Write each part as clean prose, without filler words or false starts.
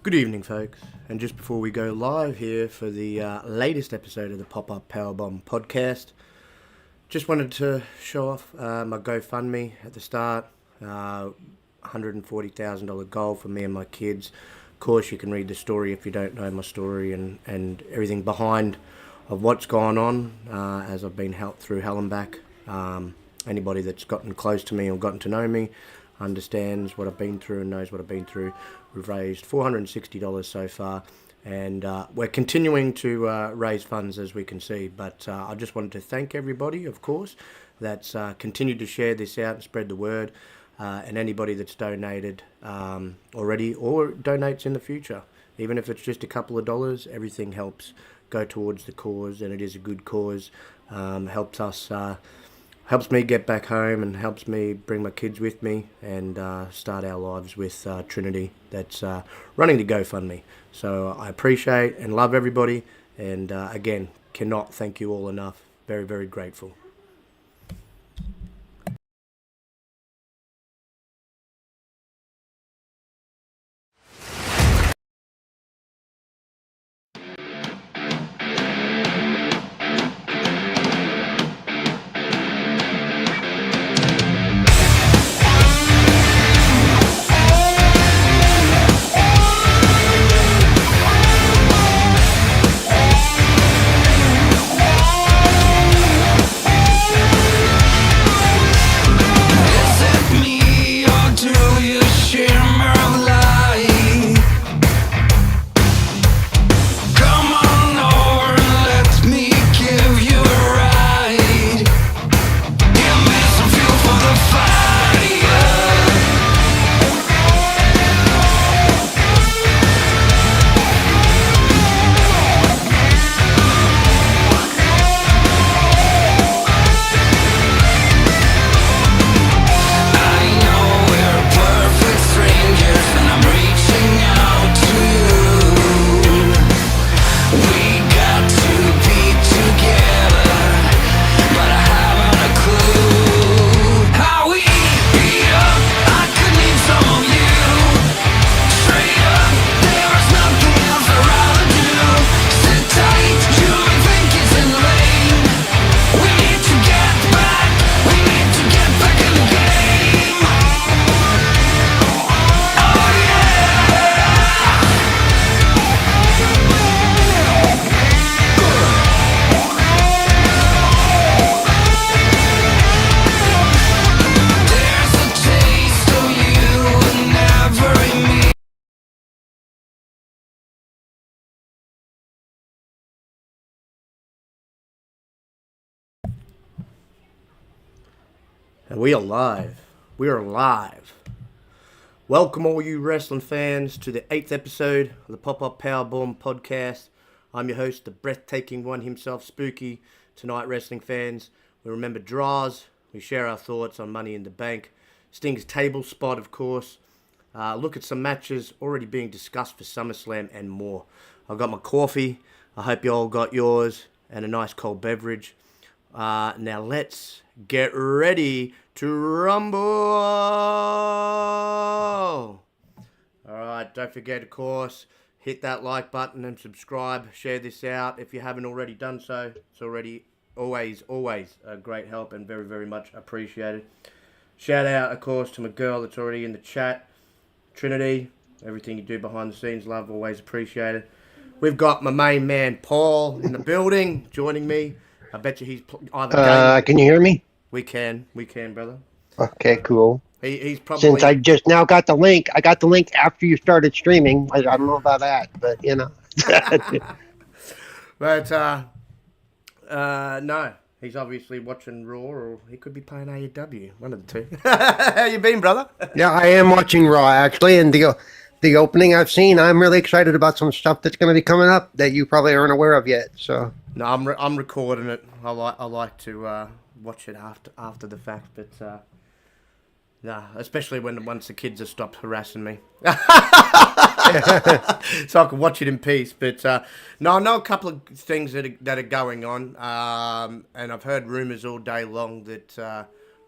Good evening, folks. And just before we go live here for the latest episode of the Pop-Up Powerbomb podcast, just wanted to show off my GoFundMe at the start. $140,000 goal for me and my kids. Of course, you can read the story if you don't know my story and everything behind of what's gone on as I've been helped through hell and back. Anybody that's gotten close to me or gotten to know me understands what I've been through and knows what I've been through. We've raised $460 so far, and we're continuing to raise funds as we can see. But I just wanted to thank everybody, of course, that's continued to share this out and spread the word, and anybody that's donated already or donates in the future. Even if it's just a couple of dollars, everything helps go towards the cause, and it is a good cause. Helps me get back home and helps me bring my kids with me and start our lives with Trinity that's running the GoFundMe. So I appreciate and love everybody, and again, cannot thank you all enough. Very, very grateful. And we are live. We are live. Welcome all you wrestling fans to the 8th episode of the Pop-Up Powerbomb podcast. I'm your host, the Breathtaking One himself, Spooky. Tonight, wrestling fans, we remember Droz. We share our thoughts on Money in the Bank. Sting's table spot, of course. Look at some matches already being discussed for Summerslam and more. I've got my coffee. I hope you all got yours and a nice cold beverage. Now let's get ready to rumble. Alright, don't forget, of course, hit that like button and subscribe. Share this out if you haven't already done so. It's already always a great help and very, very much appreciated. Shout out, of course, to my girl that's already in the chat, Trinity. Everything you do behind the scenes, love, always appreciated. We've got my main man, Paul, in the building, joining me. I bet you he's either can you hear me? We can, brother. Okay, cool. He's probably... Since I just now got the link, I got the link after you started streaming. I don't know about that, but you know. But, no. He's obviously watching Raw, or he could be playing AEW. One of the two. How you been, brother? Yeah, I am watching Raw, actually, and the opening I've seen, I'm really excited about some stuff that's going to be coming up that you probably aren't aware of yet. So no, I'm recording it. I like to watch it after the fact, but nah, especially once the kids have stopped harassing me, so I can watch it in peace. But no, I know a couple of things that are going on, and I've heard rumors all day long that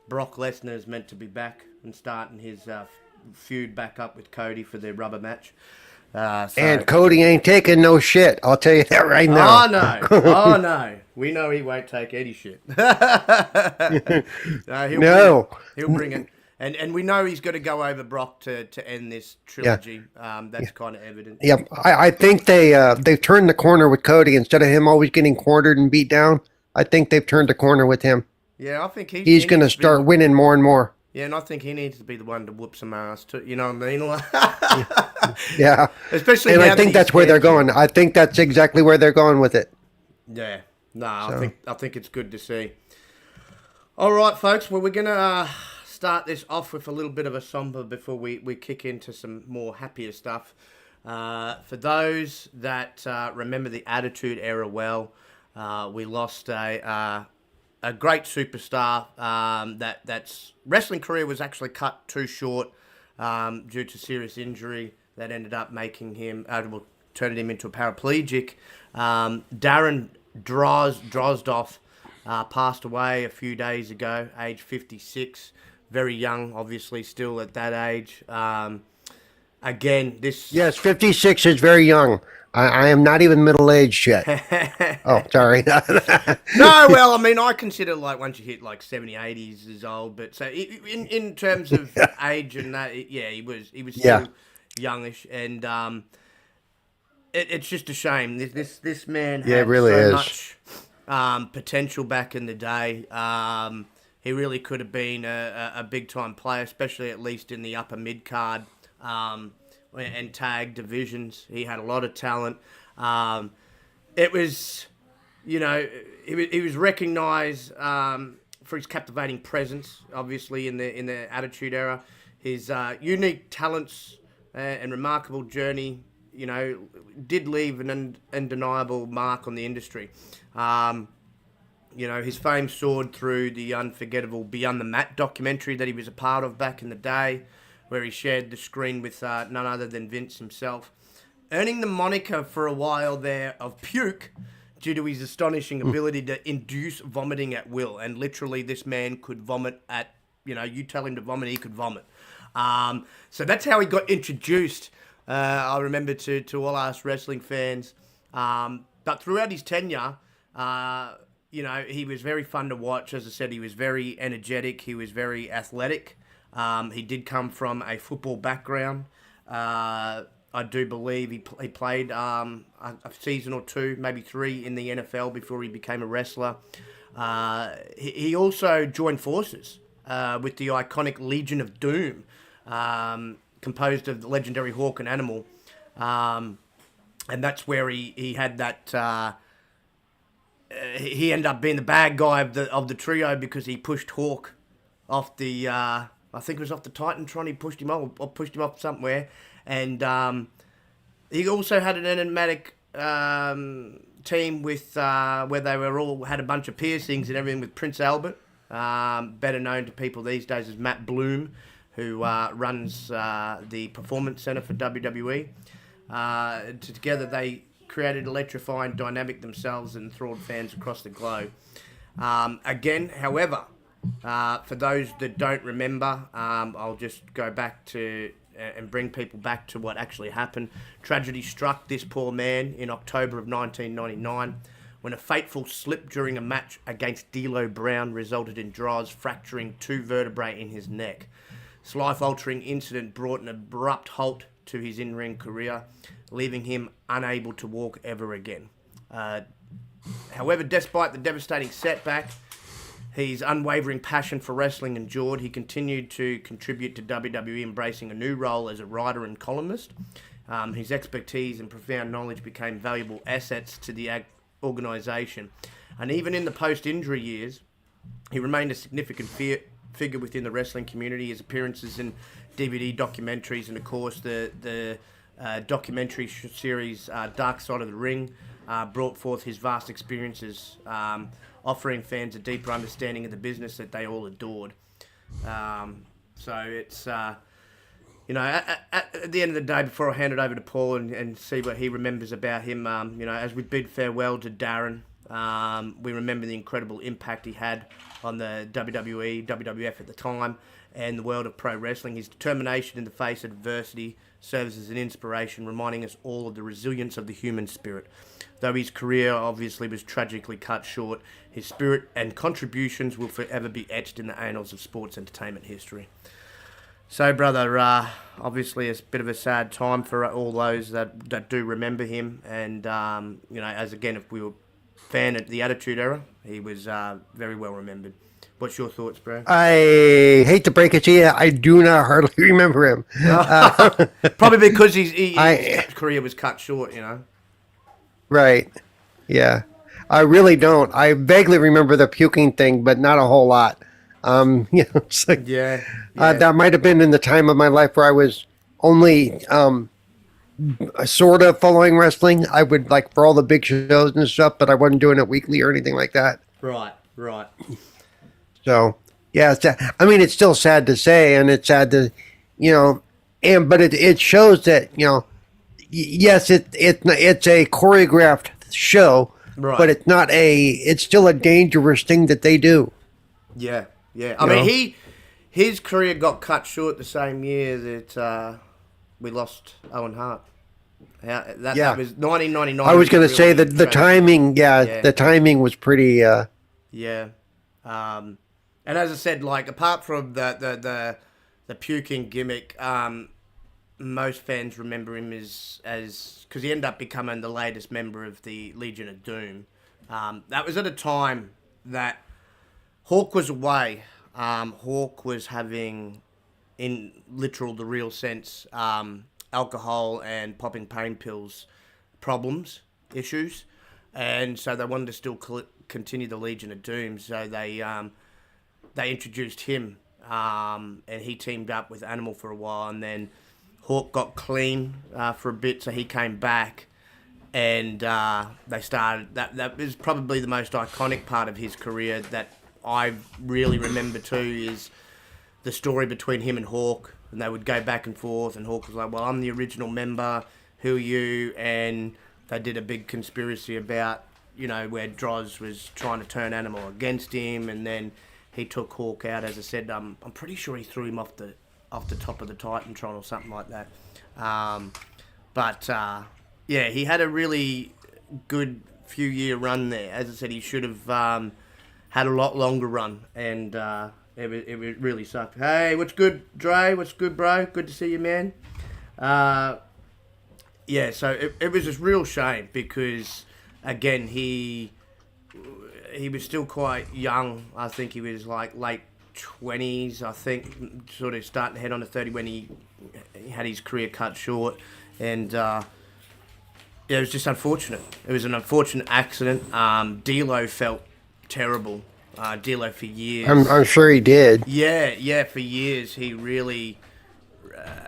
Brock Lesnar is meant to be back and starting his feud back up with Cody for their rubber match. And Cody ain't taking no shit. I'll tell you that right now. Oh, no. Oh, no. We know he won't take any shit. No, he'll bring it. And we know he's got to go over Brock to end this trilogy. Yeah. That's kind of evident. Yep. I think they've turned the corner with Cody. Instead of him always getting cornered and beat down, I think they've turned the corner with him. Yeah, I think he's going to start winning more and more. Yeah, and I think he needs to be the one to whoop some ass too. You know what I mean? Yeah. Especially, and I think that's where they're going. I think that's exactly where they're going with it. Yeah. No, I think it's good to see. All right, folks. Well, we're gonna start this off with a little bit of a somber before we kick into some more happier stuff. For those that remember the Attitude Era well, we lost a great superstar. That's wrestling career was actually cut too short due to serious injury that ended up making him turning him into a paraplegic. Darren Drozdov passed away a few days ago, age 56. Very young, obviously, still at that age. Again, this... Yes, 56 is very young. I am not even middle-aged yet. Oh, sorry. No, well, I mean, I consider, like, once you hit, like, 70, 80s is old. But so in terms of age and that, he was still youngish. And it's just a shame. This man had really so is. much potential back in the day. He really could have been a big-time player, especially at least in the upper mid-card and tag divisions. He had a lot of talent. It was, he was recognised for his captivating presence, obviously, in the Attitude Era. His unique talents and remarkable journey, did leave an undeniable mark on the industry. His fame soared through the unforgettable Beyond the Mat documentary that he was a part of back in the day, where he shared the screen with none other than Vince himself, earning the moniker for a while there of Puke due to his astonishing ability to induce vomiting at will. And literally, this man could vomit at, you tell him to vomit, he could vomit. So that's how he got introduced, I remember, to all us wrestling fans. But throughout his tenure, he was very fun to watch. As I said, he was very energetic. He was very athletic. He did come from a football background. I do believe he played a season or two, maybe 3 in the NFL before he became a wrestler. He also joined forces with the iconic Legion of Doom, composed of the legendary Hawk and Animal. And that's where he had that... he ended up being the bad guy of the trio because he pushed Hawk off the... I think it was off the Titantron. He pushed him off, or pushed him off somewhere. And he also had an enigmatic team with where they had a bunch of piercings and everything with Prince Albert, better known to people these days as Matt Bloom, who runs the Performance Center for WWE. Together they created electrifying dynamic themselves and enthralled fans across the globe. Again, however... for those that don't remember, I'll just go back to and bring people back to what actually happened. Tragedy struck this poor man in October of 1999 when a fateful slip during a match against D'Lo Brown resulted in Droz fracturing 2 vertebrae in his neck. This life-altering incident brought an abrupt halt to his in-ring career, leaving him unable to walk ever again. However, despite the devastating setback, his unwavering passion for wrestling endured. He continued to contribute to WWE, embracing a new role as a writer and columnist. His expertise and profound knowledge became valuable assets to the organisation. And even in the post-injury years, he remained a significant figure within the wrestling community. His appearances in DVD documentaries and, of course, the documentary series Dark Side of the Ring brought forth his vast experiences, offering fans a deeper understanding of the business that they all adored. So it's, at the end of the day, before I hand it over to Paul and see what he remembers about him, as we bid farewell to Darren, we remember the incredible impact he had on the WWE, WWF at the time, and the world of pro wrestling. His determination in the face of adversity serves as an inspiration, reminding us all of the resilience of the human spirit. Though his career obviously was tragically cut short, his spirit and contributions will forever be etched in the annals of sports entertainment history. So, brother, obviously it's a bit of a sad time for all those that do remember him. And, as again, if we were a fan of the Attitude Era, he was very well remembered. What's your thoughts, bro? I hate to break it to you, I do not hardly remember him. Probably because his career was cut short, Right. Yeah. I really don't. I vaguely remember the puking thing, but not a whole lot. It's like, that might have been in the time of my life where I was only sort of following wrestling. I would for all the big shows and stuff, but I wasn't doing it weekly or anything like that. Right. So, yeah, it's still sad to say, and it's sad to, but it shows that, yes, it's a choreographed show, right. But it's still a dangerous thing that they do. Yeah. I mean, his career got cut short the same year that we lost Owen Hart. That was 1999. I was going to say that the timing, the timing was pretty. Yeah. And as I said, apart from the puking gimmick, most fans remember him as because he ended up becoming the latest member of the Legion of Doom. That was at a time that Hawk was away. Hawk was having, in the real sense, alcohol and popping pain pills issues, and so they wanted to still continue the Legion of Doom. So they introduced him, and he teamed up with Animal for a while, and then Hawk got clean for a bit, so he came back, and they started. That was probably the most iconic part of his career that I really remember too, is the story between him and Hawk, and they would go back and forth, and Hawk was like, well, I'm the original member, who are you? And they did a big conspiracy about, where Droz was trying to turn Animal against him, and then he took Hawk out. As I said, I'm pretty sure he threw him off the top of the Titantron or something like that. He had a really good few-year run there. As I said, he should have had a lot longer run, and it really sucked. Hey, what's good, Dre? What's good, bro? Good to see you, man. So it was just real shame because, again, he was still quite young. I think he was late 20s, I think, sort of starting to head on to 30 when he had his career cut short, and it was just unfortunate. It was an unfortunate accident. D'Lo felt terrible. D'Lo for years. I'm sure he did. Yeah, for years he really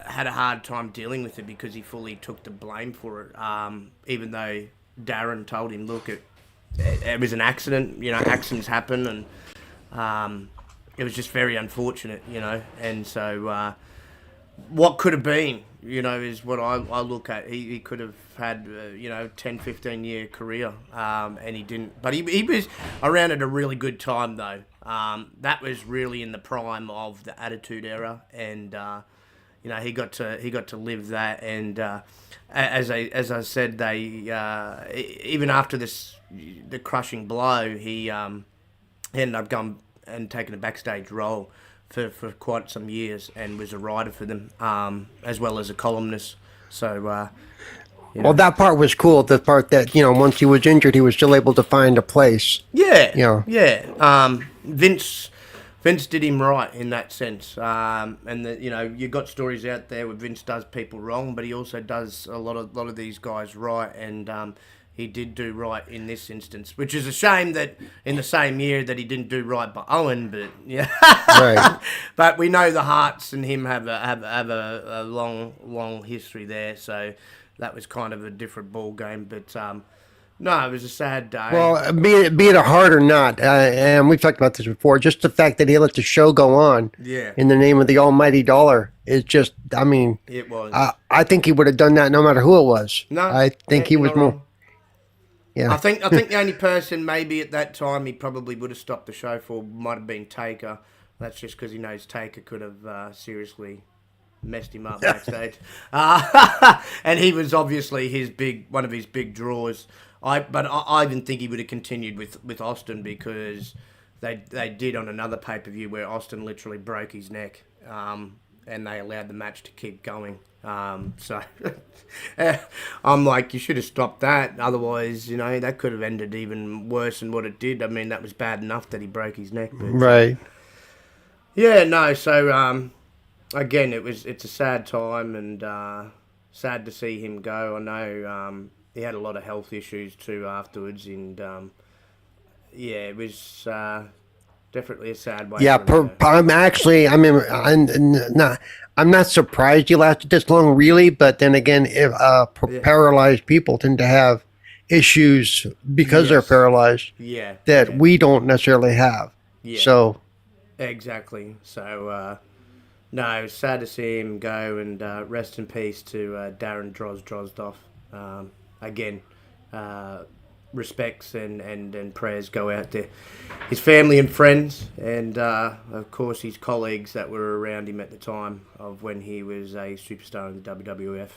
had a hard time dealing with it because he fully took the blame for it. Even though Darren told him, look, it was an accident. Accidents happen, and it was just very unfortunate. And so what could have been, is what I look at. He could have had, 10, 15-year career, and he didn't. But he was around at a really good time, though. That was really in the prime of the Attitude Era, and he got to live that. And as I said, they even after the crushing blow, he ended up going and taking a backstage role for quite some years, and was a writer for them, as well as a columnist. So, well, that part was cool. The part that once he was injured, he was still able to find a place. Yeah, yeah. Vince did him right in that sense, and you got stories out there where Vince does people wrong, but he also does a lot of these guys right, and he did do right in this instance, which is a shame that in the same year that he didn't do right by Owen, but yeah. Right. But we know the Harts and him have a long history there, so that was kind of a different ball game. But no, it was a sad day. Well, be it a heart or not, and we've talked about this before, just the fact that he let the show go on in the name of the almighty dollar is just, it was. I think he would have done that no matter who it was. No, I think he was more. Yeah. I think the only person maybe at that time he probably would have stopped the show for might have been Taker. That's just because he knows Taker could have seriously messed him up backstage, and he was obviously one of his big draws. I even think he would have continued with Austin because they did on another pay per view where Austin literally broke his neck, and they allowed the match to keep going. So I'm like, you should have stopped that. Otherwise, that could have ended even worse than what it did. I mean, that was bad enough that he broke his neck. But, Right. yeah, no. So again, it's a sad time and sad to see him go. I know he had a lot of health issues too afterwards, and yeah, it was definitely a sad way. Yeah, for him to go. I'm not surprised he lasted this long, really. But then again, if paralyzed people tend to have issues because they're paralyzed Yeah, that we don't necessarily have. Yeah. So exactly. So no, it was sad to see him go, and rest in peace to Darren Drozdov. Again, respects and prayers go out to his family and friends, and of course his colleagues that were around him at the time of when he was a superstar in the WWF.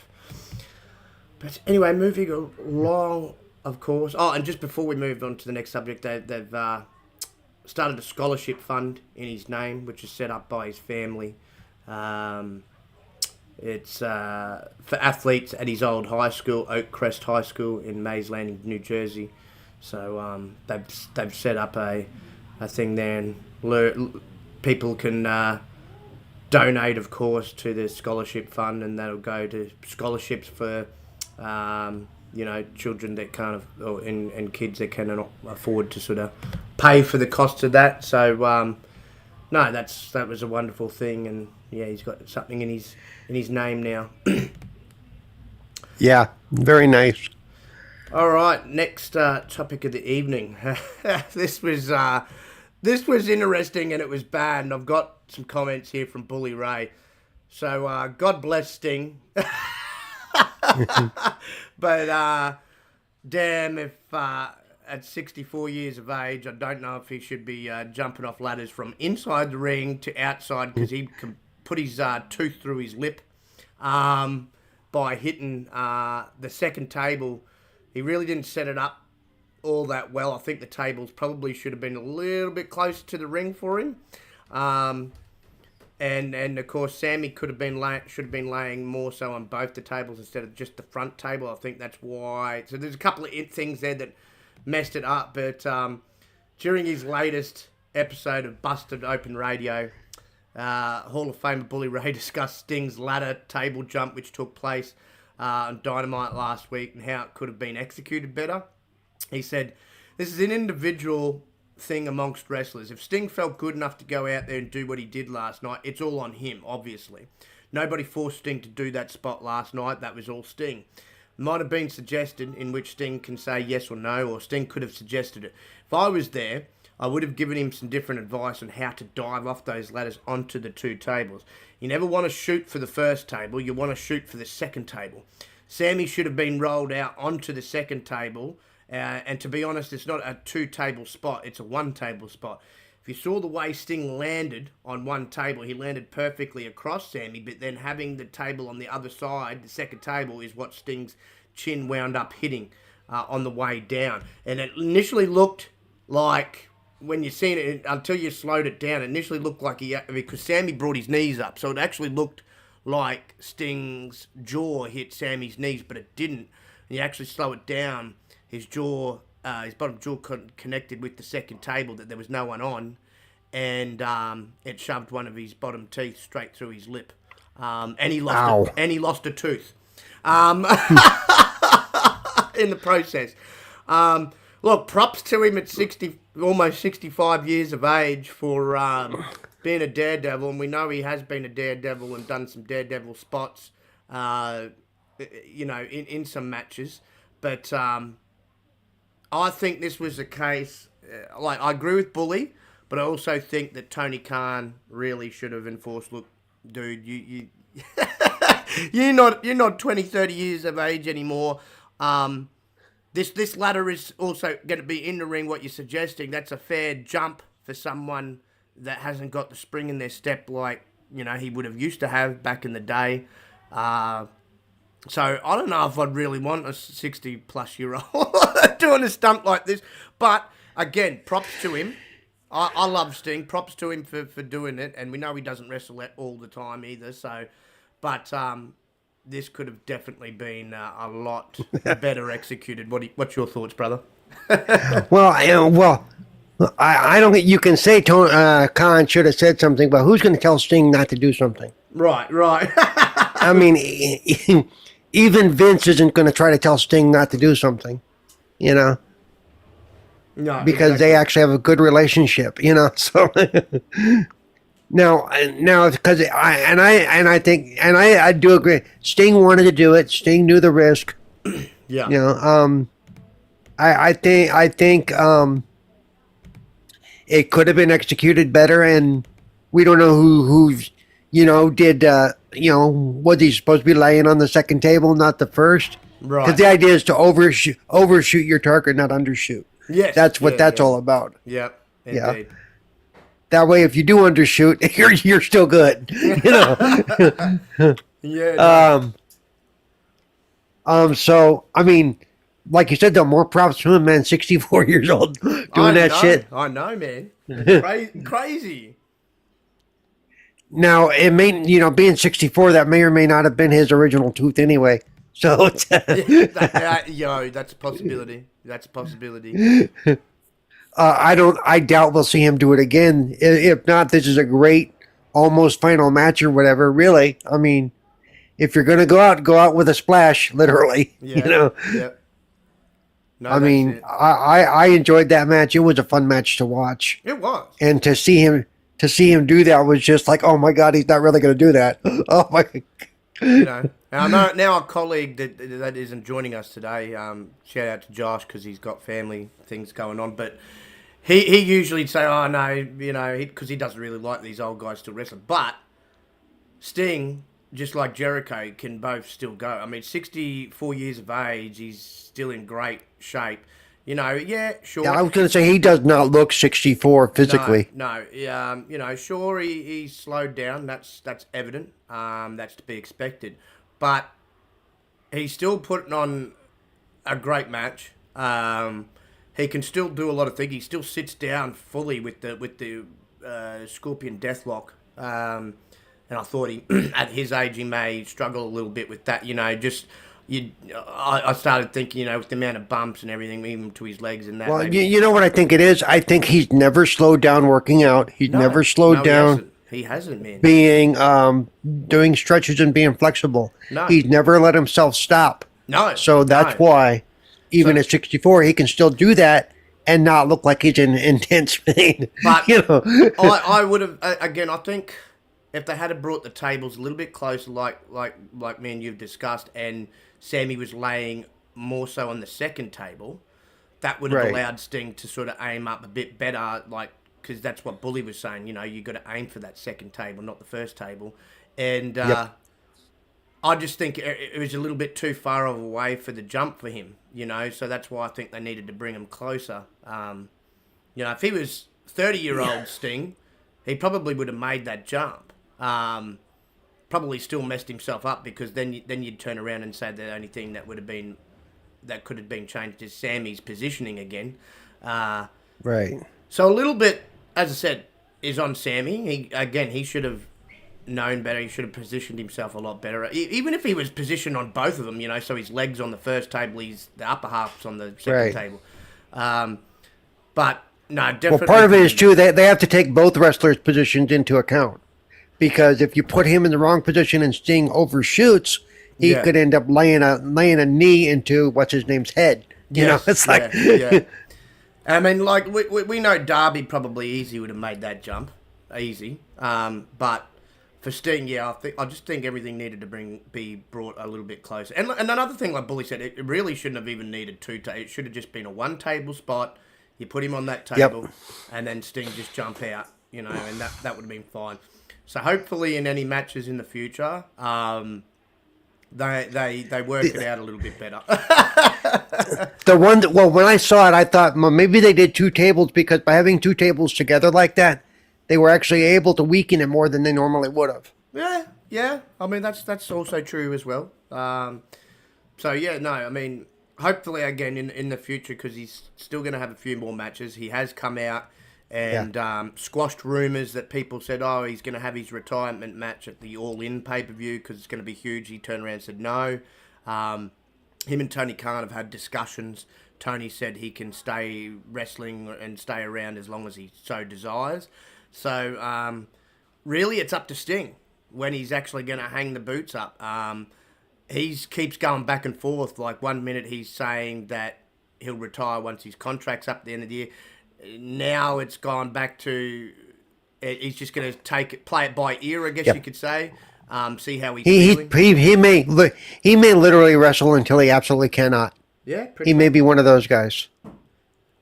But anyway, moving along, of course. Oh, and just before we move on to the next subject, they've started a scholarship fund in his name, which is set up by his family. It's for athletes at his old high school, Oakcrest High School in Mays Landing, New Jersey. So they've set up a thing there, and people can donate, of course, to the scholarship fund, and that'll go to scholarships for children that can't and kids that cannot afford to sort of pay for the cost of that. So no, that was a wonderful thing, and yeah, he's got something in his name now. yeah, very nice. All right, next topic of the evening. This was interesting and it was bad, and I've got some comments here from Bully Ray. So God bless Sting, but damn if at 64 years of age, I don't know if he should be jumping off ladders from inside the ring to outside, because he can put his tooth through his lip by hitting the second table. He really didn't set it up all that well. I think the tables probably should have been a little bit closer to the ring for him. And of course, Sammy should have been laying more so on both the tables instead of just the front table. I think that's why. So there's a couple of things there that messed it up. But during his latest episode of Busted Open Radio, Hall of Famer Bully Ray discussed Sting's ladder table jump, which took place on Dynamite last week, and how it could have been executed better. He said, "This is an individual thing amongst wrestlers. If Sting felt good enough to go out there and do what he did last night, it's all on him, obviously. Nobody forced Sting to do that spot last night. That was all Sting. Might have been suggested, in which Sting can say yes or no, or Sting could have suggested it. If I was there, I would have given him some different advice on how to dive off those ladders onto the two tables. You never want to shoot for the first table, you want to shoot for the second table. Sammy should have been rolled out onto the second table, and to be honest, it's not a two-table spot, it's a one-table spot. If you saw the way Sting landed on one table, he landed perfectly across Sammy, but then having the table on the other side, the second table, is what Sting's chin wound up hitting on the way down. And it initially looked like, when you seen it, until you slowed it down, it initially looked like because Sammy brought his knees up, so it actually looked like Sting's jaw hit Sammy's knees, but it didn't. And you actually slow it down, his bottom jaw connected with the second table that there was no one on, and it shoved one of his bottom teeth straight through his lip, and he lost a tooth in the process. Look, props to him at almost 65 years of age for being a daredevil, and we know he has been a daredevil and done some daredevil spots, in some matches. But I think this was a case. I agree with Bully, but I also think that Tony Khan really should have enforced. Look, dude, you're not 20, 30 years of age anymore. This ladder is also going to be in the ring. What you're suggesting, that's a fair jump for someone that hasn't got the spring in their step like he would have used to have back in the day. So I don't know if I'd really want a 60-plus-year-old doing a stunt like this. But again, props to him. I love Sting. Props to him for doing it. And we know he doesn't wrestle all the time either. So, but this could have definitely been a lot better executed. What's your thoughts, brother? Well, I don't think you can say Khan should have said something, but who's going to tell Sting not to do something? Right. I mean, even Vince isn't going to try to tell Sting not to do something, No, because exactly. They actually have a good relationship, So now, because I do agree. Sting wanted to do it. Sting knew the risk. Yeah. I think it could have been executed better, and we don't know who did, was he supposed to be laying on the second table, not the first? Right. Because the idea is to overshoot your target, not undershoot. Yes. That's what that's all about. Yep. Indeed. Yeah. That way, if you do undershoot, you're still good. Yeah. So, I mean, like you said, though, more props to him, man. 64 years old doing that shit. I know, man. Crazy. Now, it may, being 64, that may or may not have been his original tooth anyway. So, that's a possibility. That's a possibility. I doubt we'll see him do it again. If not, this is a great almost final match or whatever. Really, I mean, if you're going to go out with a splash, literally. Yeah. No, I mean, I enjoyed that match. It was a fun match to watch. It was. And to see him do that was just like, oh my God, he's not really going to do that. Oh my. Now our colleague that isn't joining us today. Shout out to Josh because he's got family things going on, but. He usually say, oh, no, because he doesn't really like these old guys still wrestling. But Sting, just like Jericho, can both still go. I mean, 64 years of age, he's still in great shape. Yeah, sure. Yeah, I was going to say he does not look 64 physically. No. Sure, he's slowed down. That's evident. That's to be expected. But he's still putting on a great match. He can still do a lot of things. He still sits down fully with the Scorpion Deathlock. And I thought at his age, he may struggle a little bit with that. I started thinking, with the amount of bumps and everything, even to his legs and that. Well, you know what I think it is? I think he's never slowed down working out. He's never slowed down. He hasn't, man. Being, doing stretches and being flexible. No. He's never let himself stop. No. So that's why. Even at 64, he can still do that and not look like he's in intense pain. But I would have again. I think if they had brought the tables a little bit closer, like me and you've discussed, and Sammy was laying more so on the second table, that would have allowed Sting to sort of aim up a bit better, because that's what Bully was saying. You got to aim for that second table, not the first table, and. I just think it was a little bit too far of a way for the jump for him, so that's why I think they needed to bring him closer. If he was 30-year-old Sting, he probably would have made that jump. Probably still messed himself up because then you'd turn around and say the only thing that could have been changed is Sammy's positioning again. Right. So a little bit, as I said, is on Sammy. He should have known better. He should have positioned himself a lot better. Even if he was positioned on both of them, so his legs on the first table, the upper half's on the second table. But no, definitely. Well, part of it is too they have to take both wrestlers' positions into account, because if you put him in the wrong position and Sting overshoots, he could end up laying a knee into what's his name's head. It's like. Yeah. I mean, we know Darby probably easy would have made that jump, easy. But. For Sting, I just think everything needed to be brought a little bit closer. And another thing, like Bully said, it really shouldn't have even needed two tables. It should have just been a one-table spot. You put him on that table, and then Sting just jump out, and that would have been fine. So hopefully in any matches in the future, They work it out a little bit better. When I saw it, I thought, well, maybe they did 2 tables because by having 2 tables together like that, they were actually able to weaken it more than they normally would have. Yeah. I mean, that's also true as well. So yeah, no, I mean, hopefully again in the future, because he's still going to have a few more matches. He has come out and squashed rumours that people said, oh, he's going to have his retirement match at the All In pay-per-view because it's going to be huge. He turned around and said no. Him and Tony Khan have had discussions. Tony said he can stay wrestling and stay around as long as he so desires. So, really, it's up to Sting when he's actually going to hang the boots up. He keeps going back and forth. Like, 1 minute he's saying that he'll retire once his contract's up at the end of the year. Now it's gone back to he's just going to play it by ear, I guess you could say. See how he's feeling. He may literally wrestle until he absolutely cannot. Yeah, he may be one of those guys.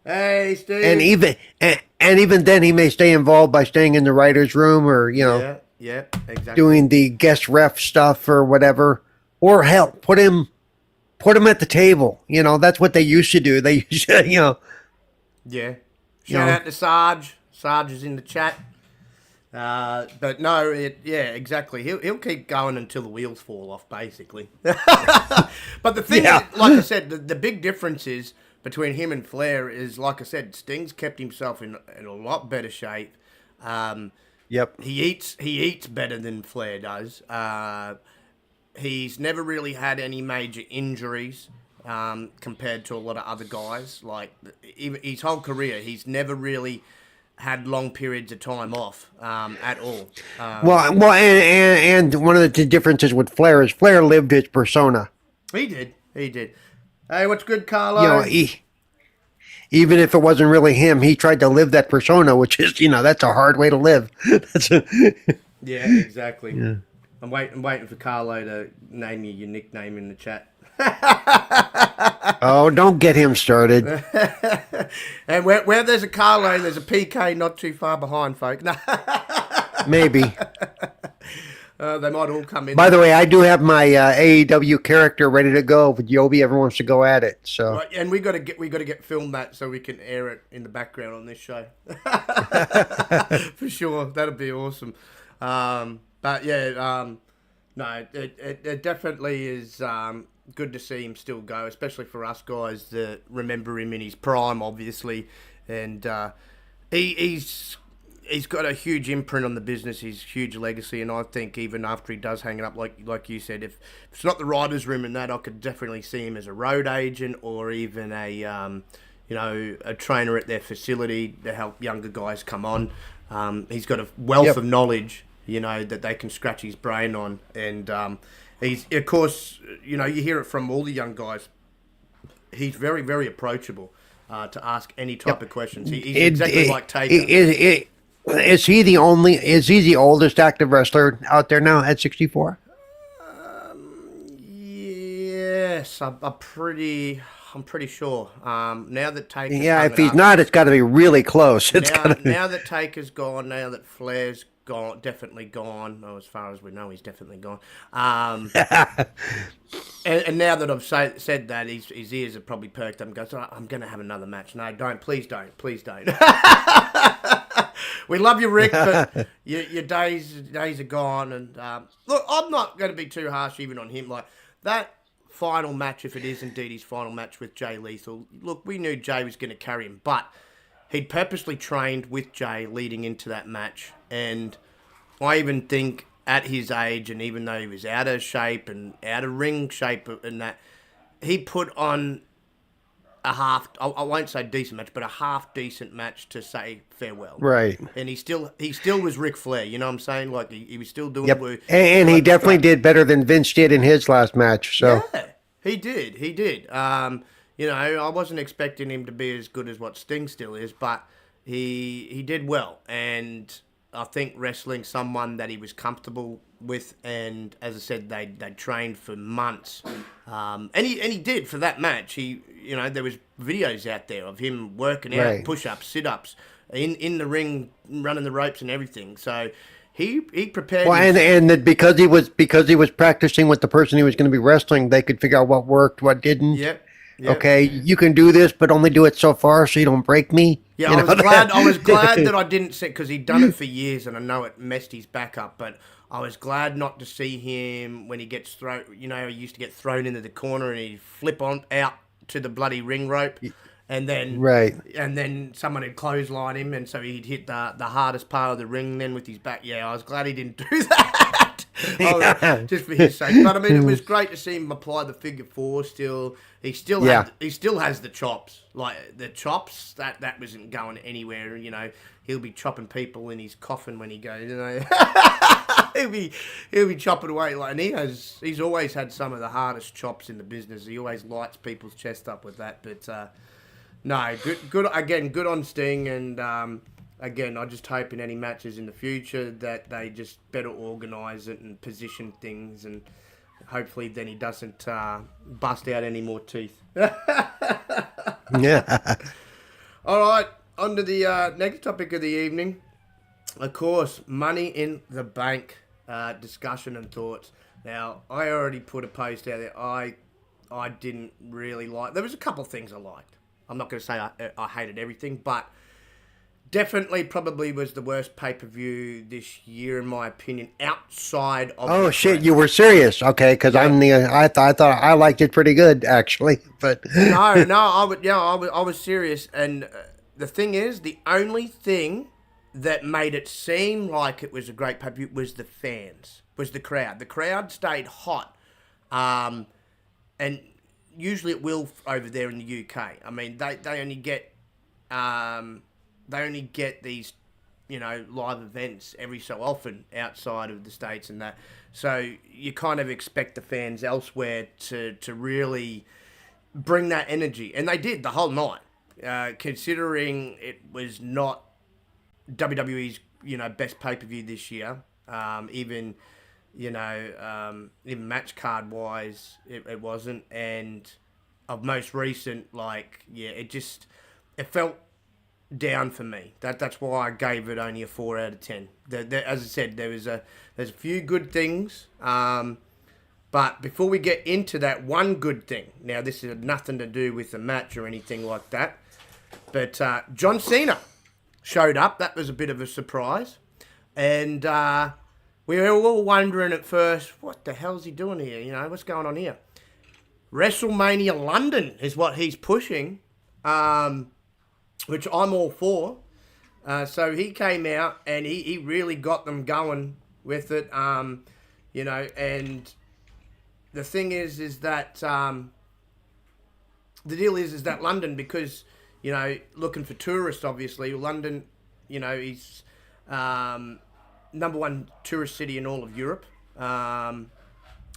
Hey, Steve. And even then, he may stay involved by staying in the writers' room or exactly, doing the guest ref stuff or whatever. Or hell, put him at the table. That's what they used to do. They used to, Yeah. Shout out to Sarge. Sarge is in the chat. But no, exactly. He'll keep going until the wheels fall off, basically. But the thing, is, like I said, the big difference is between him and Flair is, like I said, Sting's kept himself in a lot better shape. He eats better than Flair does. He's never really had any major injuries compared to a lot of other guys. Like his whole career, he's never really had long periods of time off at all. And one of the differences with Flair is Flair lived his persona. He did. Hey, what's good, Carlo? Even if it wasn't really him, he tried to live that persona, which is, that's a hard way to live. Yeah, exactly. Yeah. I'm waiting for Carlo to name you your nickname in the chat. Oh, don't get him started. And where there's a Carlo, there's a PK not too far behind, folks. Maybe. They might all come in. By the way, I do have my AEW character ready to go. If Yobi ever wants to go at it, so. Right, and we got to get filmed that so we can air it in the background on this show. For sure, that'd be awesome. But yeah, no, it definitely is good to see him still go, especially for us guys that remember him in his prime, obviously, and he's got a huge imprint on the business, his huge legacy, and I think even after he does hang it up, like you said, if it's not the writers' room and that, I could definitely see him as a road agent or even a trainer at their facility to help younger guys come on. He's got a wealth of knowledge, that they can scratch his brain on, and he's, of course, you hear it from all the young guys. He's very, very approachable to ask any type of questions. He's exactly like Taker. Is he the oldest active wrestler out there now at 64? Yes, I'm pretty sure. Now that Taker's if he's not, it's got to be really close. Now that Taker's gone, now that Flair's definitely gone. Oh, as far as we know, he's definitely gone. And now that I've said that, his ears have probably perked up and goes, oh, I'm going to have another match. No, don't. Please don't. We love you, Rick, but your days are gone. And look, I'm not going to be too harsh even on him. Like that final match, if it is indeed his final match with Jay Lethal, look, we knew Jay was going to carry him, but he'd purposely trained with Jay leading into that match. And I even think at his age, and even though he was out of shape and out of ring shape and that, he put on a half, I won't say decent match, but a half decent match to say farewell. Right. And he still was Ric Flair, you know what I'm saying? Like he was still doing work. And he definitely did better than Vince did in his last match. So yeah, he did. I wasn't expecting him to be as good as what Sting still is, but he did well. And I think wrestling someone that he was comfortable with, and as I said, they trained for months, and he did for that match. There was videos out there of him working out, push-ups, sit-ups, in the ring, running the ropes and everything. So he prepared. Well, and that because he was practicing with the person he was going to be wrestling, they could figure out what worked, what didn't. Yep. Yep. Okay, you can do this, but only do it so far, so you don't break me. Yeah, You I know was glad. I was glad that. that I didn't see, because he'd done it for years, and I know it messed his back up. But I was glad not to see him when he gets thrown. You know, he used to get thrown into the corner and he'd flip on out to the bloody ring rope, and then Right. and then someone would clothesline him, and so he'd hit the hardest part of the ring then with his back. Yeah, I was glad he didn't do that. Just for his sake. But I mean, it was great to see him apply the figure four. Still, he still has the chops. Like the chops that wasn't going anywhere. You know, he'll be chopping people in his coffin when he goes. You know, he'll be chopping away. Like, and he's always had some of the hardest chops in the business. He always lights people's chest up with that. But no, good again. Good on Sting, and again, I just hope in any matches in the future that they just better organise it and position things, and hopefully then he doesn't bust out any more teeth. Yeah. All right, on to the next topic of the evening. Of course, Money in the Bank discussion and thoughts. Now, I already put a post out there. I didn't really like. There was a couple of things I liked. I'm not going to say I hated everything, but definitely probably was the worst pay-per-view this year, in my opinion, outside of... Oh, shit, you were serious. Okay, because I thought I liked it pretty good, actually. But No, I was serious. And the thing is, the only thing that made it seem like it was a great pay-per-view was the fans, was the crowd. The crowd stayed hot. And usually it will over there in the UK. I mean, they only get... they only get these, you know, live events every so often outside of the States and that. So you kind of expect the fans elsewhere to really bring that energy. And they did the whole night, considering it was not WWE's, you know, best pay-per-view this year. Even match card wise, it wasn't. And of most recent, it felt down for me. That's why I gave it only a 4 out of 10. As I said, there's a few good things, but before we get into that one good thing, now this has nothing to do with the match or anything like that, but John Cena showed up. That was a bit of a surprise, and we were all wondering at first, what the hell's he doing here? You know, what's going on here? WrestleMania London is what he's pushing. Which I'm all for. So he came out and he really got them going with it. You know, and the thing is that the deal is that London, because, you know, looking for tourists, obviously, London, you know, is number one tourist city in all of Europe. And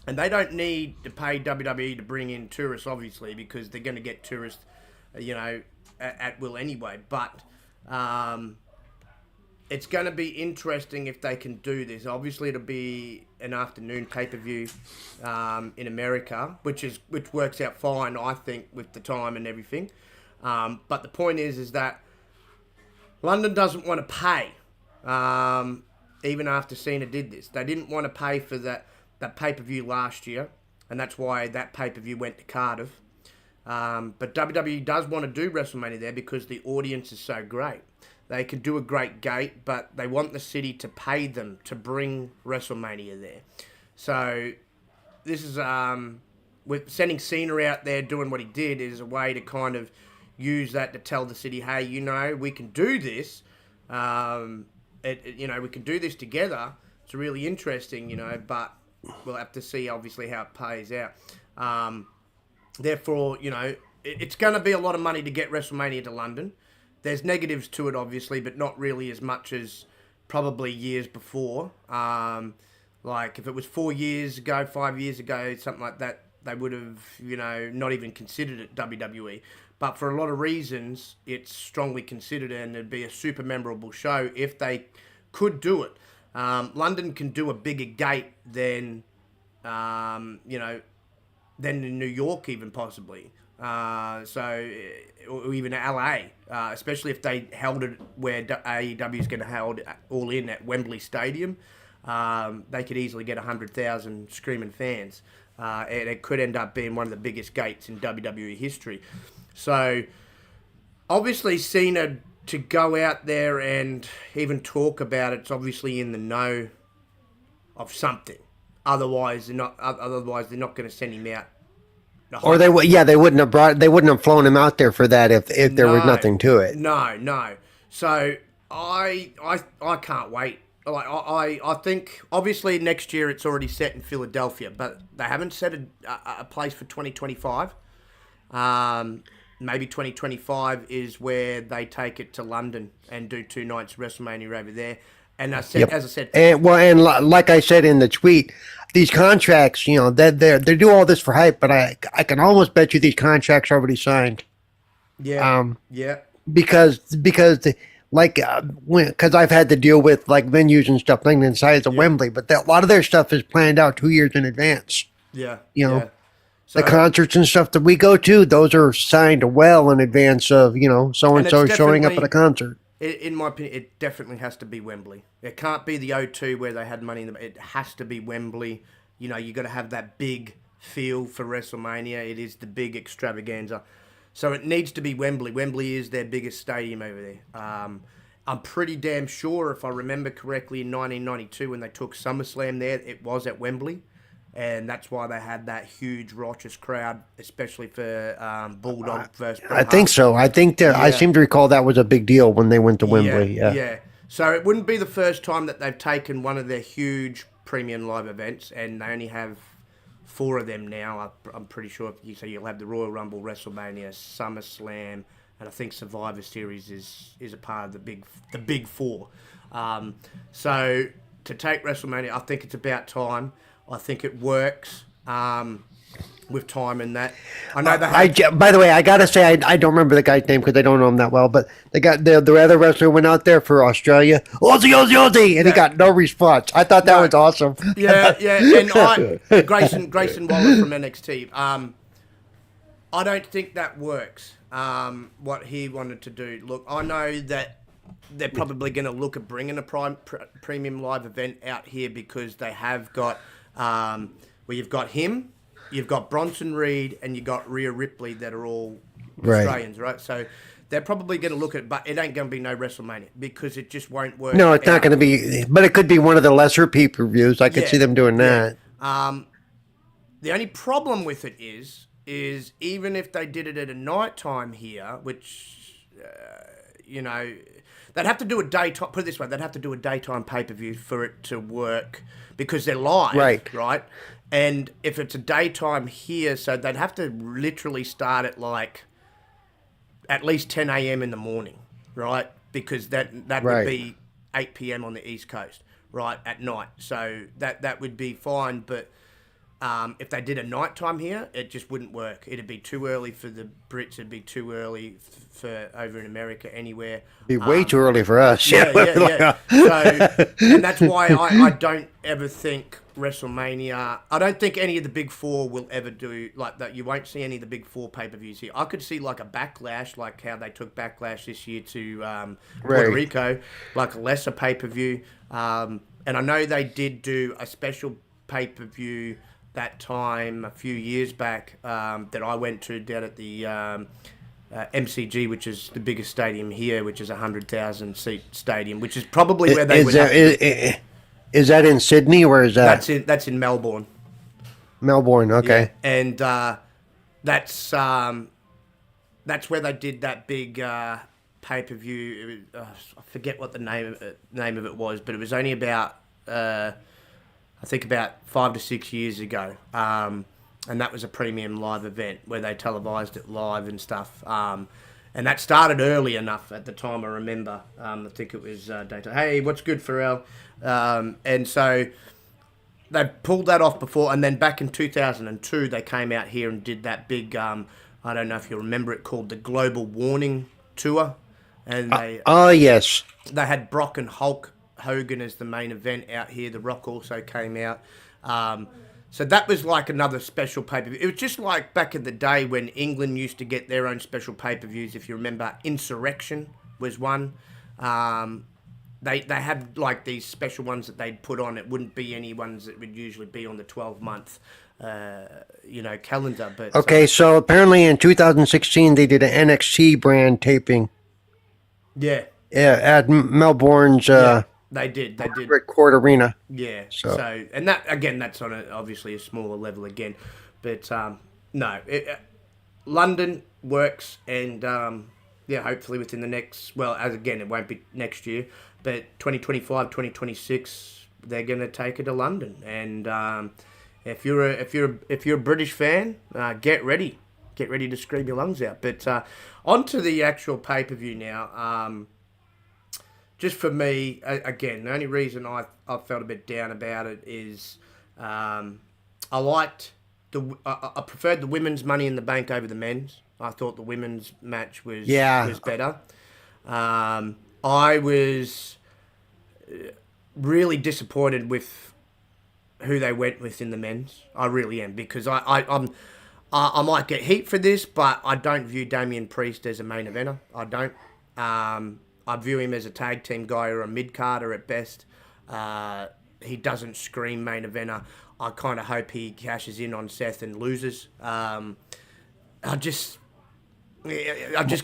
they don't need to pay WWE to bring in tourists, obviously, because they're going to get tourists, you know, at will anyway, but it's going to be interesting if they can do this. Obviously, it'll be an afternoon pay-per-view in America, which works out fine, I think, with the time and everything. But the point is that London doesn't want to pay, even after Cena did this. They didn't want to pay for that pay-per-view last year, and that's why that pay-per-view went to Cardiff. But WWE does want to do WrestleMania there because the audience is so great. They could do a great gate, but they want the city to pay them to bring WrestleMania there. So this is, with sending Cena out there doing what he did, is a way to kind of use that to tell the city, hey, you know, we can do this. You know, we can do this together. It's really interesting, you know, but we'll have to see, obviously, how it plays out. Therefore, you know, it's going to be a lot of money to get WrestleMania to London. There's negatives to it, obviously, but not really as much as probably years before. Like, if it was 4 years ago, 5 years ago, something like that, they would have, you know, not even considered it WWE. But for a lot of reasons, it's strongly considered, and it'd be a super memorable show if they could do it. London can do a bigger gate than, you know, than in New York, even possibly. Or even LA, especially if they held it where AEW is going to hold All In at Wembley Stadium. They could easily get 100,000 screaming fans. And it could end up being one of the biggest gates in WWE history. So, obviously, Cena to go out there and even talk about it's obviously in the know of something. Otherwise, they're not going to send him out. Or they wouldn't have flown him out there for that if there was nothing to it. No. So I can't wait. Like I think obviously next year it's already set in Philadelphia, but they haven't set a place for 2025. Maybe 2025 is where they take it to London and do 2 nights WrestleMania over there. And as I said, and like I said in the tweet, these contracts, they do all this for hype, but I can almost bet you these contracts are already signed. Yeah. Because I've had to deal with like venues and stuff like the size of Wembley, but a lot of their stuff is planned out 2 years in advance. Yeah. So, the concerts and stuff that we go to, those are signed well in advance of so and so showing up at a concert. In my opinion, it definitely has to be Wembley. It can't be the O2 where they had money. It has to be Wembley. You got to have that big feel for WrestleMania. It is the big extravaganza. So it needs to be Wembley. Wembley is their biggest stadium over there. I'm pretty damn sure, if I remember correctly, in 1992 when they took SummerSlam there, it was at Wembley. And that's why they had that huge raucous crowd, especially for Bulldog versus Bret Hart. I think so. I seem to recall that was a big deal when they went to Wembley. Yeah. So it wouldn't be the first time that they've taken one of their huge premium live events, and they only have 4 of them now. I'm pretty sure. So you'll have the Royal Rumble, WrestleMania, SummerSlam, and I think Survivor Series is a part of the big 4. So to take WrestleMania, I think it's about time. I think it works with time and that. I know by the way, I gotta say I don't remember the guy's name because I don't know him that well. But they got the other wrestler went out there for Australia, Aussie, and he got no response. I thought that was awesome. Yeah, and Grayson Waller from NXT. I don't think that works. What he wanted to do. Look, I know that they're probably going to look at bringing a premium live event out here because they have got. You've got him, you've got Bronson Reed, and you've got Rhea Ripley that are all Australians, right? So they're probably going to look at it, but it ain't going to be no WrestleMania because it just won't work. No, it's not going to be, but it could be one of the lesser pay-per-views. I could see them doing that. The only problem with it is even if they did it at a nighttime here, which, they'd have to do a daytime, put it this way, they'd have to do a daytime pay-per-view for it to work because they're live, right? And if it's a daytime here, so they'd have to literally start at like at least 10 a.m. in the morning, right? Because that would be 8 p.m. on the East Coast, right, at night. So that would be fine, but if they did a nighttime here, it just wouldn't work. It'd be too early for the Brits. It'd be too early for over in America anywhere. It'd be way too early for us. Yeah. So, and that's why I don't ever think WrestleMania. I don't think any of the big 4 will ever do like that. You won't see any of the big 4 pay-per-views here. I could see like a Backlash, like how they took Backlash this year to Puerto Rico, like a lesser pay-per-view. And I know they did do a special pay-per-view that time a few years back that I went to down at the MCG, which is the biggest stadium here, which is a 100,000 seat stadium, which is probably where they is that in Sydney or is that? That's in Melbourne. Melbourne, okay. Yeah. And that's where they did that big pay per view. I forget what the name of it was, but it was only about. I think about 5 to 6 years ago, and that was a premium live event where they televised it live and stuff. And that started early enough at the time. I remember. I think it was data. Hey, what's good, Pharrell? And so they pulled that off before, and then back in 2002, they came out here and did that big. I don't know if you remember it, called the Global Warning Tour, and they. Yes. They had Brock and Hulk Hogan as the main event out here. The Rock also came out. So that was like another special pay-per-view. It was just like back in the day when England used to get their own special pay-per-views. If you remember, Insurrection was one. They had like these special ones that they'd put on. It wouldn't be any ones that would usually be on the 12-month, calendar. But Okay, so apparently in 2016 they did an NXT brand taping. Yeah. Yeah, at Melbourne's. They did. Court Arena. Yeah. So and that again, that's on obviously a smaller level again, but no, London works, and hopefully within the next, well, as again, it won't be next year, but 2025, 2026, they're going to take it to London, and if you're a British fan, get ready to scream your lungs out. But on to the actual pay per view now. Just for me, again, the only reason I felt a bit down about it is I preferred the women's Money in the Bank over the men's. I thought the women's match was better. I was really disappointed with who they went with in the men's. I really am, because I might get heat for this, but I don't view Damian Priest as a main eventer. I don't. I view him as a tag team guy or a mid-carder at best. He doesn't scream main eventer. I kind of hope he cashes in on Seth and loses. I just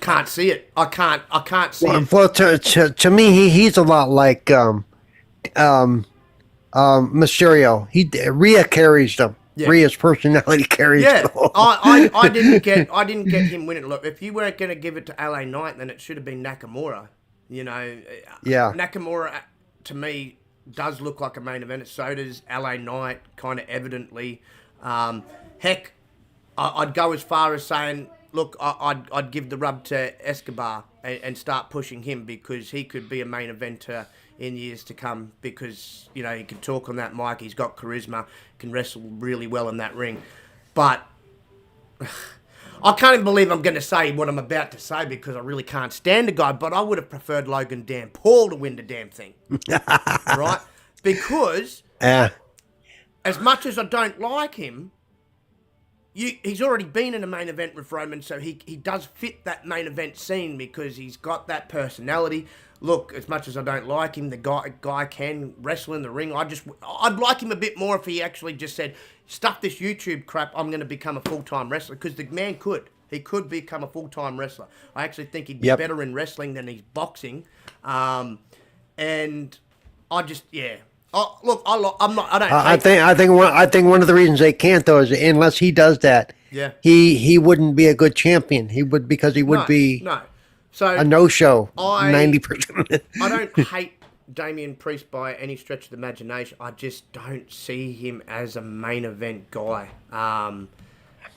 can't see it. I can't see it. Well, to me, he's a lot like Mysterio. Rhea carries them. Yeah. Rhea's personality carries them. I didn't get him winning. Look, if you weren't going to give it to LA Knight, then it should have been Nakamura. Nakamura, to me, does look like a main event. So does LA Knight, kind of evidently. Heck, I'd go as far as saying, look, I'd give the rub to Escobar and start pushing him, because he could be a main eventer in years to come, because, he can talk on that mic, he's got charisma, can wrestle really well in that ring. But I can't even believe I'm going to say what I'm about to say, because I really can't stand the guy, but I would have preferred Logan Dan Paul to win the damn thing. Right? Because as much as I don't like him, he's already been in a main event with Roman, so he does fit that main event scene, because he's got that personality. Look, as much as I don't like him, the guy can wrestle in the ring. I'd like him a bit more if he actually just said, stuff this YouTube crap, I'm going to become a full-time wrestler, because the man could. He could become a full-time wrestler. I actually think he'd be better in wrestling than he's boxing. And I just, Oh, look, I think one of the reasons they can't, though, is unless he does that, he wouldn't be a good champion. He would, because he would be so a no-show 90%. I don't hate Damian Priest by any stretch of the imagination. I just don't see him as a main event guy.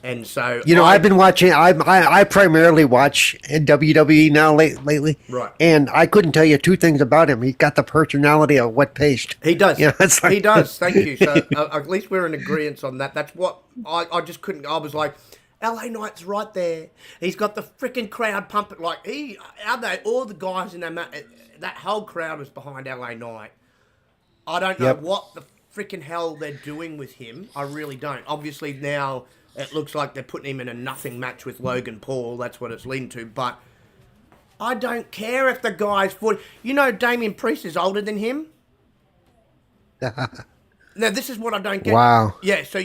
And so I've been watching. I primarily watch WWE now lately, right? And I couldn't tell you two things about him. He's got the personality of wet paste. He does. He does. Thank you. So at least we're in agreement on that. That's what I just couldn't. I was like, LA Knight's right there. He's got the freaking crowd pumping. Like all the guys in that whole crowd was behind LA Knight. I don't know what the freaking hell they're doing with him. I really don't. Obviously now it looks like they're putting him in a nothing match with Logan Paul. That's what it's leading to. But I don't care if the guy's 40. Damian Priest is older than him. Now, this is what I don't get. Wow. Yeah, so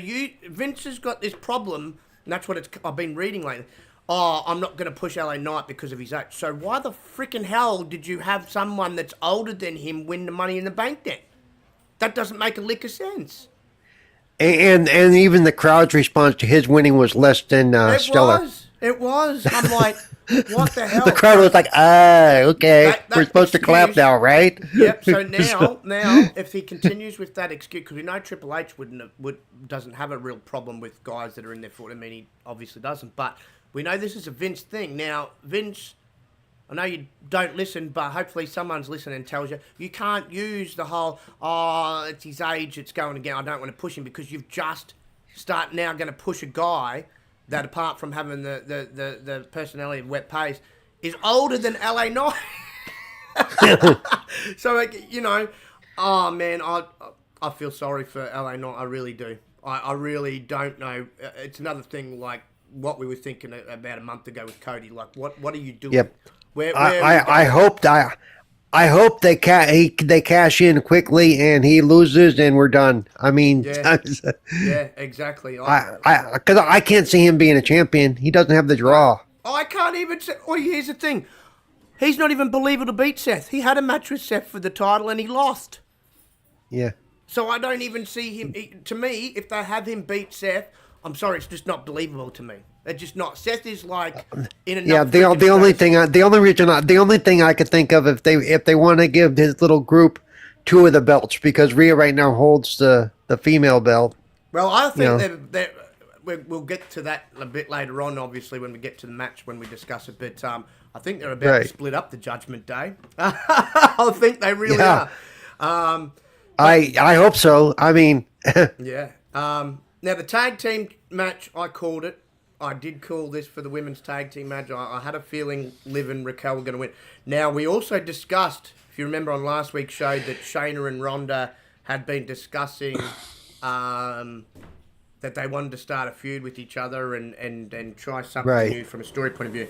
Vince has got this problem, and that's what I've been reading lately. Oh, I'm not going to push LA Knight because of his age. So why the freaking hell did you have someone that's older than him win the Money in the Bank then? That doesn't make a lick of sense. And even the crowd's response to his winning was less than stellar. It was. I'm like, what the hell? The crowd was like, okay, we're supposed to clap now, right? Yep. So now, if he continues with that excuse, because we know Triple H doesn't have a real problem with guys that are in their 40s. I mean, he obviously doesn't, but we know this is a Vince thing. Now, Vince, I know you don't listen, but hopefully someone's listening and tells you, you can't use the whole, it's his age, it's going again, I don't want to push him, because you've just now going to push a guy that, apart from having the personality of wet paste, is older than LA Knight. So, oh man, I feel sorry for LA Knight, I really do. I really don't know. It's another thing like what we were thinking about a month ago with Cody. Like, what are you doing? Yep. Where I hope they cash in quickly and he loses and we're done. I mean, yeah, yeah, exactly. because I can't see him being a champion. He doesn't have the draw. I can't even say. Oh, here's the thing. He's not even believable to beat Seth. He had a match with Seth for the title and he lost. Yeah. So I don't even see him. To me, if they have him beat Seth, I'm sorry, it's just not believable to me. They're just not. Seth is like in another. Yeah, the only thing I could think of if they want to give his little group two of the belts, because Rhea right now holds the female belt. Well, I think we'll get to that a bit later on, obviously, when we get to the match, when we discuss it. But I think they're about to split up the Judgment Day. I think they really are. I hope so. I mean, yeah. Now the tag team match, I called it. I did call this for the women's tag team match. I had a feeling Liv and Raquel were going to win. Now we also discussed, if you remember on last week's show, that Shayna and Ronda had been discussing that they wanted to start a feud with each other and try something new from a story point of view.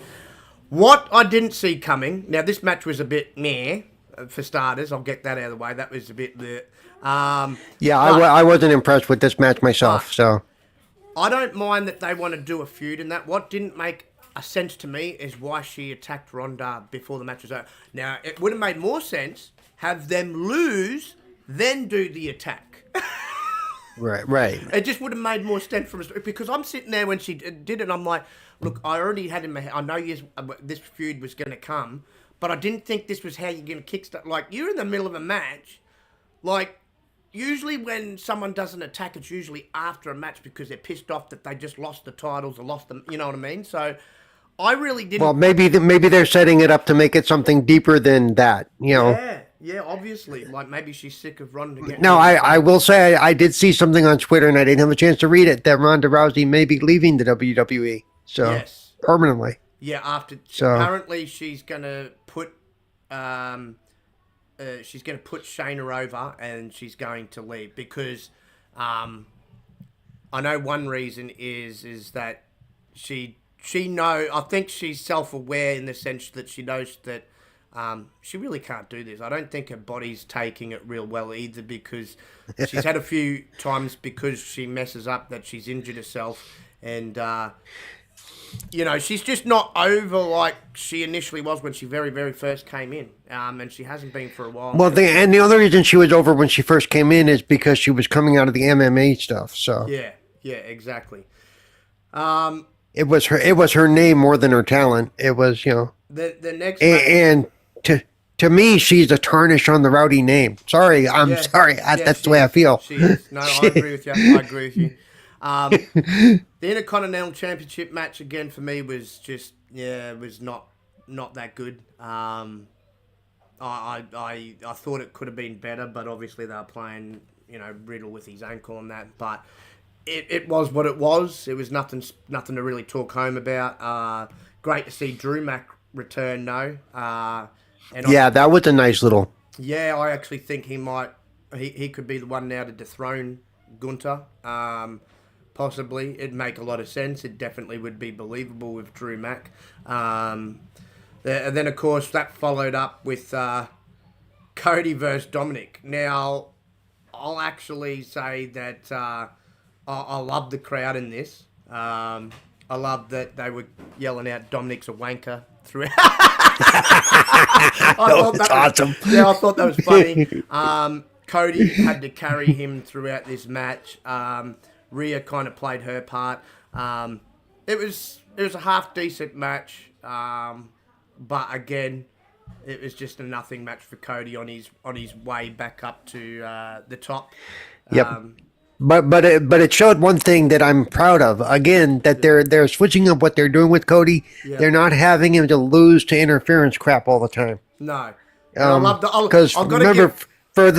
What I didn't see coming, now this match was a bit meh, for starters. I'll get that out of the way. That was a bit... I wasn't impressed with this match myself, so... I don't mind that they want to do a feud in that. What didn't make a sense to me is why she attacked Ronda before the match was over. Now, it would have made more sense have them lose, then do the attack. Right. It just would have made more sense from a... Because I'm sitting there when she did it, and I'm like, look, I already had in my head... I know this feud was going to come, but I didn't think this was how you're going to kickstart. Like, you're in the middle of a match, like... Usually when someone does an attack, it's usually after a match because they're pissed off that they just lost the titles or lost them. You know what I mean? So I really didn't... Well, maybe they're setting it up to make it something deeper than that, you know? Yeah, obviously. Like maybe she's sick of Ronda getting... No, I will say I did see something on Twitter and I didn't have a chance to read it, that Ronda Rousey may be leaving the WWE. So, yes. Permanently. Yeah, apparently she's going to put... she's going to put Shayna over and she's going to leave because I know one reason is that she I think she's self-aware in the sense that she knows that she really can't do this. I don't think her body's taking it real well either because she's had a few times because she messes up that she's injured herself and... you know, she's just not over like she initially was when she very, very first came in. And she hasn't been for a while. Well, the other reason she was over when she first came in is because she was coming out of the MMA stuff. So yeah, exactly. It was her name more than her talent. It was, you know. The next and to me, she's a tarnish on the Rowdy name. Sorry, sorry. That's the way I feel. She is. No, I agree with you. The Intercontinental Championship match again for me was just was not that good. I thought it could have been better, but obviously they were playing Riddle with his ankle and that. But it was what it was. It was nothing to really talk home about. Great to see Drew Mac return though. That was a nice little. Yeah, I actually think he could be the one now to dethrone Gunter. Possibly. It'd make a lot of sense. It definitely would be believable with Drew Mac. And then, of course, that followed up with Cody versus Dominic. Now, I'll actually say that I love the crowd in this. I love that they were yelling out Dominic's a wanker throughout. I thought that was awesome. Yeah, I thought that was funny. Cody had to carry him throughout this match. Rhea kind of played her part. It was a half decent match, but again, it was just a nothing match for Cody on his way back up to the top. Yep. But it showed one thing that I'm proud of. Again, that they're switching up what they're doing with Cody. Yep. They're not having him to lose to interference crap all the time. No. Because remember, for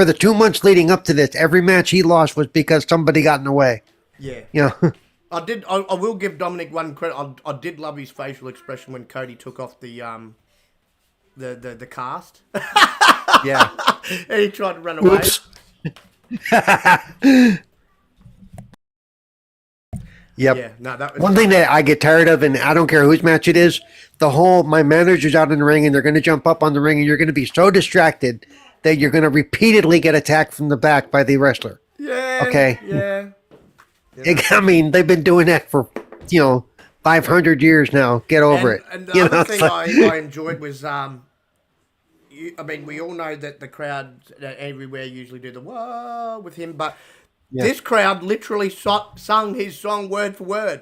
the 2 months leading up to this, every match he lost was because somebody got in the way. Yeah. You know? I will give Dominic one credit. I did love his facial expression when Cody took off the cast. Yeah. And he tried to run away. Oops. Yep. Yeah, no, that was One thing that I get tired of, and I don't care whose match it is, my manager's out in the ring and they're going to jump up on the ring and you're going to be so distracted that you're going to repeatedly get attacked from the back by the wrestler. Yeah. Okay. Yeah. I mean, they've been doing that for, 500 years now. Get over it. And the other thing I enjoyed was, we all know that the crowd everywhere usually do the whoa with him, but this crowd literally sung his song word for word.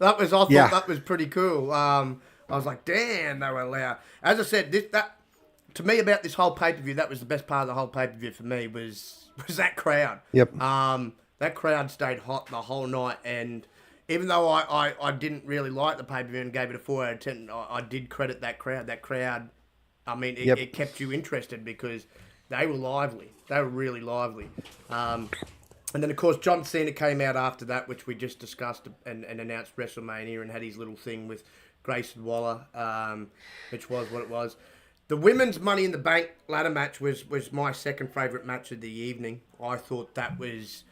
I thought that was pretty cool. I was like, damn, they were loud. As I said, to me about this whole pay-per-view, that was the best part of the whole pay-per-view for me was that crowd. Yep. That crowd stayed hot the whole night, and even though I didn't really like the pay-per-view and gave it a 4 out of 10, I did credit that crowd. That crowd, it kept you interested because they were lively. They were really lively. And then, of course, John Cena came out after that, which we just discussed, and announced WrestleMania and had his little thing with Grayson Waller, which was what it was. The women's Money in the Bank ladder match was my second favourite match of the evening. I thought that was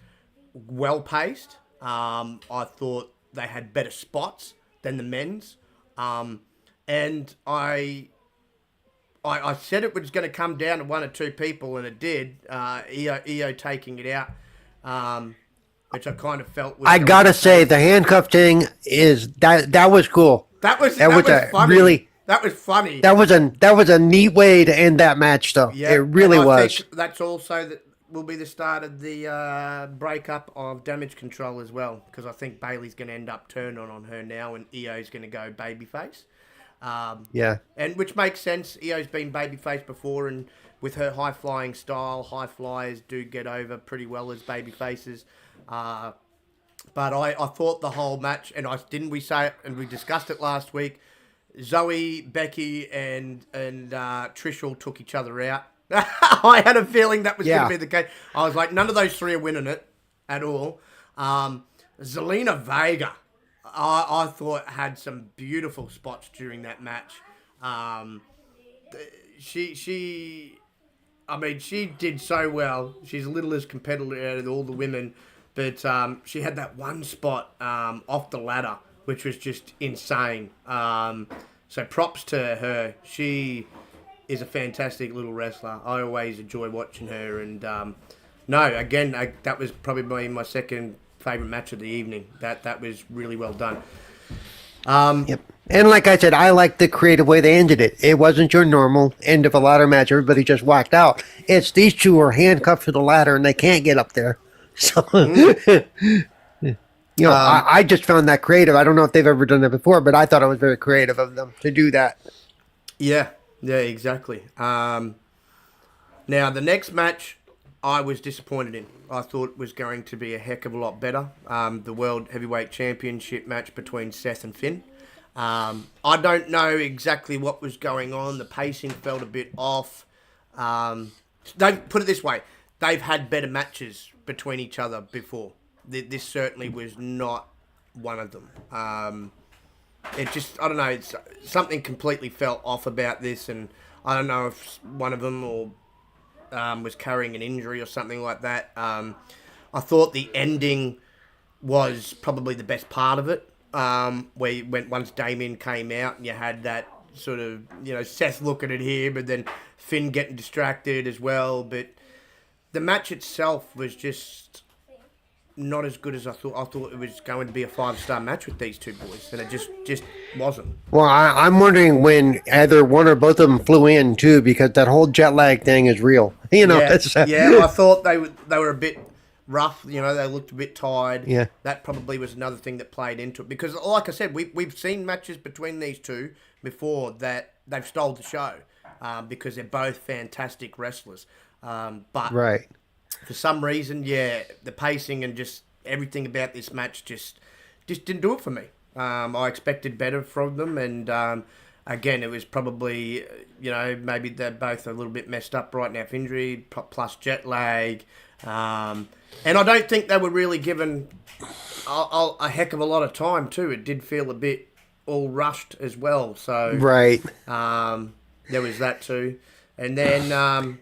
well-paced. I thought they had better spots than the men's. And I said it was going to come down to one or two people, and it did. EO taking it out. Which I kind of felt was... I gotta say, the handcuff thing that was cool. That was funny. That was funny. That was a neat way to end that match, though. Yeah, it really was. Think that's also will be the start of the breakup of Damage Control as well, because I think Bayley's going to end up turned on her now, and EO's going to go babyface. And which makes sense. EO's been babyface before, and with her high-flying style, high flyers do get over pretty well as babyfaces. But I thought the whole match, and we say it, and we discussed it last week, Zoe, Becky, and Trish all took each other out. I had a feeling that was going to be the case. I was like, none of those three are winning it at all. Zelina Vega, I thought had some beautiful spots during that match. She did so well. She's a little as competitive out of all the women, but she had that one spot off the ladder, which was just insane. So props to her. She is a fantastic little wrestler. I always enjoy watching her. And that was probably my second favourite match of the evening. That was really well done. Yep. And like I said, I like the creative way they ended it. It wasn't your normal end of a ladder match. Everybody just walked out. It's these two are handcuffed to the ladder and they can't get up there. So, I just found that creative. I don't know if they've ever done that before, but I thought it was very creative of them to do that. Yeah, exactly. Now, the next match I was disappointed in. I thought it was going to be a heck of a lot better. The World Heavyweight Championship match between Seth and Finn. I don't know exactly what was going on. The pacing felt a bit off. They put it this way. They've had better matches between each other before. This certainly was not one of them. It just, I don't know, it's something completely felt off about this, and I don't know if one of them was carrying an injury or something like that. I thought the ending was probably the best part of it, once Damien came out and you had that sort of, Seth looking at him and then Finn getting distracted as well. But the match itself was just not as good as I thought. I thought it was going to be a 5-star match with these two boys, and it just wasn't. Well, I'm wondering when either one or both of them flew in too, because that whole jet lag thing is real. I thought they were a bit rough. They looked a bit tired. Yeah, that probably was another thing that played into it, because, like I said, we've seen matches between these two before that they've stole the show because they're both fantastic wrestlers. But right. For some reason, the pacing and just everything about this match just didn't do it for me. I expected better from them, and again, it was probably, maybe they're both a little bit messed up right now for injury, plus jet lag. And I don't think they were really given a heck of a lot of time, too. It did feel a bit all rushed as well. So right. There was that, too. And then...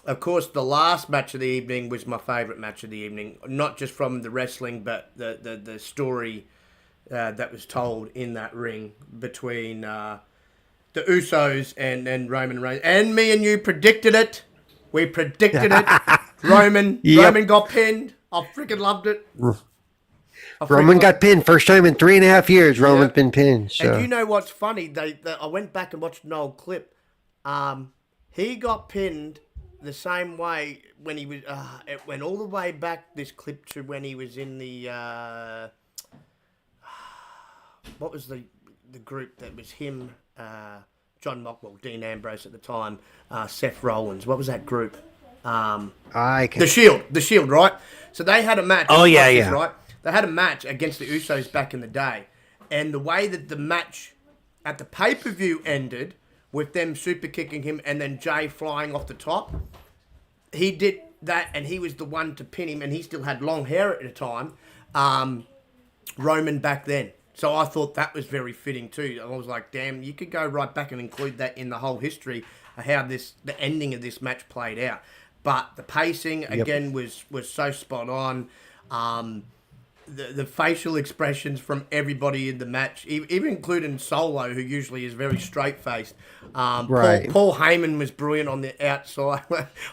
of course, the last match of the evening was my favourite match of the evening. Not just from the wrestling, but the story that was told in that ring between the Usos and Roman Reigns. And me and you predicted it. We predicted it. Roman got pinned. I freaking loved it. Roman got pinned. First time in 3.5 years Roman's been pinned. So. And you know what's funny? I went back and watched an old clip. He got pinned the same way when he was... it went all the way back, this clip, to when he was in the... what was the group that was him, John Mockwell, Dean Ambrose at the time, Seth Rollins. What was that group? The Shield, right? So they had a match. Oh, yeah. Right? They had a match against the Usos back in the day. And the way that the match at the pay-per-view ended, with them super kicking him and then Jay flying off the top, he did that and he was the one to pin him, and he still had long hair at the time, Roman back then. So I thought that was very fitting too. I was like, damn, you could go right back and include that in the whole history of how the ending of this match played out. But the pacing, again, was so spot on. The facial expressions from everybody in the match, even including Solo, who usually is very straight-faced. Right. Paul Heyman was brilliant on the outside.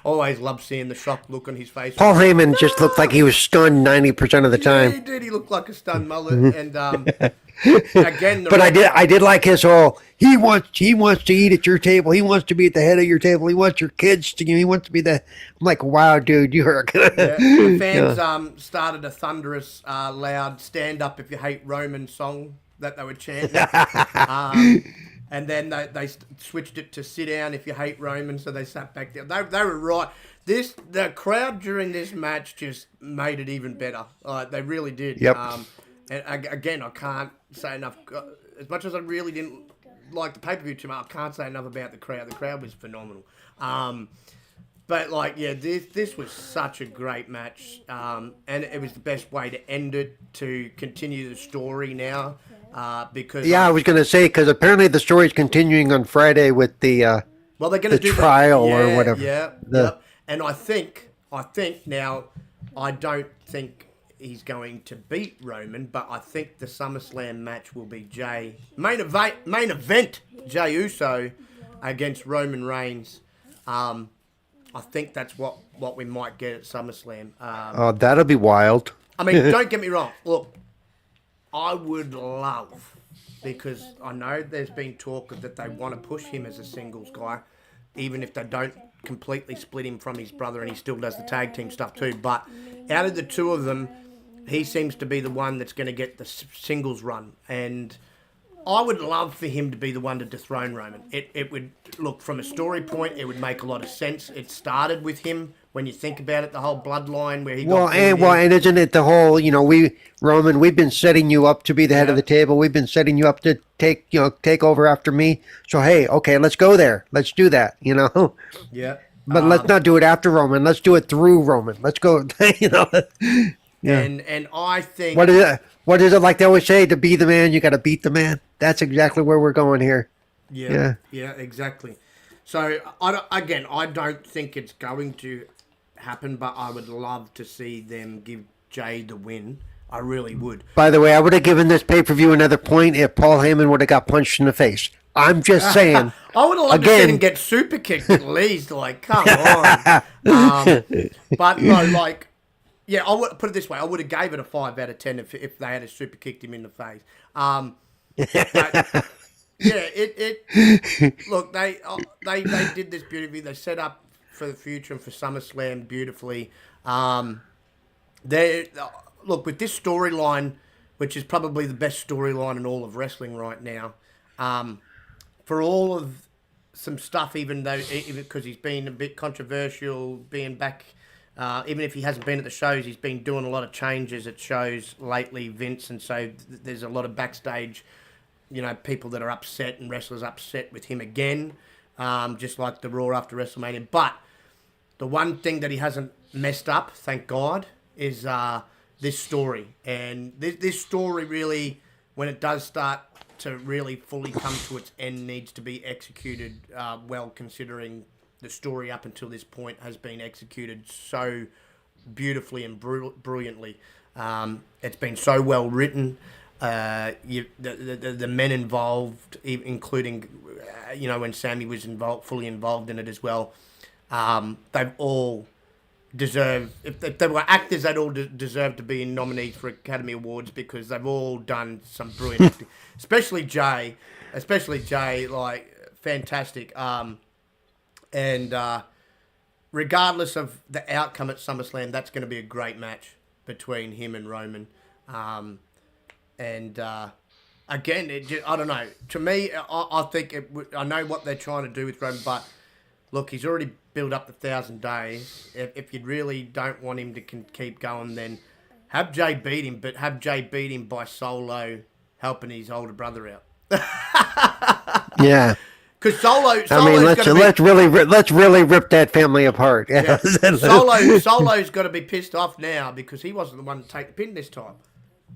Always loved seeing the shocked look on his face. Paul Heyman just looked like he was stunned 90% of the time. Yeah, he did. He looked like a stunned mullet. And again, but I did like his whole. He wants to eat at your table. He wants to be at the head of your table. He wants your kids to. He wants to be the. I'm like, wow, dude, you are. The fans started a thunderous, loud "Stand Up If You Hate Roman" song that they were chanting, and then they switched it to "Sit Down If You Hate Roman," so they sat back down. They were right. The crowd during this match just made it even better. They really did. Yep. And again, I can't say enough. As much as I really didn't like the pay-per-view too much, I can't say enough about the crowd. The crowd was phenomenal. But this was such a great match, and it was the best way to end it, to continue the story now. Because I was going to say, because apparently the story is continuing on Friday with the they're going to do trial or whatever. Yeah. And I think now, I don't think he's going to beat Roman, but I think the SummerSlam match will be main event Jey Uso against Roman Reigns. I think that's what we might get at SummerSlam. That'll be wild. I mean, don't get me wrong. Look, I would love, because I know there's been talk that they want to push him as a singles guy, even if they don't completely split him from his brother, and he still does the tag team stuff too. But out of the two of them, he seems to be the one that's going to get the singles run. And I would love for him to be the one to dethrone Roman. It would, look, from a story point, it would make a lot of sense. It started with him, when you think about it, the whole bloodline where he got... And isn't it the whole, Roman, we've been setting you up to be the head of the table. We've been setting you up to take over after me. So, hey, okay, let's go there. Let's do that, Yeah. But let's not do it after Roman. Let's do it through Roman. Let's go, Yeah. And I think... What is it like they always say? To be the man, you got to beat the man. That's exactly where we're going here. Yeah, exactly. So, I don't think it's going to happen, but I would love to see them give Jay the win. I really would. By the way, I would have given this pay-per-view another point if Paul Heyman would have got punched in the face. I'm just saying. I would have loved to see him get super kicked at least. Like, come on. But no, yeah, I would put it this way. I would have gave it a 5 out of 10 if they had a super kicked him in the face. But yeah, look, they did this beautifully. They set up for the future and for SummerSlam beautifully. Look, with this storyline, which is probably the best storyline in all of wrestling right now, for all of some stuff, even because he's been a bit controversial, being back. Even if he hasn't been at the shows, he's been doing a lot of changes at shows lately, Vince, and so there's a lot of backstage, people that are upset and wrestlers upset with him again, just like the Raw after WrestleMania. But the one thing that he hasn't messed up, thank God, is this story. And this story really, when it does start to really fully come to its end, needs to be executed well, considering the story up until this point has been executed so beautifully and brilliantly. It's been so well written. The men involved, including when Sammy was fully involved in it as well, they've all deserve. If they were actors, they'd all deserve to be nominees for Academy Awards because they've all done some brilliant acting. Especially Jay, like fantastic. And regardless of the outcome at SummerSlam, that's going to be a great match between him and Roman. Again, I don't know. To me, I think I know what they're trying to do with Roman, but look, he's already built up the 1,000 days. If you really don't want him to keep going, then have Jay beat him, but have Jay beat him by Solo helping his older brother out. Yeah. Because Solo's let's really rip that family apart. Yeah. Solo's got to be pissed off now because he wasn't the one to take the pin this time.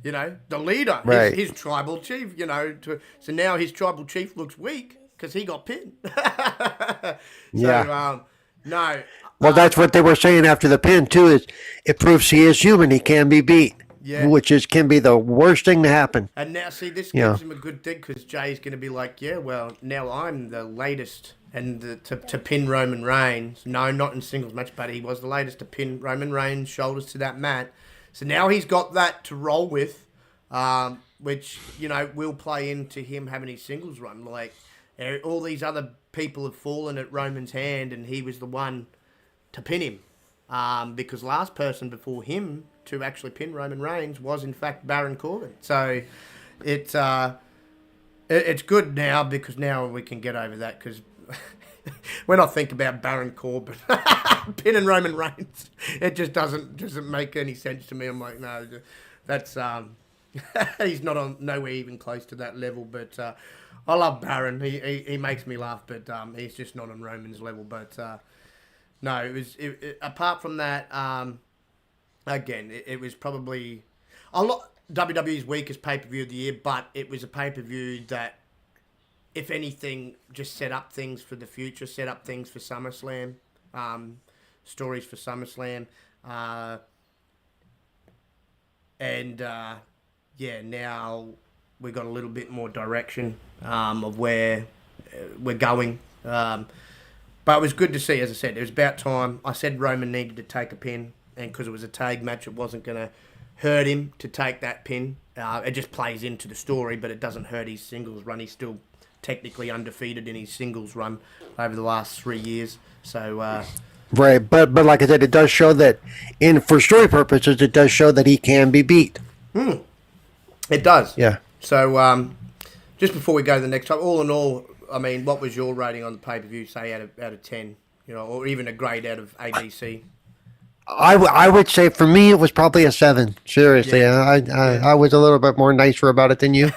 The leader, right. his tribal chief. So now his tribal chief looks weak because he got pinned. Yeah. No. Well, that's what they were saying after the pin too. Is it proves he is human? He can be beat. Yeah. Which can be the worst thing to happen. And now, see, this gives him a good thing because Jay's going to be like, yeah, well, now I'm the latest to pin Roman Reigns. No, not in singles match, but he was the latest to pin Roman Reigns' shoulders to that mat. So now he's got that to roll with, which, will play into him having his singles run. Like, all these other people have fallen at Roman's hand and he was the one to pin him. Because last person before him to actually pin Roman Reigns was in fact Baron Corbin. So it's good now because now we can get over that because when I think about Baron Corbin pinning Roman Reigns, it just doesn't make any sense to me. I'm like, no, that's he's not nowhere even close to that level. But I love Baron. He makes me laugh, but he's just not on Roman's level. But no, it was apart from that. Again, it was probably a lot WWE's weakest pay-per-view of the year, but it was a pay-per-view that, if anything, just set up things for the future, set up things for SummerSlam, stories for SummerSlam, now we got a little bit more direction of where we're going. But it was good to see, as I said, it was about time. I said Roman needed to take a pin, and because it was a tag match, it wasn't going to hurt him to take that pin. It just plays into the story, but it doesn't hurt his singles run. He's still technically undefeated in his singles run over the last 3 years. So right, but like I said, it does show that, for story purposes, it does show that he can be beat. It does. Yeah. So just before we go to the next time, all in all, I mean, what was your rating on the pay-per-view, say, out of 10, or even a grade out of ABC? I would say for me it was probably a 7. Seriously, yeah. I was a little bit more nicer about it than you,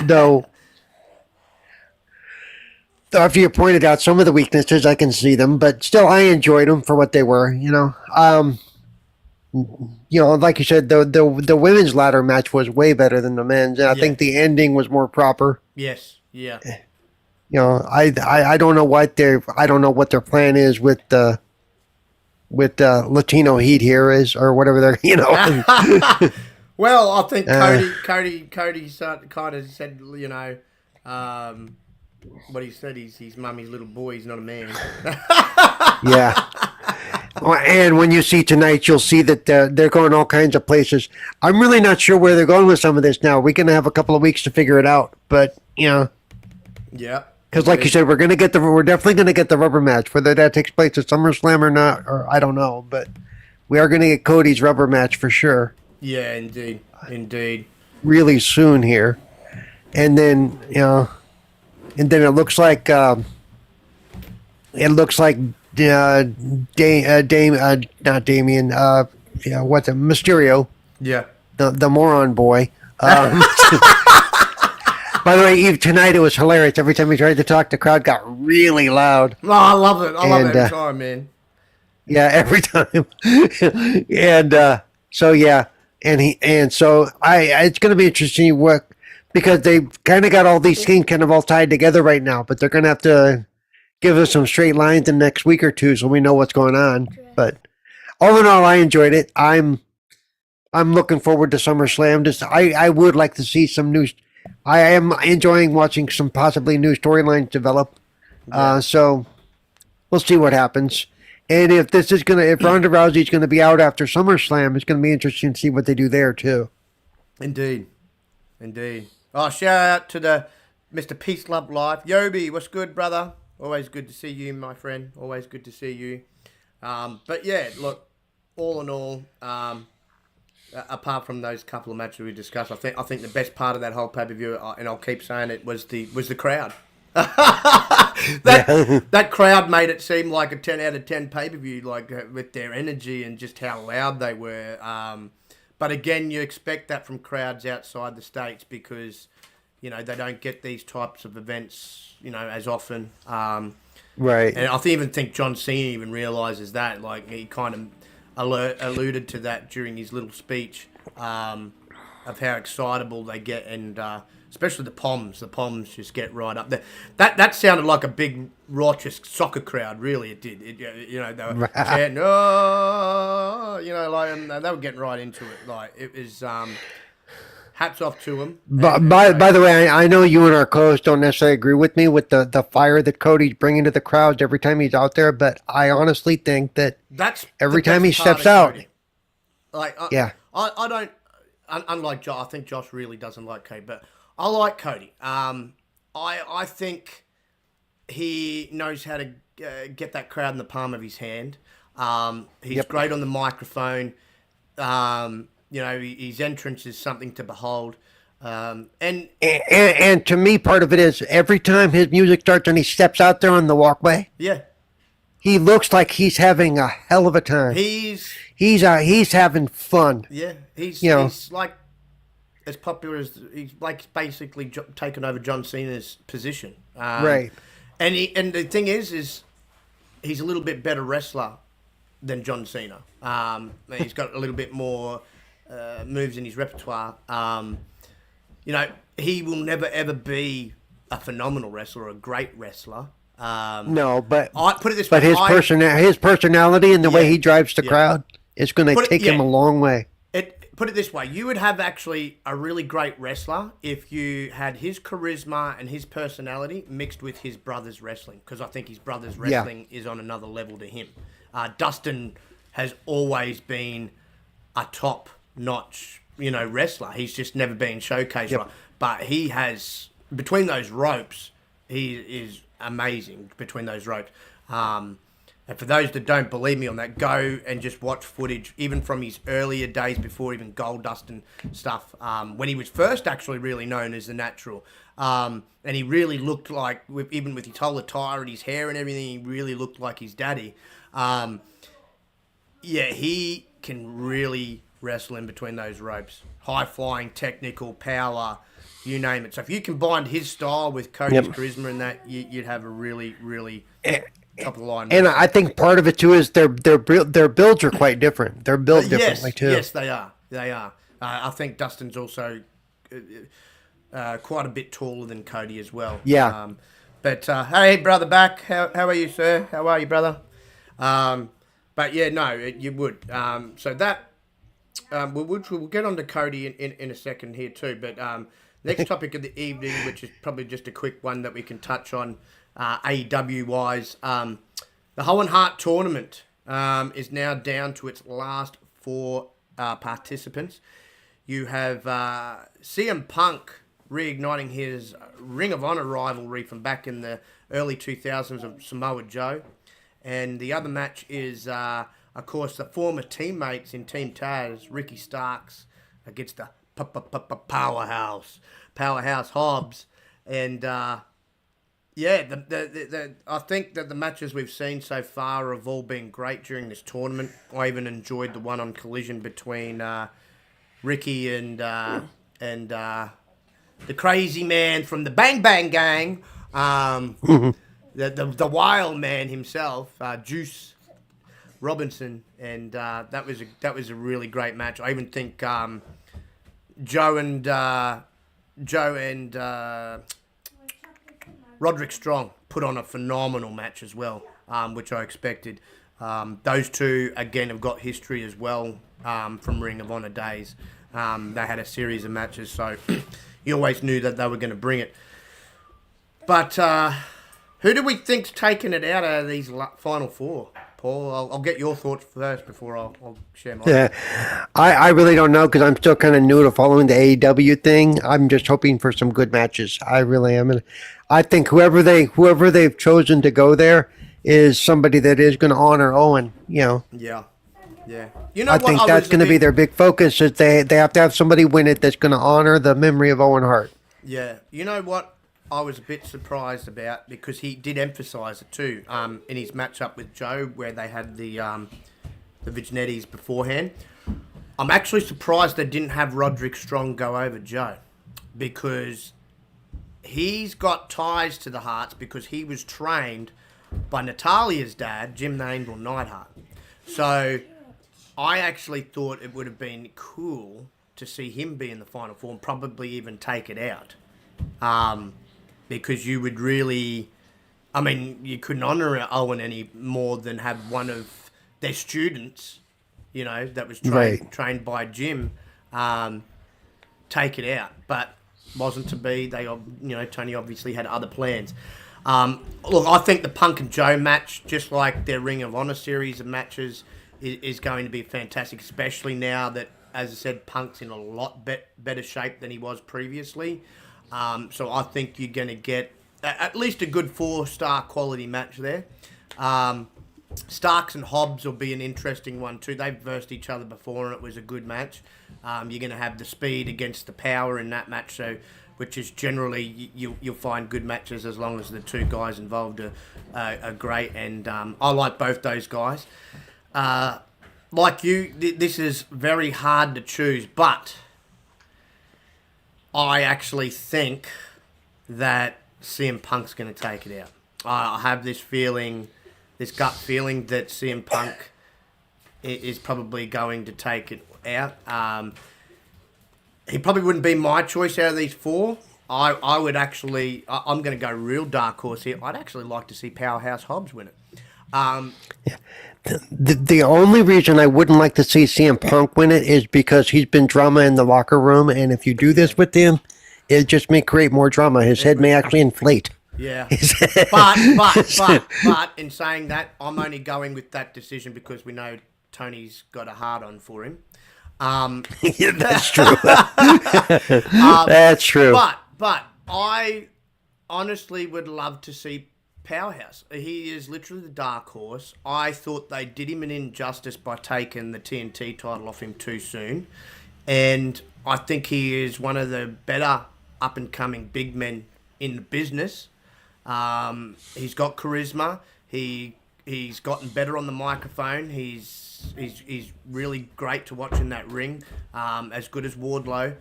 though. After you pointed out some of the weaknesses, I can see them, but still, I enjoyed them for what they were. Like you said, the women's ladder match was way better than the men's, and I think the ending was more proper. Yes. Yeah. I don't know what their plan is with the Latino Heat here is, or whatever they're, Well, I think Cody kind of said, what he said, he's mummy's little boy, he's not a man. Yeah. And when you see tonight, you'll see that they're going all kinds of places. I'm really not sure where they're going with some of this now. We're going to have a couple of weeks to figure it out, but, Yeah. Because like you said, we're definitely going to get the rubber match, whether that takes place at SummerSlam or not, or I don't know, but we are going to get Cody's rubber match for sure. Yeah, indeed. Really soon here. And then, it looks like not Damien, what's it, Mysterio. Yeah. The moron boy. By the way, Eve, tonight it was hilarious. Every time he tried to talk, the crowd got really loud. Oh, I love it. I love it every time, man. Yeah, every time. And so yeah, it's going to be interesting because they kind of got all these things kind of all tied together right now. But they're going to have to give us some straight lines in the next week or two, so we know what's going on. But all in all, I enjoyed it. I'm looking forward to SummerSlam. Just I would like to see some new. I am enjoying watching some possibly new storylines develop. So we'll see what happens. And if Ronda Rousey's gonna be out after SummerSlam, it's gonna be interesting to see what they do there too. Indeed. Oh, shout out to the Mr. Peace Love Life. Yobi, what's good, brother? Always good to see you, my friend. Always good to see you. But yeah, look, all in all, apart from those couple of matches we discussed, I think the best part of that whole pay-per-view, and I'll keep saying it, was the crowd. That crowd made it seem like a 10 out of 10 pay-per-view, like with their energy and just how loud they were. But again, you expect that from crowds outside the States because, they don't get these types of events, as often. Right. And I even think John Cena even realizes that. Like, he kind of alluded to that during his little speech of how excitable they get, and especially the Poms. The Poms just get right up there. That sounded like a big raucous soccer crowd. Really, it did. They were chanting, oh, and they were getting right into it. Like, it was. Hats off to them. By the way, I know you and our co-host don't necessarily agree with me with the fire that Cody's bringing to the crowds every time he's out there, but I honestly think that every time he steps out, I don't. Unlike Josh, I think Josh really doesn't like Cody, but I like Cody. I think he knows how to get that crowd in the palm of his hand. He's great on the microphone. His entrance is something to behold. And to me, part of it is every time his music starts and he steps out there on the walkway, he looks like he's having a hell of a time. He's having fun. Yeah, he's like as popular as he's like basically taken over John Cena's position. Right. And the thing is he's a little bit better wrestler than John Cena. He's got a little bit more moves in his repertoire. He will never ever be a phenomenal wrestler or a great wrestler. No, but I put it this way. But his personality and the way he drives the crowd is going to take him a long way. Put it this way: you would have actually a really great wrestler if you had his charisma and his personality mixed with his brother's wrestling. Because I think his brother's wrestling is on another level to him. Dustin has always been a top-notch, wrestler. He's just never been showcased right. But he has, between those ropes, he is amazing between those ropes. And for those that don't believe me on that, go and just watch footage, even from his earlier days before even Goldust and stuff, when he was first actually really known as The Natural. And he really looked like, even with his whole attire and his hair and everything, he really looked like his daddy. He can really wrestle in between those ropes. High-flying, technical, power, you name it. So if you combined his style with Cody's charisma and that, you'd have a really, really top of the line. And I think part of it too is their builds are quite different. They're built differently too. Yes, they are. I think Dustin's also quite a bit taller than Cody as well. Yeah. Hey, brother, back. How are you, sir? How are you, brother? You would. So that we'll get on to Cody in a second here too. But next topic of the evening, which is probably just a quick one that we can touch on. AEW wise, the Owen Hart tournament is now down to its last 4 participants. You have CM Punk reigniting his Ring of Honor rivalry from back in the early 2000s of Samoa Joe, and the other match is, of course, the former teammates in Team Taz, Ricky Starks against the Powerhouse Hobbs, and. I think that the matches we've seen so far have all been great during this tournament. I even enjoyed the one on Collision between Ricky and the crazy man from the Bang Bang Gang, the wild man himself, Juice Robinson, and that was a really great match. I even think Joe and Roderick Strong put on a phenomenal match as well, which I expected. Those two, again, have got history as well from Ring of Honor days. They had a series of matches, so you always knew that they were going to bring it. But who do we think's taking it out of these final four? Paul, I'll get your thoughts first before I'll share mine. Yeah, I really don't know because I'm still kind of new to following the AEW thing. I'm just hoping for some good matches. I really am. And I think whoever they've chosen to go there is somebody that is going to honor Owen. Yeah. You know, I think that's going to be their big focus. Is they have to have somebody win it that's going to honor the memory of Owen Hart. Yeah. You know what? I was a bit surprised about because he did emphasise it too in his matchup with Joe, where they had the Vignettis beforehand. I'm actually surprised they didn't have Roderick Strong go over Joe because he's got ties to the Harts because he was trained by Natalia's dad, Jim the Angel Neidhart. So I actually thought it would have been cool to see him be in the final four and probably even take it out. Because you would really, I mean, you couldn't honour Owen any more than have one of their students, you know, that was trained by Jim, take it out. But wasn't to be. They, you know, Tony obviously had other plans. Look, I think the Punk and Joe match, just like their Ring of Honor series of matches, is going to be fantastic, especially now that, as I said, Punk's in a lot better shape than he was previously. So I think you're going to get at least a good 4-star quality match there. Starks and Hobbs will be an interesting one too. They've versed each other before and it was a good match. You're going to have the speed against the power in that match, so which is generally you'll find good matches as long as the two guys involved are great. And I like both those guys. Like you, this is very hard to choose, but I actually think that CM Punk's going to take it out. I have this gut feeling that CM Punk is probably going to take it out. He probably wouldn't be my choice out of these four. I would actually, I'm going to go real dark horse here. I'd actually like to see Powerhouse Hobbs win it. The only reason I wouldn't like to see CM Punk win it is because he's been drama in the locker room, and if you do this with him, it just may create more drama. His head may actually inflate. Yeah. but in saying that, I'm only going with that decision because we know Tony's got a hard-on for him. Yeah, that's true. That's true. But I honestly would love to see Powerhouse. He is literally the dark horse. I thought they did him an injustice by taking the TNT title off him too soon. And I think he is one of the better up-and-coming big men in the business. He's got charisma. He's gotten better on the microphone. He's really great to watch in that ring, as good as Wardlow.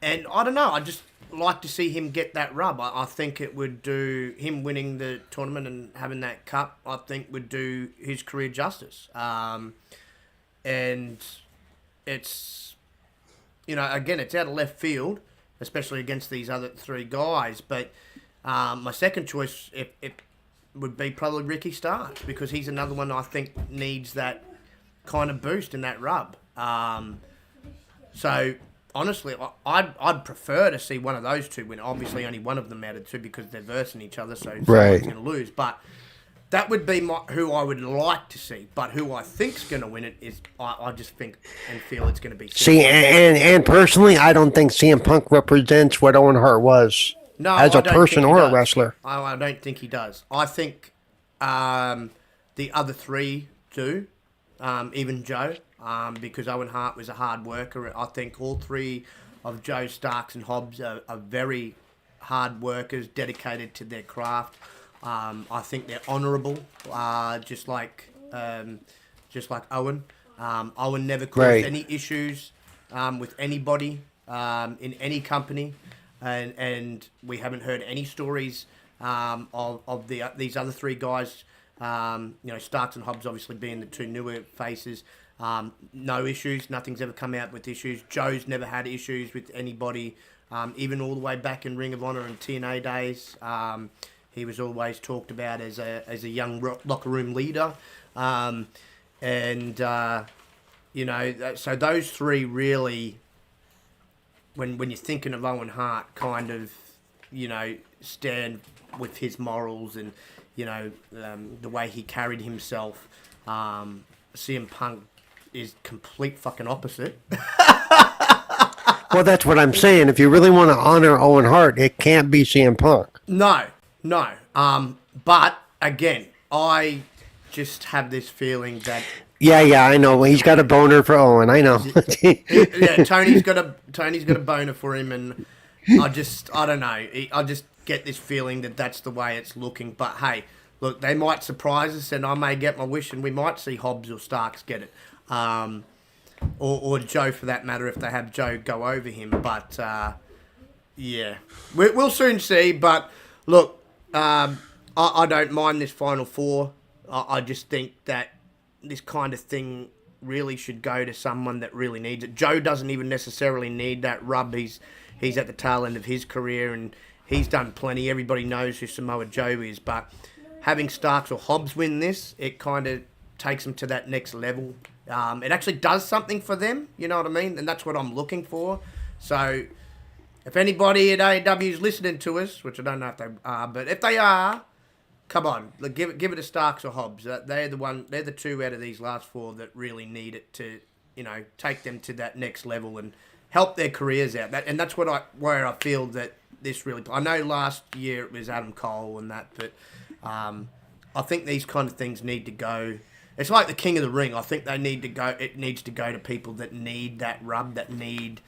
And I don't know, I just like to see him get that rub. I think it would do him winning the tournament and having that cup, I think would do his career justice. And it's, you know, again, it's out of left field, especially against these other three guys. But my second choice it would be probably Ricky Starks, because he's another one I think needs that kind of boost and that rub. So honestly, I'd prefer to see one of those two win. Obviously, only one of them out of two because they're versing each other, so someone's going to lose. But that would be who I would like to see. But who I think's going to win it is, I just think and feel it's going to be. See, and personally, I don't think CM Punk represents what Owen Hart was as a person or a wrestler. I don't think he does. I think the other three do, even Joe. Because Owen Hart was a hard worker. I think all three of Joe, Starks and Hobbs are very hard workers, dedicated to their craft. I think they're honourable, just like Owen. Owen never caused any issues with anybody in any company, and we haven't heard any stories of these other three guys. Starks and Hobbs obviously being the two newer faces. No issues. Nothing's ever come out with issues. Joe's never had issues with anybody, even all the way back in Ring of Honor and TNA days. He was always talked about as a young locker room leader. So those three really, when you're thinking of Owen Hart, kind of, stand with his morals and, the way he carried himself. CM Punk is complete fucking opposite. Well, that's what I'm saying. If you really want to honor Owen Hart, it can't be CM Punk. No. But again, I just have this feeling that. Yeah, I know. He's got a boner for Owen. I know. Yeah, Tony's got a boner for him, and I don't know. I just get this feeling that that's the way it's looking. But hey, look, they might surprise us, and I may get my wish, and we might see Hobbs or Starks get it, or Joe for that matter, if they have Joe go over him. But yeah, we'll soon see. But look, I don't mind this Final Four. I just think that this kind of thing really should go to someone that really needs it. Joe doesn't even necessarily need that rub. He's at the tail end of his career, and he's done plenty. Everybody knows who Samoa Joe is, but having Starks or Hobbs win this, it kind of takes them to that next level. It actually does something for them, you know what I mean? And that's what I'm looking for. So if anybody at AEW is listening to us, which I don't know if they are, but if they are, come on, give it to Starks or Hobbs. They're the two out of these last four that really need it to, take them to that next level and help their careers out. And that's where I feel that this really. I know last year it was Adam Cole and that, but I think these kind of things need to go. It's like the King of the Ring. I think they need to go. It needs to go to people that need that rub, that need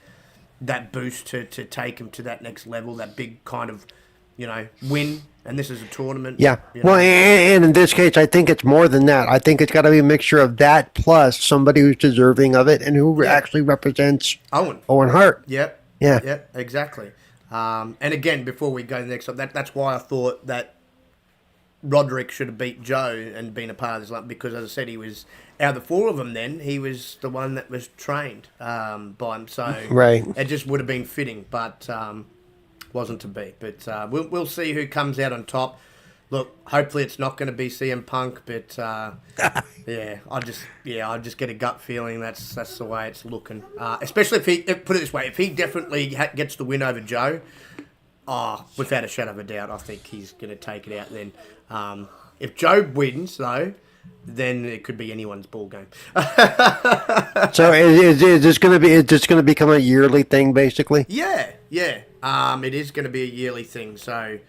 that boost to take them to that next level, that big kind of, win. And this is a tournament. Yeah. Well, and in this case, I think it's more than that. I think it's got to be a mixture of that plus somebody who's deserving of it and who actually represents Owen Hart. Yep. Yeah. Yep. Exactly. And again, before we go to the next, that's why I thought that Roderick should have beat Joe and been a part of this lump, because, as I said, he was out of the four of them. Then he was the one that was trained by him, so right. It just would have been fitting, but wasn't to be. But we'll see who comes out on top. Look, hopefully it's not going to be CM Punk, but I just get a gut feeling that's the way it's looking. Especially put it this way, if he definitely gets the win over Joe. Without a shadow of a doubt, I think he's going to take it out then. If Joe wins, though, then it could be anyone's ball game. So is this going to become a yearly thing, basically? Yeah. It is going to be a yearly thing. So,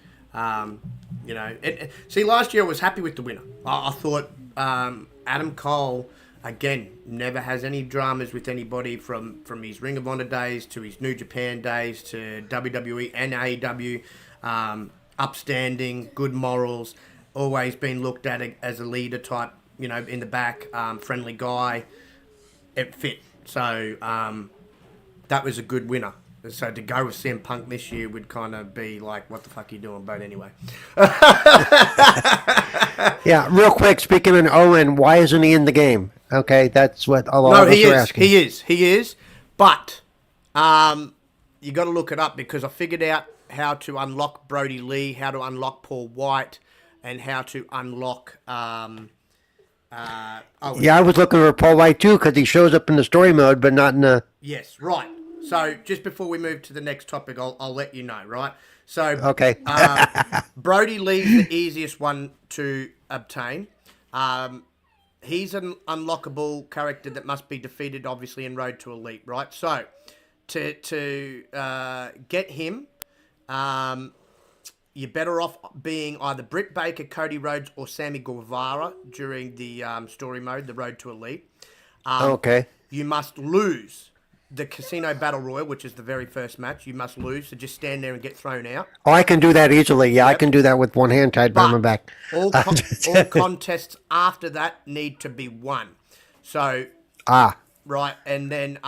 see, last year I was happy with the winner. I thought Adam Cole, again, never has any dramas with anybody from his Ring of Honor days to his New Japan days to WWE and AEW. Upstanding, good morals, always been looked at as a leader type, in the back, friendly guy. It fit. So that was a good winner. So to go with CM Punk this year would kind of be like, what the fuck are you doing? But anyway. Yeah, real quick, speaking of Owen, why isn't he in the game? Okay, that's what a lot of us are asking. He is. But you got to look it up, because I figured out how to unlock Brody Lee, how to unlock Paul White, and how to unlock... Owen. Yeah, I was looking for Paul White too, because he shows up in the story mode, but not in the... Yes, right. So just before we move to the next topic, I'll let you know, right? So okay. Brody Lee's the easiest one to obtain. He's an unlockable character that must be defeated, obviously, in Road to Elite, right? So to get him, you're better off being either Britt Baker, Cody Rhodes, or Sammy Guevara during the story mode, the Road to Elite. Okay. You must lose the Casino Battle Royal, which is the very first match. You must lose, so just stand there and get thrown out. Oh, I can do that easily. Yeah, yep. I can do that with one hand tied behind my back. All contests after that need to be won. So, right, and then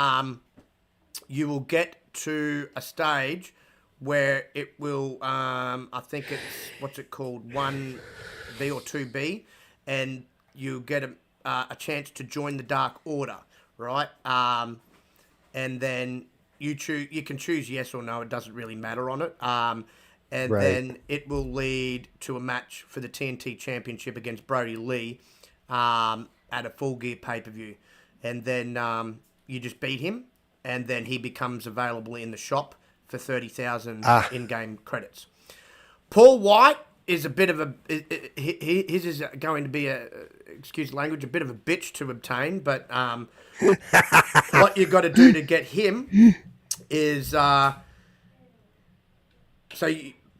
you will get to a stage where it will, I think it's, what's it called, 1B or 2B, and you get a chance to join the Dark Order, right? And then you can choose yes or no. It doesn't really matter on it. and Right. then it will lead to a match for the TNT Championship against Brody Lee at a Full Gear pay-per-view. And then you just beat him, and then he becomes available in the shop for 30,000 in-game credits. Paul White is a bit of a... His is going to be excuse the language, a bit of a bitch to obtain, but what you've got to do to get him is...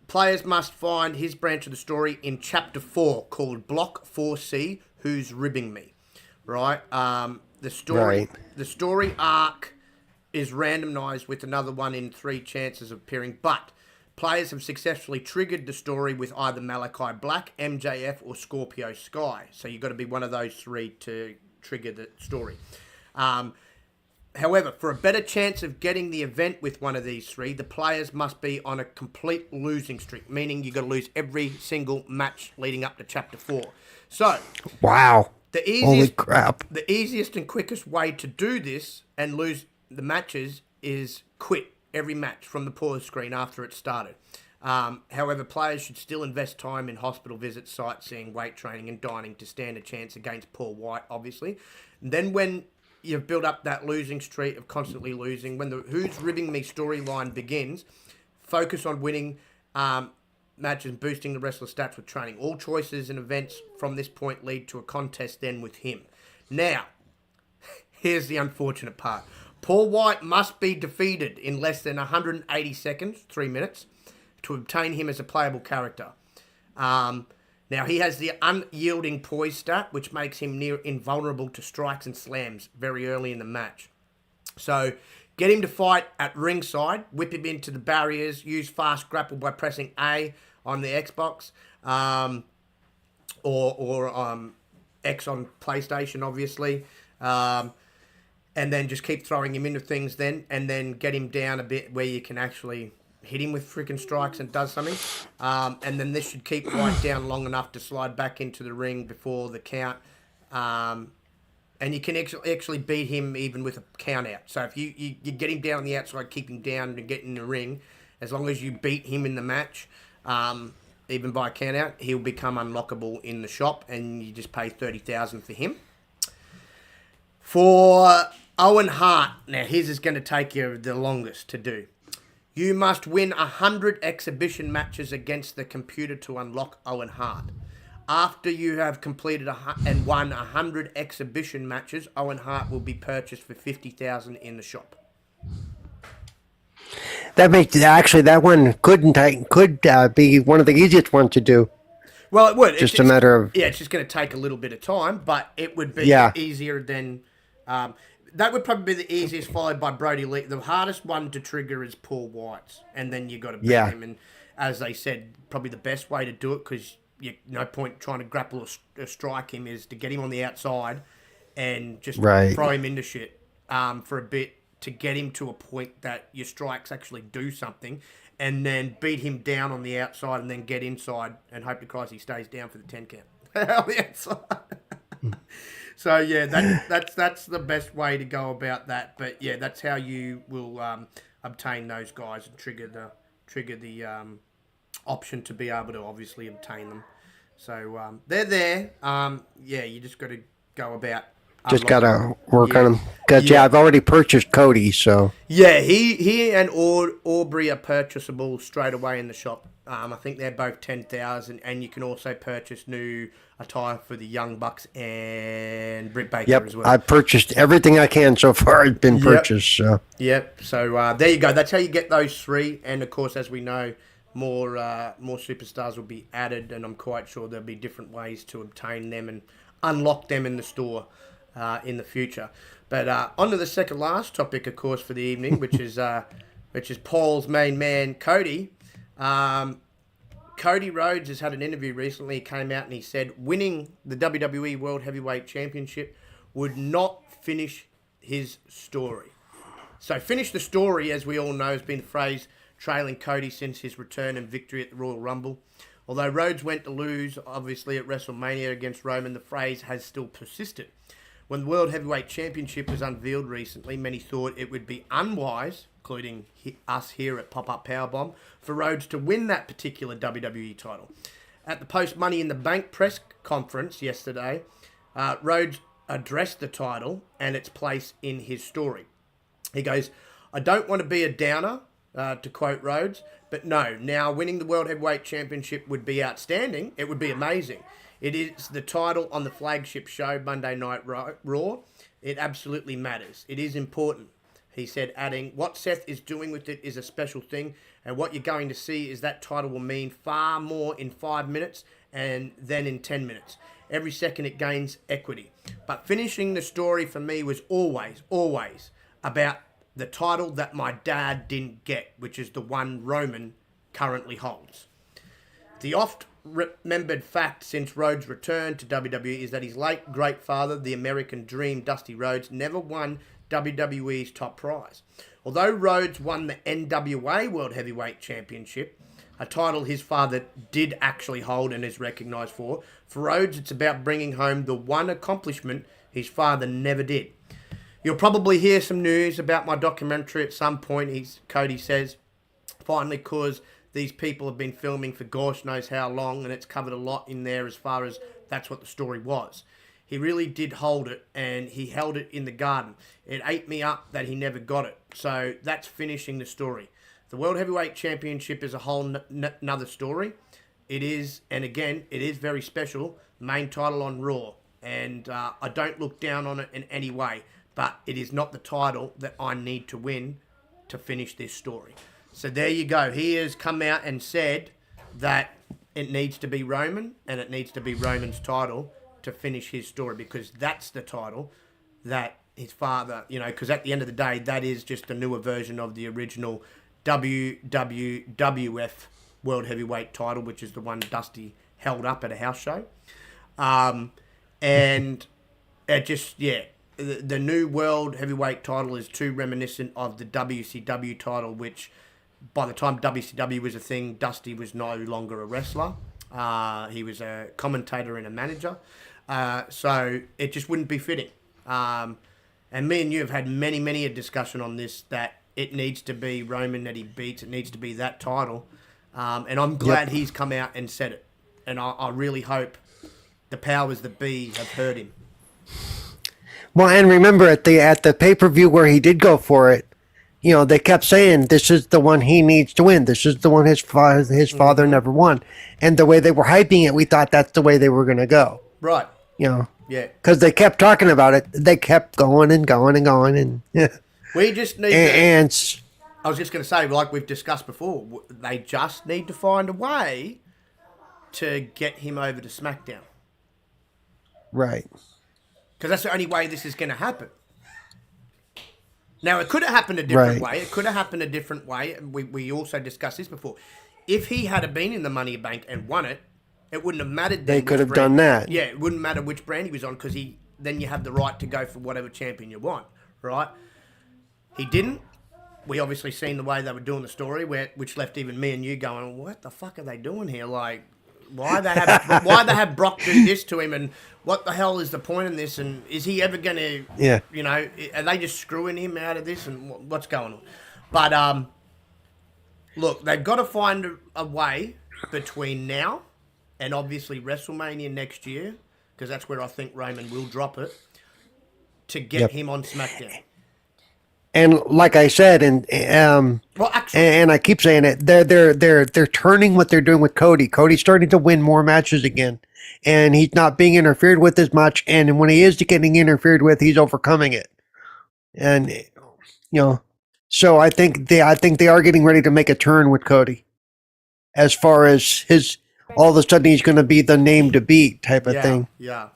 players must find his branch of the story in Chapter 4, called Block 4C, Who's Ribbing Me? Right? The story arc is randomized with another one in 3 chances of appearing, but players have successfully triggered the story with either Malachi Black, MJF, or Scorpio Sky. So you've got to be one of those 3 to trigger the story. However, for a better chance of getting the event with one of these 3, the players must be on a complete losing streak, meaning you've got to lose every single match leading up to Chapter 4. So, wow. Holy crap. The easiest and quickest way to do this and lose the matches is quit every match from the pause screen after it started. However, players should still invest time in hospital visits, sightseeing, weight training, and dining to stand a chance against Paul White, obviously. And then when you've built up that losing streak of constantly losing, when the Who's Ribbing Me storyline begins, focus on winning matches and boosting the wrestler's stats with training. All choices and events from this point lead to a contest then with him. Now, here's the unfortunate part. Paul White must be defeated in less than 180 seconds, 3 minutes, to obtain him as a playable character. Now, he has the unyielding poise stat, which makes him near invulnerable to strikes and slams very early in the match. So, get him to fight at ringside, whip him into the barriers, use fast grapple by pressing A on the Xbox, or X on PlayStation, obviously. And then just keep throwing him into things then, and then get him down a bit where you can actually hit him with freaking strikes and does something. And then this should keep White down long enough to slide back into the ring before the count. And you can actually beat him even with a count out. So if you get him down on the outside, keep him down and get in the ring, as long as you beat him in the match, even by a count out, he'll become unlockable in the shop, and you just pay 30,000 for him. For Owen Hart, now his is going to take you the longest to do. You must win 100 exhibition matches against the computer to unlock Owen Hart. After you have completed and won 100 exhibition matches, Owen Hart will be purchased for 50,000 in the shop. That makes actually that one could be one of the easiest ones to do. Well, it would. Just a matter of it's just going to take a little bit of time, but it would be easier than. That would probably be the easiest, followed by Brody Lee. The hardest one to trigger is Paul White's, and then you got to beat him. And as they said, probably the best way to do it, because no point trying to grapple or strike him, is to get him on the outside and just throw him into shit for a bit to get him to a point that your strikes actually do something, and then beat him down on the outside and then get inside and hope to Christ he stays down for the 10 count on the outside. So yeah, that's the best way to go about that. But yeah, that's how you will obtain those guys and trigger the option to be able to obviously obtain them. So they're there. You just got to go about. Just gotta work on them. Cause I've already purchased Cody, so yeah, he and Aubrey are purchasable straight away in the shop. I think they're both 10,000, and you can also purchase new attire for the Young Bucks and Britt Baker as well. I've purchased everything I can so far. It's been purchased. So So there you go. That's how you get those 3, and of course, as we know, more superstars will be added, and I'm quite sure there'll be different ways to obtain them and unlock them in the store in the future. But on to the second last topic, of course, for the evening, which is Paul's main man, Cody. Cody Rhodes has had an interview recently. He came out and he said winning the WWE World Heavyweight Championship would not finish his story. So finish the story, as we all know, has been the phrase trailing Cody since his return and victory at the Royal Rumble. Although Rhodes went to lose, obviously, at WrestleMania against Roman, the phrase has still persisted. When the World Heavyweight Championship was unveiled recently, many thought it would be unwise, including us here at Pop-Up Powerbomb, for Rhodes to win that particular WWE title. At the post Money in the Bank press conference yesterday, Rhodes addressed the title and its place in his story. He goes, "I don't want to be a downer," to quote Rhodes, "but no, now winning the World Heavyweight Championship would be outstanding. It would be amazing. It is the title on the flagship show, Monday Night Raw. It absolutely matters. It is important," he said, adding, "What Seth is doing with it is a special thing, and what you're going to see is that title will mean far more in 5 minutes and then in 10 minutes. Every second it gains equity." But finishing the story for me was always about the title that my dad didn't get, which is the one Roman currently holds. The oft-remembered fact since Rhodes' return to WWE is that his late great father, the American Dream, Dusty Rhodes, never won WWE's top prize. Although Rhodes won the NWA World Heavyweight Championship, a title his father did actually hold and is recognised for Rhodes it's about bringing home the one accomplishment his father never did. You'll probably hear some news about my documentary at some point, Cody says, finally, because these people have been filming for gosh knows how long, and it's covered a lot in there as far as that's what the story was. He really did hold it, and he held it in the garden. It ate me up that he never got it. So that's finishing the story. The World Heavyweight Championship is a whole another story. It is, and again, it is very special. Main title on Raw. And I don't look down on it in any way. But it is not the title that I need to win to finish this story. So there you go. He has come out and said that it needs to be Roman, and it needs to be Roman's title to finish his story, because that's the title that his father, because at the end of the day, that is just a newer version of the original WWF World Heavyweight title, which is the one Dusty held up at a house show. And it just, the new World Heavyweight title is too reminiscent of the WCW title, which by the time WCW was a thing, Dusty was no longer a wrestler. He was a commentator and a manager. So it just wouldn't be fitting. And me and you have had many a discussion on this, that it needs to be Roman that he beats. It needs to be that title. And I'm glad he's come out and said it. And I really hope the powers that be have heard him. Well, and remember at the pay-per-view where he did go for it, they kept saying this is the one he needs to win. This is the one his father never won. And the way they were hyping it, we thought that's the way they were going to go. Right. Yeah. Because they kept talking about it. They kept going and going and going. And we just need and I was just going to say, like we've discussed before, they just need to find a way to get him over to SmackDown. Right. Because that's the only way this is going to happen. Now, it could have happened a different way. It could have happened a different way. We also discussed this before. If he had been in the Money Bank and won it, it wouldn't have mattered. They could have done that. Yeah, it wouldn't matter which brand he was on, because then you have the right to go for whatever champion you want, right? He didn't. We obviously seen the way they were doing the story, which left even me and you going, what the fuck are they doing here? Like, why they have Brock do this to him, and what the hell is the point in this, and is he ever going to, are they just screwing him out of this, and what's going on? But, look, they've got to find a way between now and obviously WrestleMania next year, because that's where I think Roman will drop it, to get him on SmackDown. And like I said, and I keep saying it, they're turning what they're doing with Cody. Cody's starting to win more matches again, and he's not being interfered with as much. And when he is getting interfered with, he's overcoming it. And so I think they are getting ready to make a turn with Cody, as far as his all of a sudden he's going to be the name to beat type of thing. Yeah.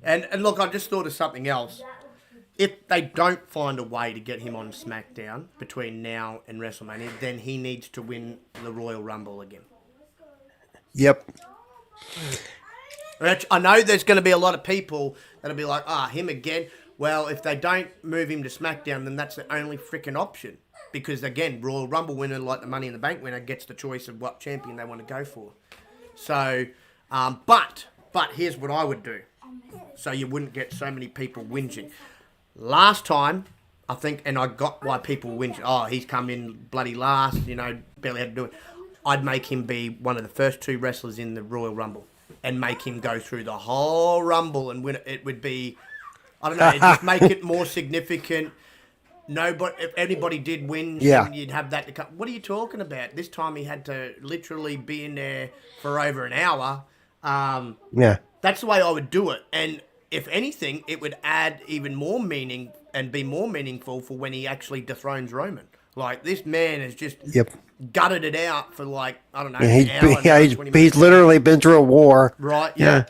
And look, I just thought of something else. If they don't find a way to get him on SmackDown between now and WrestleMania, then he needs to win the Royal Rumble again. Yep. I know there's going to be a lot of people that'll be like, him again. Well, if they don't move him to SmackDown, then that's the only freaking option. Because, again, Royal Rumble winner, like the Money in the Bank winner, gets the choice of what champion they want to go for. So, but here's what I would do. so you wouldn't get so many people whinging. Last time, I think, and I got why people whinge. Oh, he's come in bloody last, barely had to do it. I'd make him be one of the first 2 wrestlers in the Royal Rumble and make him go through the whole Rumble and win it. It would be, I don't know, it'd just make it more significant. Nobody, if anybody did win, you'd have that to come. What are you talking about? This time he had to literally be in there for over an hour. That's the way I would do it. And if anything, it would add even more meaning and be more meaningful for when he actually dethrones Roman. Like, this man has just gutted it out for, like, I don't know, an hour. He's literally been through a war. Right, yeah.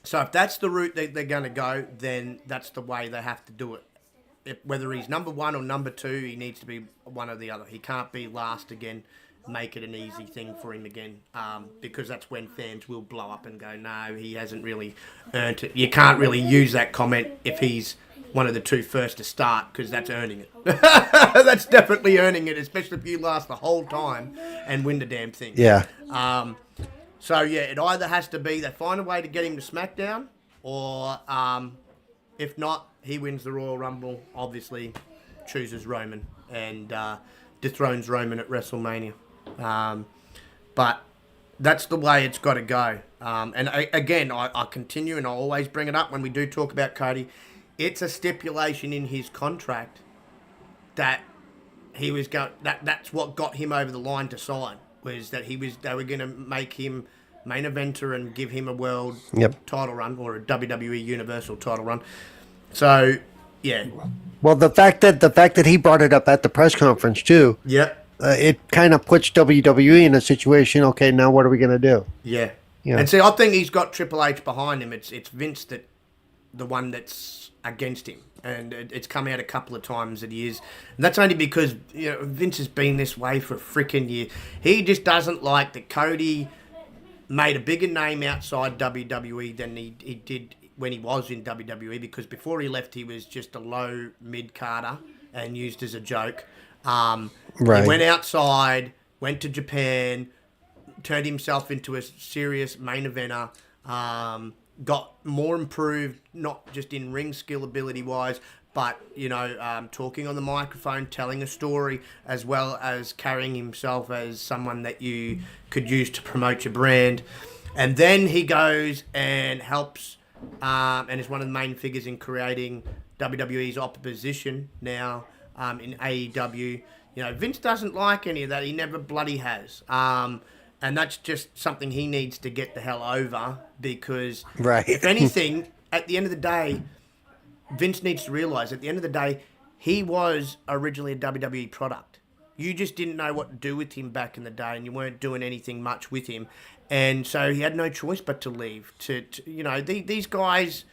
So if that's the route they're going to go, then that's the way they have to do it. Whether he's number 1 or number 2, he needs to be one or the other. He can't be last again. Make it an easy thing for him again, because that's when fans will blow up and go, no, he hasn't really earned it. You can't really use that comment if he's one of the 2 first to start, because that's earning it. That's definitely earning it, especially if you last the whole time and win the damn thing. Yeah. So, it either has to be they find a way to get him to SmackDown, or if not, he wins the Royal Rumble, obviously chooses Roman and dethrones Roman at WrestleMania. But that's the way it's got to go. And I continue, and I always bring it up when we do talk about Cody. It's a stipulation in his contract that he was that's what got him over the line to sign, was that they were going to make him main eventer and give him a world title run, or a WWE Universal title run. So, yeah. Well, the fact that he brought it up at the press conference too. Yep. It kind of puts WWE in a situation. Okay, now what are we going to do? Yeah. And see, I think he's got Triple H behind him. It's Vince the one that's against him, and it's come out a couple of times that he is. And that's only because Vince has been this way for a freaking year. He just doesn't like that Cody made a bigger name outside WWE than he did when he was in WWE, because before he left, he was just a low mid-carder and used as a joke. He went outside, went to Japan, turned himself into a serious main eventer, got more improved, not just in ring skill ability-wise, but, talking on the microphone, telling a story, as well as carrying himself as someone that you could use to promote your brand. And then he goes and helps, and is one of the main figures in creating WWE's opposition now, in AEW. Vince doesn't like any of that. He never bloody has. And that's just something he needs to get the hell over, because if anything, at the end of the day, Vince needs to realise at the end of the day, he was originally a WWE product. You just didn't know what to do with him back in the day, and you weren't doing anything much with him. And so he had no choice but to leave. These guys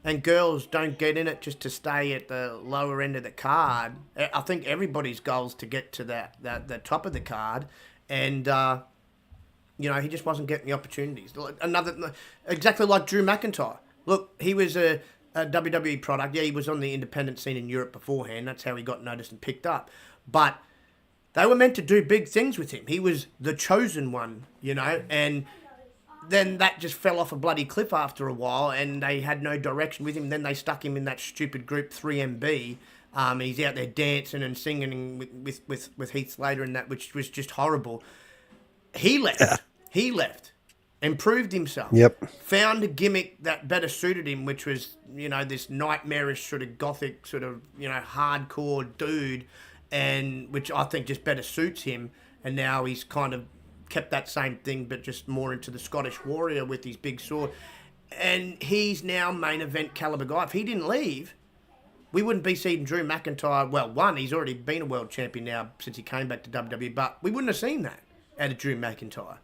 and girls don't get in it just to stay at the lower end of the card. I think everybody's goal is to get to the top of the card, and he just wasn't getting the opportunities. Exactly like Drew McIntyre. Look, he was a WWE product. Yeah, he was on the independent scene in Europe beforehand. That's how he got noticed and picked up. But they were meant to do big things with him. He was the chosen one, and then that just fell off a bloody cliff after a while, and they had no direction with him. Then they stuck him in that stupid group 3MB. He's out there dancing and singing with Heath Slater and that, which was just horrible. He left. Yeah. He left. Improved himself. Yep. Found a gimmick that better suited him, which was, this nightmarish sort of gothic sort of, hardcore dude, and which I think just better suits him. And now he's kind of kept that same thing, but just more into the Scottish warrior with his big sword. And he's now main event caliber guy. If he didn't leave, we wouldn't be seeing Drew McIntyre. Well, one, he's already been a world champion now since he came back to WWE, but we wouldn't have seen that out of Drew McIntyre.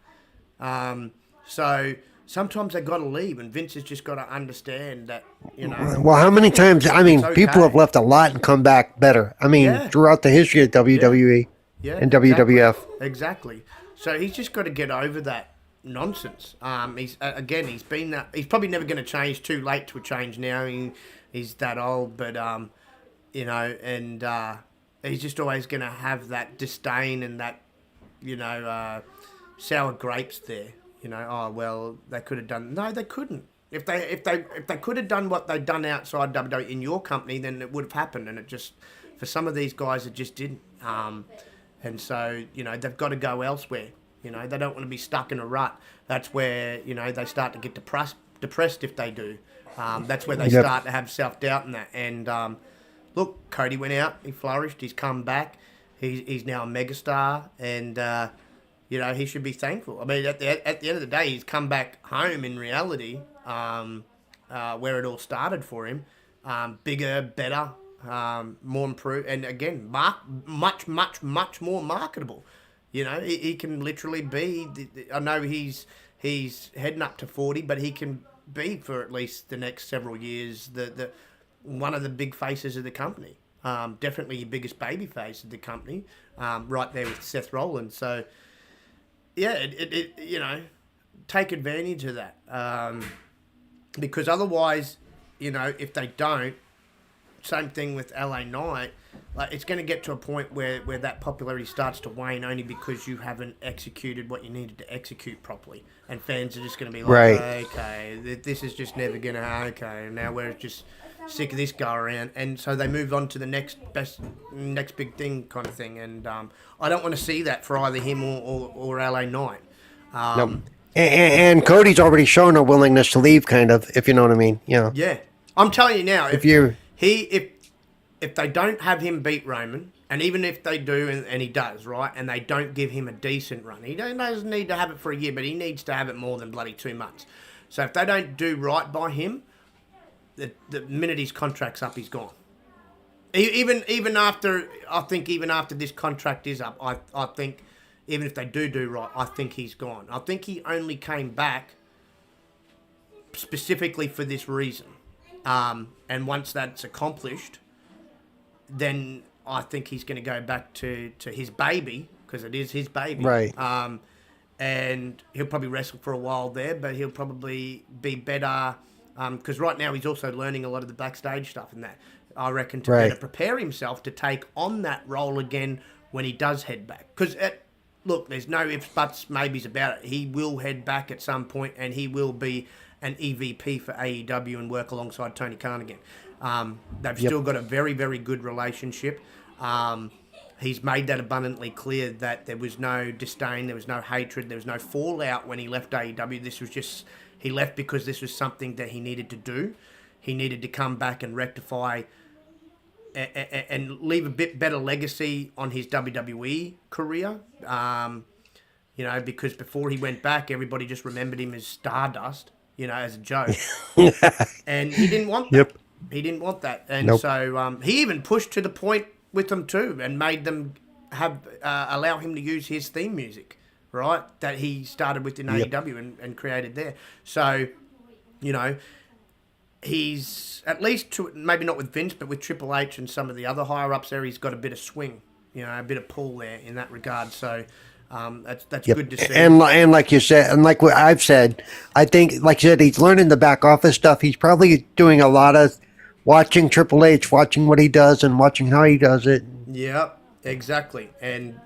So sometimes they got to leave, and Vince has just got to understand that, Well, how many times? I mean, people have left a lot and come back better. I mean, throughout the history of WWE and WWF. Exactly. So he's just got to get over that nonsense. He's been that. He's probably never going to change. Too late to a change now. He's that old, but and he's just always going to have that disdain and that, sour grapes there. Oh, well, they could have done... No, they couldn't. If they could have done what they'd done outside WWE in your company, then it would have happened. And it just, for some of these guys, it just didn't. And so, they've got to go elsewhere. They don't want to be stuck in a rut. That's where, they start to get depressed if they do. That's where they start to have self-doubt in that. And look, Cody went out, he flourished, he's come back. He's now a megastar, and he should be thankful. I mean, at the end of the day, he's come back home in reality, where it all started for him. Bigger, better, more improved, and again, much more marketable. He can literally be. I know he's heading up to 40, but he can be for at least the next several years the one of the big faces of the company. Definitely your biggest baby face of the company, right there with Seth Rollins. So, yeah, take advantage of that. Because otherwise, if they don't, same thing with LA Knight, like it's going to get to a point where that popularity starts to wane only because you haven't executed what you needed to execute properly. And fans are just going to be like, okay, this is just never going to, okay, now we're just sick of this go around, and so they move on to the next big thing kind of thing, and I don't want to see that for either him or LA Knight. Nope. And Cody's already shown a willingness to leave, kind of, if you know what I mean. Yeah, I'm telling you now, if they don't have him beat Roman, and even if they do, and he does, right, and they don't give him a decent run, he doesn't need to have it for a year, but he needs to have it more than bloody 2 months. So if they don't do right by him, the minute his contract's up, he's gone. Even after this contract is up, I think even if they do right, I think he's gone. I think he only came back specifically for this reason. And once that's accomplished, then I think he's going to go back to his baby, because it is his baby. Right. And he'll probably wrestle for a while there, but he'll probably be better. Because right now he's also learning a lot of the backstage stuff and that. I reckon to better prepare himself to take on that role again when he does head back. Because, look, there's no ifs, buts, maybes about it. He will head back at some point, and he will be an EVP for AEW and work alongside Tony Khan again. They've still got a very, very good relationship. He's made that abundantly clear that there was no disdain, there was no hatred, there was no fallout when he left AEW. This was just... He left because this was something that he needed to do. He needed to come back and rectify and leave a bit better legacy on his WWE career. Because before he went back, everybody just remembered him as Stardust, as a joke. And he didn't want that. Yep. He didn't want that. And so he even pushed to the point with them too and made them allow him to use his theme music. Right, that he started with in AEW and created there. So, he's at least maybe not with Vince, but with Triple H and some of the other higher ups there, he's got a bit of swing, a bit of pull there in that regard. So, that's good to see. And like you said, and like what I've said, I think, like you said, he's learning the back office stuff. He's probably doing a lot of watching Triple H, watching what he does, and watching how he does it. Yeah, exactly, and.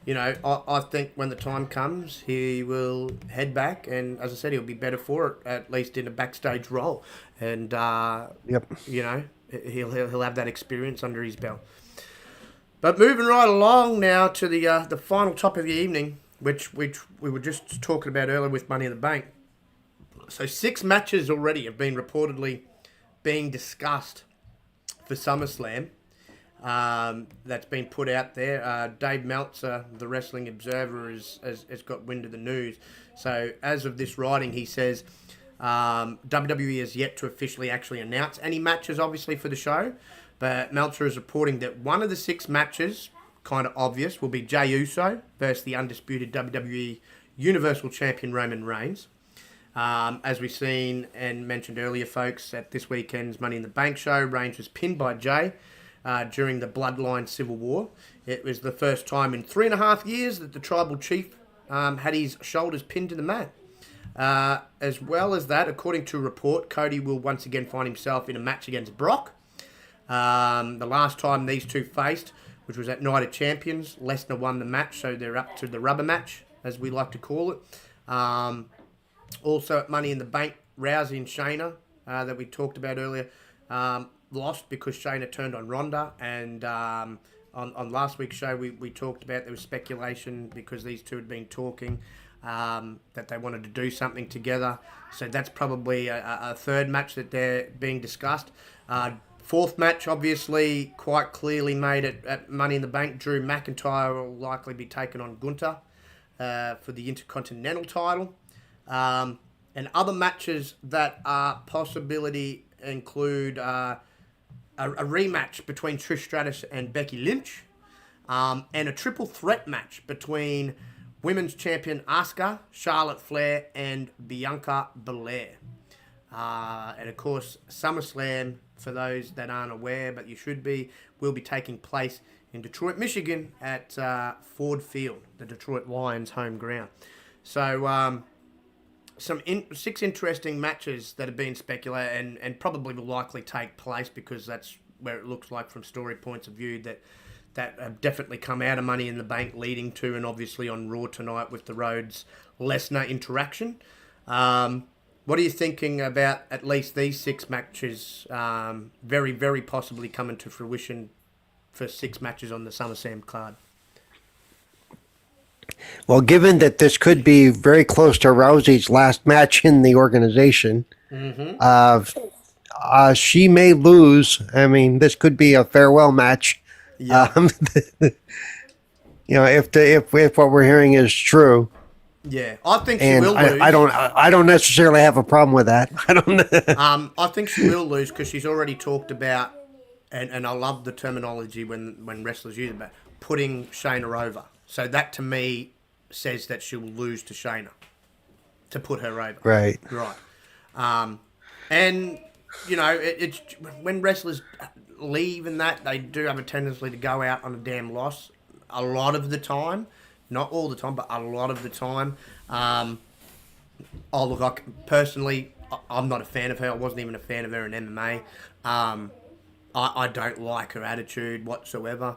I think when the time comes, he will head back, and as I said, he'll be better for it, at least in a backstage role. And he'll have that experience under his belt. But moving right along now to the final topic of the evening, which we were just talking about earlier with Money in the Bank. So 6 matches already have been reportedly being discussed for SummerSlam. That's been put out there. Dave Meltzer, the Wrestling Observer, has got wind of the news. So as of this writing, he says WWE has yet to officially actually announce any matches, obviously, for the show. But Meltzer is reporting that one of the 6 matches, kind of obvious, will be Jey Uso versus the undisputed WWE Universal Champion Roman Reigns. As we've seen and mentioned earlier, folks, at this weekend's Money in the Bank show, Reigns was pinned by Jey. During the Bloodline Civil War. It was the first time in 3.5 years that the Tribal Chief had his shoulders pinned to the mat. As well as that, according to a report, Cody will once again find himself in a match against Brock. The last time these two faced, which was at Night of Champions, Lesnar won the match, so they're up to the rubber match, as we like to call it. Also at Money in the Bank Rousey and Shayna that we talked about earlier lost because Shayna turned on Ronda, and on last week's show we talked about there was speculation because these two had been talking that they wanted to do something together. So that's probably a third match that they're being discussed. Fourth match, obviously, quite clearly made at Money in the Bank. Drew McIntyre will likely be taken on Gunther for the Intercontinental title. And other matches that are possibility include a rematch between Trish Stratus and Becky Lynch, and a triple threat match between Women's Champion Asuka, Charlotte Flair, and Bianca Belair. And of course, SummerSlam, for those that aren't aware, but you should be, will be taking place in Detroit, Michigan at Ford Field, the Detroit Lions' home ground. So, six interesting matches that have been speculated and probably will likely take place because that's where it looks like from story points of view that have definitely come out of Money in the Bank leading to, and obviously on Raw tonight with the Rhodes-Lesnar interaction. What are you thinking about at least these six matches very, very possibly coming to fruition for six matches on the SummerSlam card? Well, given that this could be very close to Rousey's last match in the organization, she may lose. I mean, this could be a farewell match. Yeah. If what we're hearing is true. Yeah, I think she will lose. I don't necessarily have a problem with that. I think she will lose because she's already talked about, and I love the terminology when wrestlers use it, about putting Shayna over. So that to me says that she will lose to Shayna to put her over. Right. And it's when wrestlers leave and that, they do have a tendency to go out on a damn loss a lot of the time. Not all the time, but a lot of the time. Personally, I'm not a fan of her. I wasn't even a fan of her in MMA. I don't like her attitude whatsoever.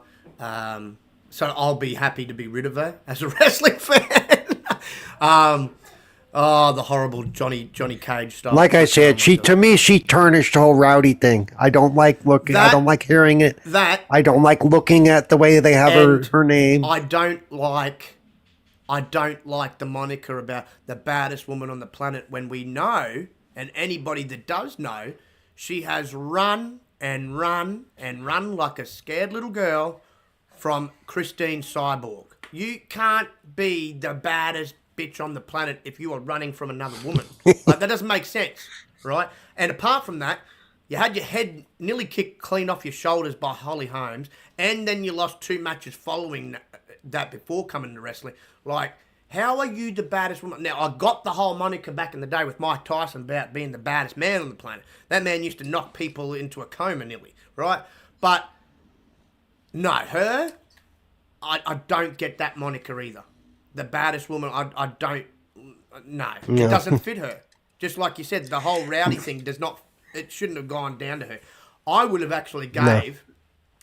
So I'll be happy to be rid of her as a wrestling fan. The horrible Johnny Cage stuff. Like I said, she tarnished the whole Rowdy thing. I don't like looking. I don't like hearing it. I don't like looking at the way they have her name. I don't like the moniker about the baddest woman on the planet when we know, and anybody that does know, she has run and run and run like a scared little girl from Christine Cyborg. You can't be the baddest bitch on the planet if you are running from another woman. Like, that doesn't make sense, right? And apart from that, you had your head nearly kicked clean off your shoulders by Holly Holmes, and then you lost 2 matches following that before coming to wrestling. Like, how are you the baddest woman? Now, I got the whole moniker back in the day with Mike Tyson about being the baddest man on the planet. That man used to knock people into a coma nearly, right? But no, her, I don't get that moniker either. The baddest woman, I don't, no. Yeah. It doesn't fit her. Just like you said, the whole Rowdy thing it shouldn't have gone down to her. I would have actually gave,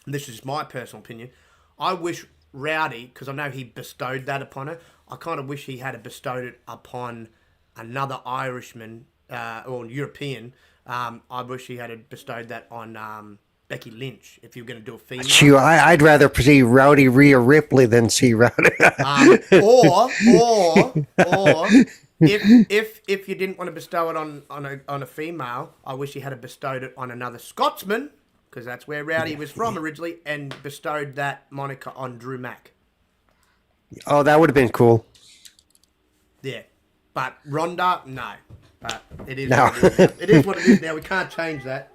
this is my personal opinion, I wish Rowdy, because I know he bestowed that upon her, I kind of wish he had bestowed it upon another Irishman or European. I wish he had bestowed that on Becky Lynch, if you were going to do a female. I'd rather see Rowdy Rhea Ripley than see Rowdy. Or if you didn't want to bestow it on a female, I wish he had bestowed it on another Scotsman, because that's where Rowdy was from originally, and bestowed that moniker on Drew Mack. Oh, that would have been cool. Yeah, but Ronda, no. But it is what it is. It is what it is now. We can't change that.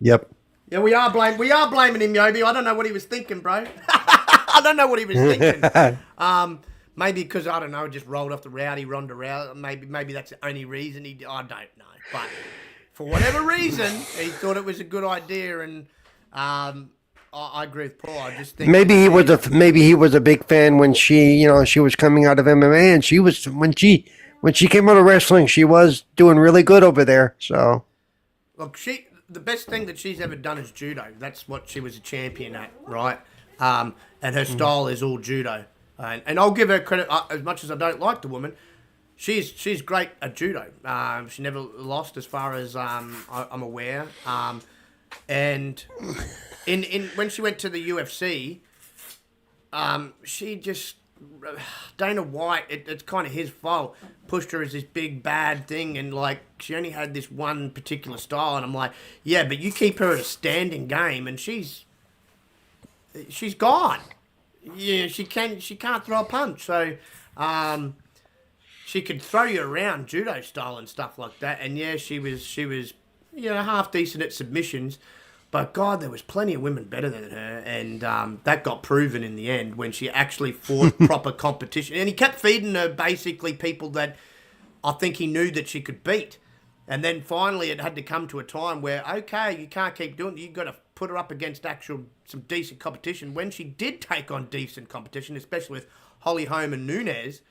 Yep. Yeah, we are blaming him, Yobi. I don't know what he was thinking, bro. I don't know what he was thinking. Maybe because, I don't know, just rolled off the Ronda Rousey. Maybe that's the only reason I don't know. But for whatever reason, he thought it was a good idea, and I agree with Paul. I just think maybe he was a big fan when she was coming out of MMA, and she was when she came out of wrestling, she was doing really good over there. So look, the best thing that she's ever done is judo. That's what she was a champion at, right? And her style is all judo. And I'll give her credit, as much as I don't like the woman, she's great at judo. She never lost, as far as I'm aware. And in when she went to the UFC, she just Dana White. It's kind of his fault. Pushed her as this big bad thing, and like she only had this one particular style. And I'm like, yeah, but you keep her at a standing game, and she's gone. Yeah, she can't throw a punch. So, she could throw you around judo style and stuff like that. And yeah, she was half decent at submissions. But God, there was plenty of women better than her, and that got proven in the end when she actually fought proper competition. And he kept feeding her basically people that I think he knew that she could beat. And then finally it had to come to a time where, okay, you can't keep doing it. You've got to put her up against some decent competition. When she did take on decent competition, especially with Holly Holm and Nunes,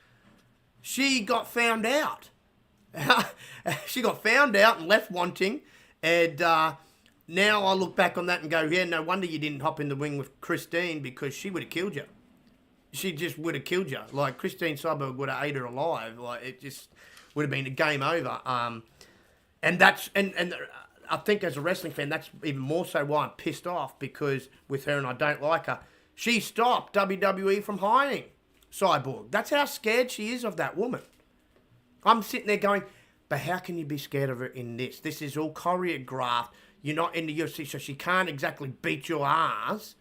she got found out. She got found out and left wanting, and now I look back on that and go, yeah, no wonder you didn't hop in the ring with Christine, because she would have killed you. She just would have killed you. Like, Christine Cyborg would have ate her alive. Like, it just would have been a game over. And that's and I think as a wrestling fan, that's even more so why I'm pissed off, because with her, and I don't like her, she stopped WWE from hiring Cyborg. That's how scared she is of that woman. I'm sitting there going, but how can you be scared of her in this? This is all choreographed. You're not in the UFC, so she can't exactly beat your ass.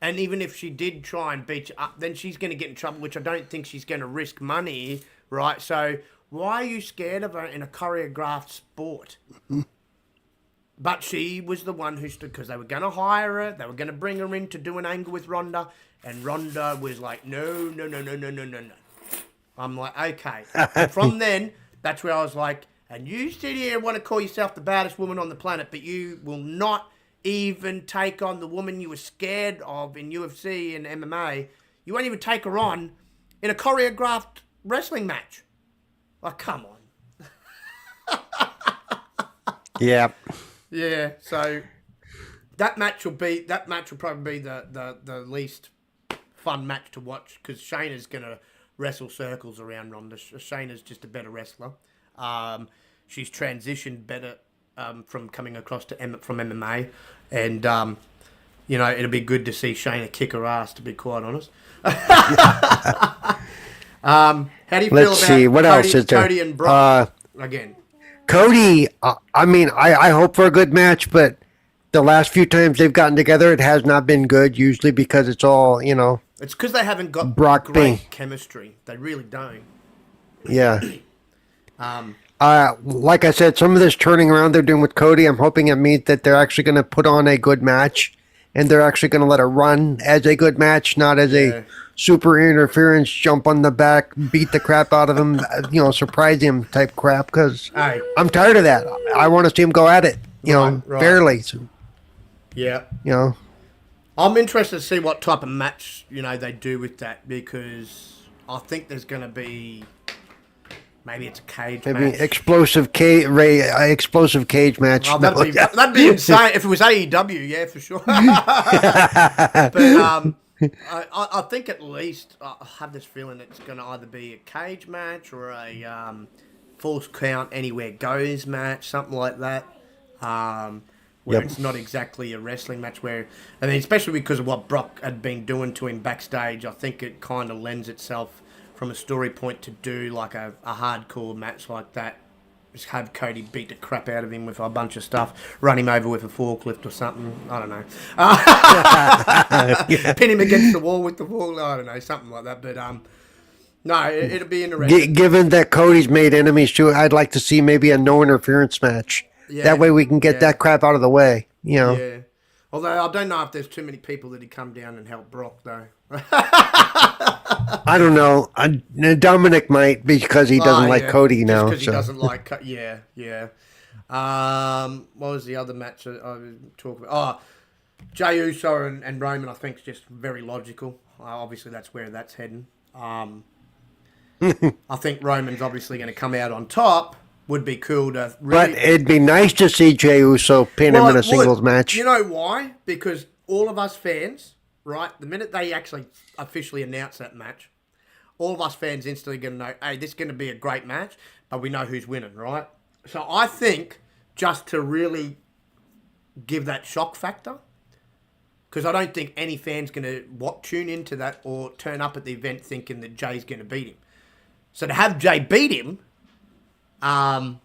And even if she did try and beat you up, then she's going to get in trouble, which I don't think she's going to risk money, right? So why are you scared of her in a choreographed sport? But she was the one who stood, because they were going to hire her. They were going to bring her in to do an angle with Ronda. And Ronda was like, no. I'm like, okay. And from then, that's where I was like, and you sit here and want to call yourself the baddest woman on the planet, but you will not even take on the woman you were scared of in UFC and MMA. You won't even take her on in a choreographed wrestling match. Like, come on. Yeah. Yeah, so that match will probably be the least fun match to watch, because Shayna's going to wrestle circles around Ronda. Shayna's just a better wrestler. She's transitioned better from coming across from MMA, and it'll be good to see Shayna kick her ass, to be quite honest. How do you feel about what else is there? Cody and Brock again? Cody, I hope for a good match, but the last few times they've gotten together, it has not been good, usually because it's all, It's because they haven't got Brock great chemistry. They really don't. Yeah. Like I said, some of this turning around they're doing with Cody, I'm hoping it means that they're actually going to put on a good match, and they're actually going to let it run as a good match, not as a super interference, jump on the back, beat the crap out of him, surprise him type crap, because I'm tired of that. I want to see him go at it, fairly. So, yeah. I'm interested to see what type of match, they do with that, because I think there's going to be, maybe it's a cage match. Explosive cage match. Oh, that'd be insane. If it was AEW, yeah, for sure. But I think at least, I have this feeling it's going to either be a cage match or a false count anywhere goes match, something like that. Where it's not exactly a wrestling match, especially because of what Brock had been doing to him backstage, I think it kind of lends itself from a story point to do like a hardcore match like that. Just have Cody beat the crap out of him with a bunch of stuff, run him over with a forklift or something. I don't know. Pin him against the wall with the forklift. I don't know, something like that. But no, it'll be interesting. Given that Cody's made enemies too, I'd like to see maybe a no interference match. Yeah, that way we can get that crap out of the way. Yeah. Although I don't know if there's too many people that'd come down and help Brock though. I don't know. Dominic might, because he doesn't like Cody now. Because he doesn't like. Yeah. What was the other match I was talking about? Jey Uso and Roman, I think, is just very logical. Obviously, that's where that's heading. I think Roman's obviously going to come out on top. Would be cool to really... But it'd be nice to see Jey Uso pin him in a singles match. You know why? Because all of us fans, right, the minute they actually officially announce that match, all of us fans instantly going to know, hey, this is going to be a great match, but we know who's winning, right? So I think just to really give that shock factor, because I don't think any fan's going to tune into that or turn up at the event thinking that Jay's going to beat him. So to have Jay beat him, I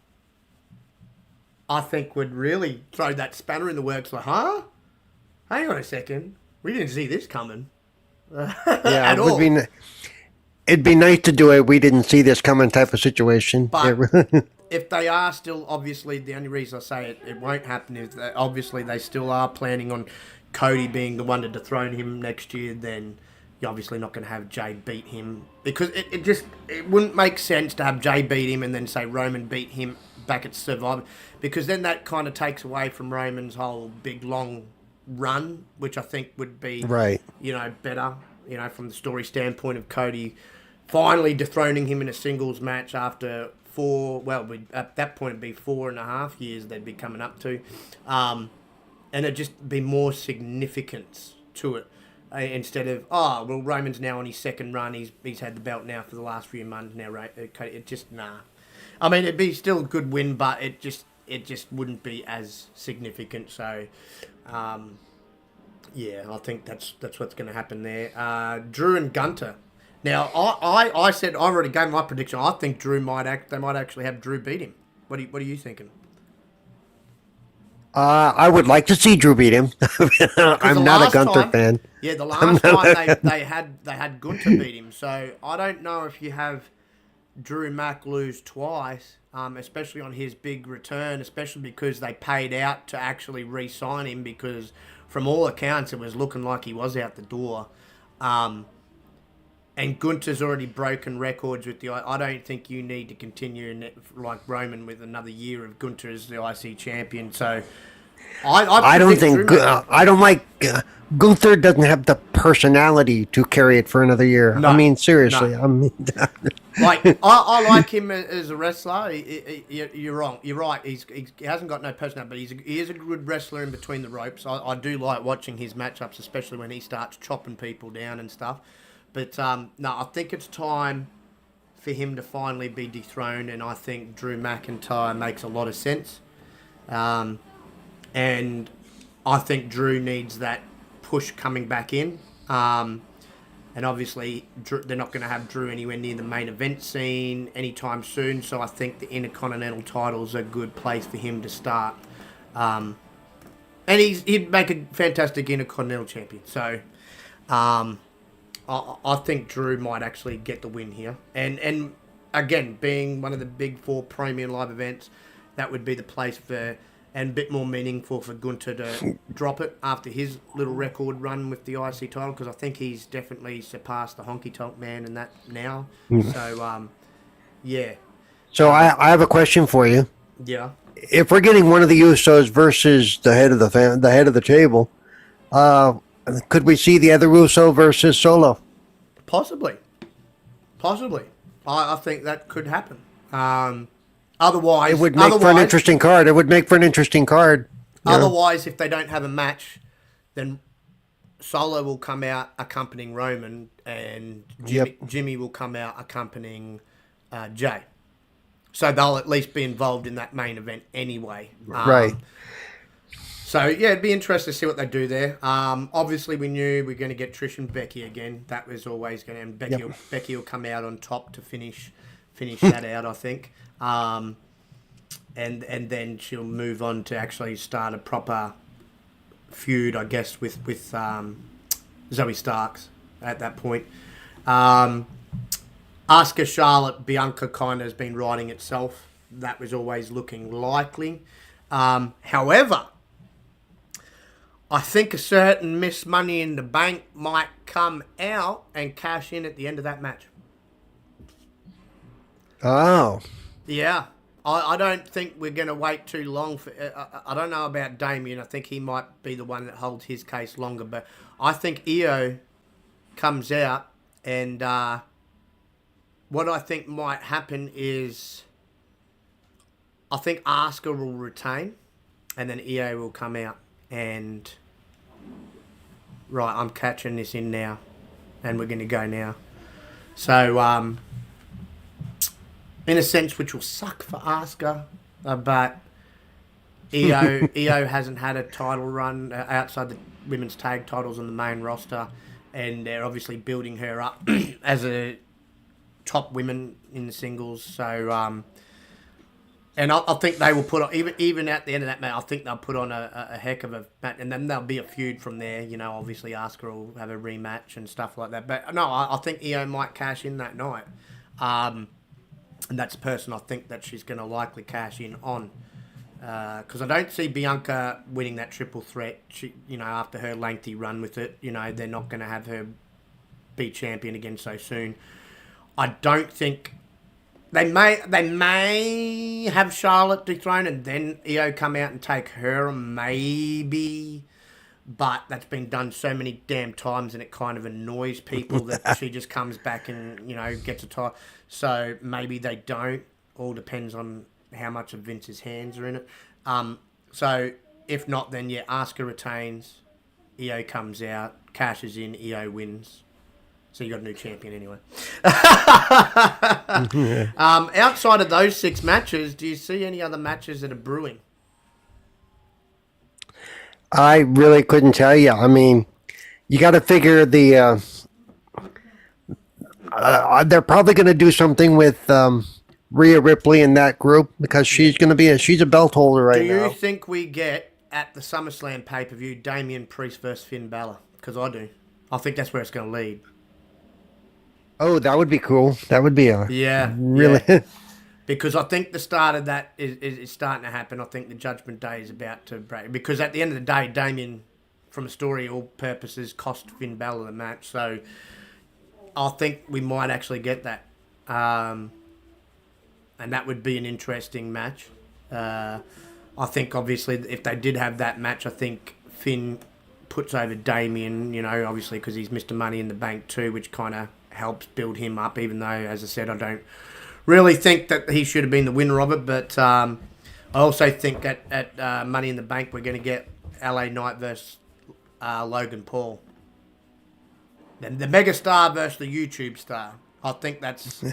think would really throw that spanner in the works. Like, huh? Hang on a second. We didn't see this coming. Yeah, it'd be nice to do a we didn't see this coming type of situation. But if they are still, obviously, the only reason I say it won't happen is that obviously they still are planning on Cody being the one to dethrone him next year, then you're obviously not going to have Jay beat him. Because it wouldn't make sense to have Jay beat him and then say Roman beat him back at Survivor. Because then that kind of takes away from Roman's whole big, long run, which I think would be, right, better, from the story standpoint of Cody finally dethroning him in a singles match after at that point it'd be 4.5 years they'd be coming up to. And it'd just be more significance to it. Instead of, Roman's now on his second run, he's had the belt now for the last few months now, right? It just, nah. I mean, it'd be still a good win, but it just wouldn't be as significant. So, I think that's what's going to happen there. Drew and Gunter. Now, I said, I already gave my prediction. I think they might actually have Drew beat him. What are you thinking? I would like to see Drew beat him. I'm not a Gunter fan. Yeah, the last time they had Gunter beat him. So I don't know if you have Drew Mack lose twice, especially on his big return, especially because they paid out to actually re-sign him because from all accounts it was looking like he was out the door. And Gunter's already broken records with I don't think you need to continue like Roman with another year of Gunter as the IC champion. So I don't think I don't like Gunther doesn't have the personality to carry it for another year. No, I mean, seriously. No. I mean, I like him as a wrestler. You're wrong. You're right. He hasn't got no personality, but he is a good wrestler in between the ropes. I do like watching his matchups, especially when he starts chopping people down and stuff. But, no, I think it's time for him to finally be dethroned, and I think Drew McIntyre makes a lot of sense. And I think Drew needs that push coming back in. And obviously, they're not going to have Drew anywhere near the main event scene anytime soon, so I think the Intercontinental title is a good place for him to start. And he'd make a fantastic Intercontinental champion. So, I think Drew might actually get the win here. And again, being one of the big four premium live events, that would be the place for, and a bit more meaningful for Gunter to drop it after his little record run with the IC title, because I think he's definitely surpassed the Honky Tonk Man in that now. So, yeah. So I have a question for you. Yeah. If we're getting one of the Usos versus the head of the table, could we see the other Uso versus Solo? Possibly. I think that could happen. Otherwise, it would make for an interesting card. Otherwise, if they don't have a match, then Solo will come out accompanying Roman, and Jimmy will come out accompanying Jay. So they'll at least be involved in that main event anyway. Right. So, yeah, it'd be interesting to see what they do there. Obviously, we knew we were going to get Trish and Becky again. That was always going to... And Becky will come out on top to finish that out, I think. And then she'll move on to actually start a proper feud, I guess, with Zoe Starks at that point. Asuka, Charlotte, Bianca kind of has been writing itself. That was always looking likely. However... I think a certain Miss Money in the Bank might come out and cash in at the end of that match. Oh. Yeah. I don't think we're going to wait too long. I don't know about Damien. I think he might be the one that holds his case longer. But I think Io comes out, and what I think might happen is I think Asuka will retain, and then Io will come out. And right, I'm catching this in now, and we're going to go now. So, in a sense, which will suck for Asuka, but EO hasn't had a title run outside the women's tag titles on the main roster, and they're obviously building her up as a top women in the singles. So, and I think they will put on, even at the end of that match, I think they'll put on a heck of a match, and then there'll be a feud from there. You know, obviously Asuka will have a rematch and stuff like that. But no, I think EO might cash in that night. And that's a person I think that she's going to likely cash in on. Because I don't see Bianca winning that triple threat. She, you know, after her lengthy run with it, you know, they're not going to have her be champion again so soon. I don't think they may have Charlotte dethroned and then EO come out and take her, maybe. But that's been done so many damn times and it kind of annoys people that she just comes back and, you know, gets a title. So maybe they don't. All depends on how much of Vince's hands are in it. So if not, then yeah, Asuka retains, EO comes out, cashes in, EO wins. So you got a new champion anyway. Outside of those 6 matches, do you see any other matches that are brewing? I really couldn't tell you. I mean, you got to figure they're probably going to do something with Rhea Ripley in that group because she's a belt holder right now. Do you think we get at the SummerSlam pay-per-view Damian Priest versus Finn Balor? Because I do. I think that's where it's going to lead. Oh, that would be cool. That would be really. Yeah. Because I think the start of that is starting to happen. I think the Judgment Day is about to break. Because at the end of the day, Damian, from a story all purposes, cost Finn Balor the match. So I think we might actually get that. And that would be an interesting match. I think, obviously, if they did have that match, I think Finn puts over Damian, you know, obviously because he's Mr. Money in the Bank too, which kind of helps build him up, even though, as I said, I don't really think that he should have been the winner of it. But I also think at Money in the Bank, we're going to get LA Knight versus Logan Paul. The mega star versus the YouTube star. I think that's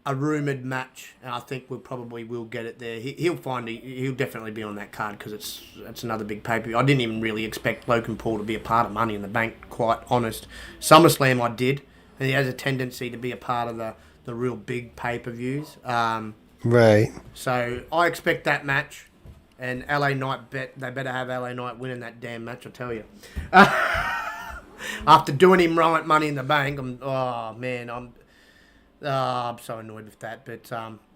a rumoured match, and I think we probably will get it there. He'll definitely be on that card because it's another big pay-per-view. I didn't even really expect Logan Paul to be a part of Money in the Bank, quite honest. SummerSlam I did, and he has a tendency to be a part of the real big pay-per-views. Right. So I expect that match, and LA Knight they better have LA Knight winning that damn match, I tell you. After doing him wrong at Money in the Bank, I'm so annoyed with that. But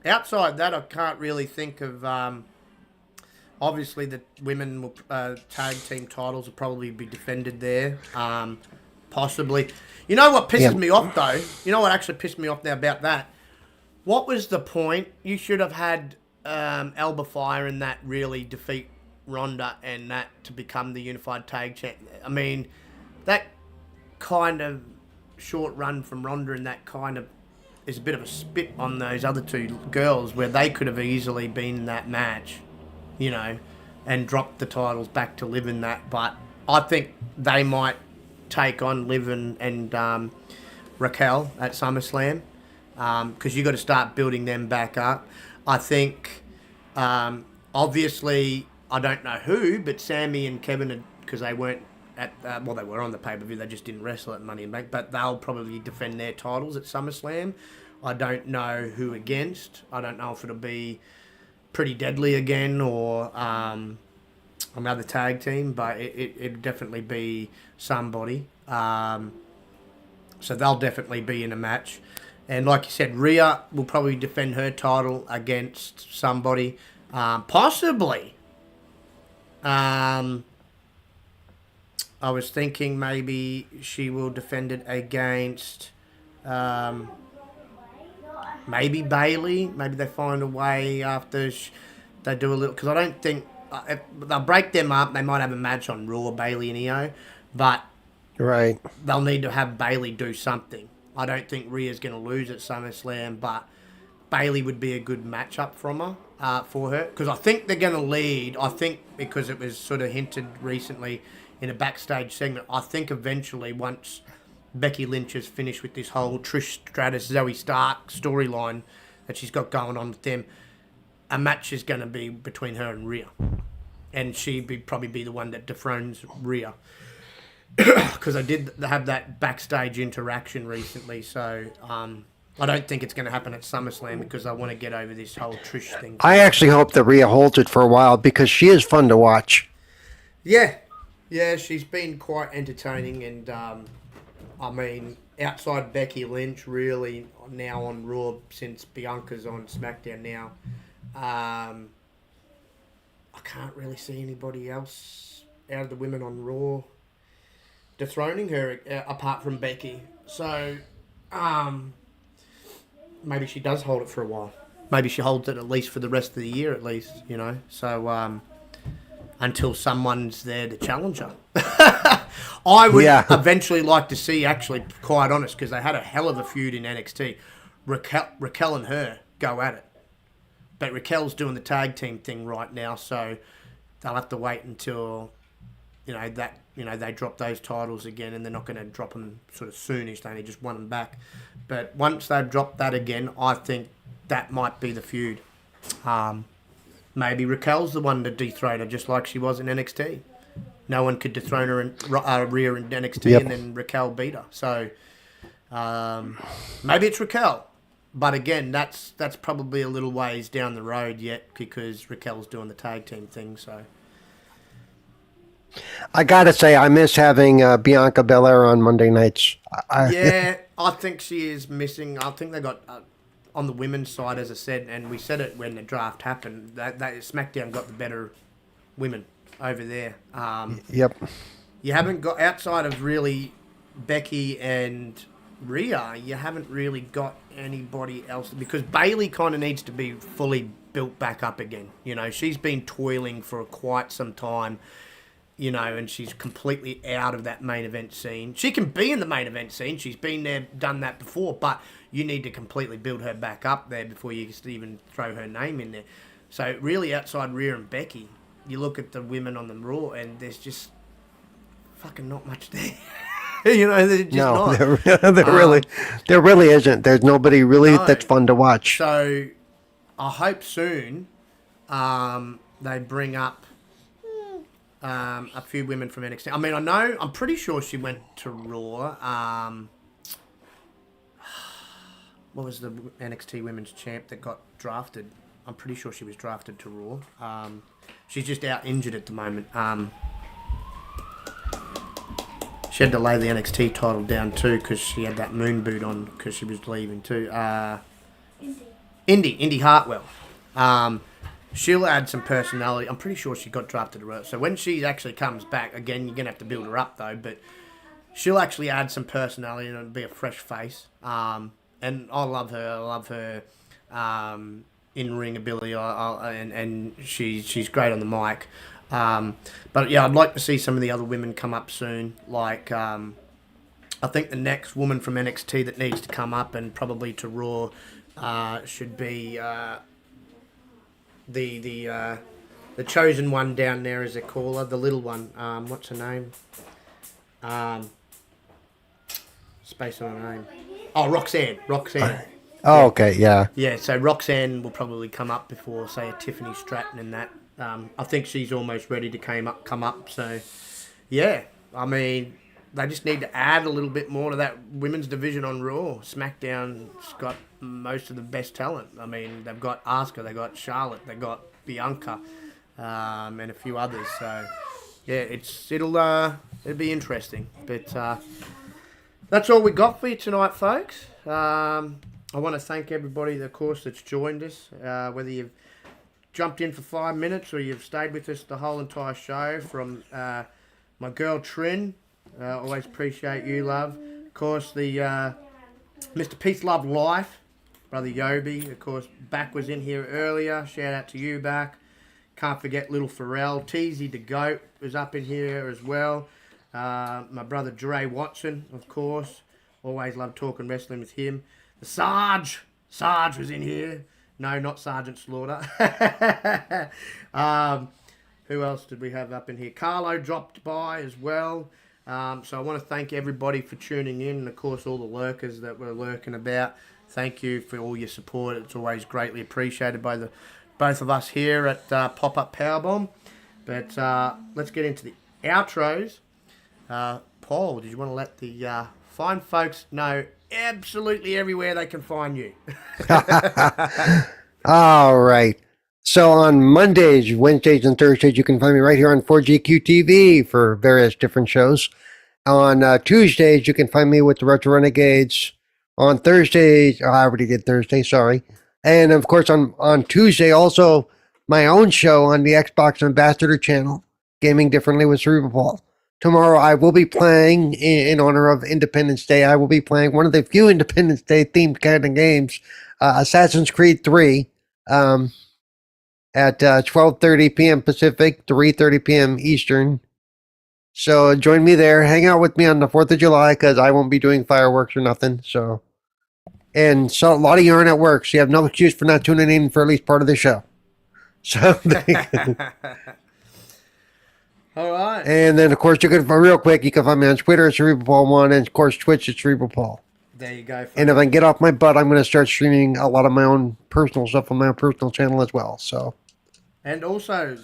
outside that, I can't really think of... obviously, the women tag team titles will probably be defended there. Possibly. You know what pisses me off, though? You know what actually pissed me off now about that? What was the point? You should have had Alba Fire and that really defeat Ronda and that to become the unified tag champ. I mean, that kind of short run from Ronda and that kind of is a bit of a spit on those other two girls where they could have easily been in that match, you know, and dropped the titles back to Liv in that. But I think they might take on Liv and Raquel at SummerSlam because you got to start building them back up. I think, obviously, I don't know who, but Sammy and Kevin, because they weren't at, they were on the pay-per-view, they just didn't wrestle at Money in the Bank, but they'll probably defend their titles at SummerSlam. I don't know who against. I don't know if it'll be Pretty Deadly again or another tag team, but it'd definitely be somebody. So they'll definitely be in a match. And like you said, Rhea will probably defend her title against somebody. Possibly. I was thinking maybe she will defend it against maybe Bailey. Maybe they find a way after they do a little... Because I don't think... if they'll break them up. They might have a match on Raw, Bailey and Io. But right, they'll need to have Bailey do something. I don't think Rhea's going to lose at SummerSlam, but Bailey would be a good matchup for her. Because I think they're going to lead. I think because it was sort of hinted recently in a backstage segment, I think eventually once Becky Lynch has finished with this whole Trish Stratus, Zoe Stark storyline that she's got going on with them, a match is going to be between her and Rhea. And she'd probably be the one that dethrones Rhea. Because I did have that backstage interaction recently, so I don't think it's going to happen at SummerSlam because I want to get over this whole Trish thing. I actually hope that Rhea holds it for a while because she is fun to watch. Yeah, she's been quite entertaining, and I mean, outside Becky Lynch, really now on Raw since Bianca's on SmackDown now, I can't really see anybody else out of the women on Raw dethroning her apart from Becky. So, maybe she does hold it for a while. Maybe she holds it at least for the rest of the year, at least, you know. So, until someone's there to challenge her. I would eventually like to see, actually, quite honest, because they had a hell of a feud in NXT. Raquel and her go at it. But Raquel's doing the tag team thing right now, so they'll have to wait until, they drop those titles again, and they're not going to drop them sort of soonish. They only just won them back. But once they've dropped that again, I think that might be the feud. Maybe Raquel's the one to dethrone her, just like she was in NXT. No one could dethrone her in Rhea in NXT, and then Raquel beat her. So maybe it's Raquel. But again, that's probably a little ways down the road yet because Raquel's doing the tag team thing. So I gotta say, I miss having Bianca Belair on Monday nights. I think she is missing. I think they got on the women's side, as I said, and we said it when the draft happened. That SmackDown got the better women over there. Yep. You haven't got outside of really Becky and Rhea. You haven't really got anybody else because Bayley kind of needs to be fully built back up again. You know, she's been toiling for quite some time. You know, and she's completely out of that main event scene. She can be in the main event scene. She's been there, done that before, but you need to completely build her back up there before you even throw her name in there. So really, outside Rhea and Becky, you look at the women on the Raw, and there's just fucking not much there. You know, there's just not. There really isn't. There's nobody really that's fun to watch. So I hope soon they bring up a few women from NXT. I mean, I'm pretty sure she went to Raw. What was the NXT Women's Champ that got drafted? I'm pretty sure she was drafted to Raw. She's just out injured at the moment. She had to lay the NXT title down too because she had that moon boot on because she was leaving too. Indy Hartwell. She'll add some personality. I'm pretty sure she got drafted to Raw. So when she actually comes back, again, you're going to have to build her up though, but she'll actually add some personality and be a fresh face. And I love her. I love her in-ring ability, and she's great on the mic. But yeah, I'd like to see some of the other women come up soon. Like, I think the next woman from NXT that needs to come up and probably to Raw should be the chosen one down there, as they call her, the little one. What's her name? Space on her name. Oh, Roxanne. Oh, okay, yeah. Yeah, so Roxanne will probably come up before, say, a Tiffany Stratton and that. I think she's almost ready to come up. So, yeah, I mean, they just need to add a little bit more to that women's division on Raw. SmackDown's got most of the best talent. I mean, they've got Asuka, they've got Charlotte, they've got Bianca, and a few others. So, yeah, it'll be interesting. But that's all we got for you tonight, folks. I want to thank everybody, of course, that's joined us, whether you've jumped in for 5 minutes or you've stayed with us the whole entire show. From my girl Trin, always appreciate you, love. Of course, the Mr. Peace Love Life, Brother Yobi, of course, Back was in here earlier. Shout out to you, Back. Can't forget Little Pharrell. Teasy the Goat was up in here as well. My brother Dre Watson, of course. Always love talking wrestling with him. The Sarge was in here. No, not Sergeant Slaughter. Who else did we have up in here? Carlo dropped by as well. So I want to thank everybody for tuning in, and of course all the lurkers that were lurking about. Thank you for all your support. It's always greatly appreciated by the both of us here at Pop-Up Powerbomb. But let's get into the outros. Paul, did you want to let the fine folks know absolutely everywhere they can find you? All right. So on Mondays, Wednesdays, and Thursdays, you can find me right here on 4GQ TV for various different shows. On Tuesdays, you can find me with the Retro Renegades. On Thursdays, I already did Thursday, sorry. And of course, on Tuesday, also my own show on the Xbox Ambassador channel, Gaming Differently with Cerebral Paul. Tomorrow, I will be playing, in honor of Independence Day, I will be playing one of the few Independence Day themed kind of games, Assassin's Creed 3. At 12:30 p.m. Pacific, 3:30 p.m. Eastern. So join me there. Hang out with me on the 4th of July because I won't be doing fireworks or nothing. And a lot of you aren't at work, so you have no excuse for not tuning in for at least part of the show. So, all right. And then, of course, you can find me on Twitter at Cerebral Paul 1, and of course, Twitch at Cerebral Paul. There you go. Folks. And if I can get off my butt, I'm going to start streaming a lot of my own personal stuff on my own personal channel as well. So. And also,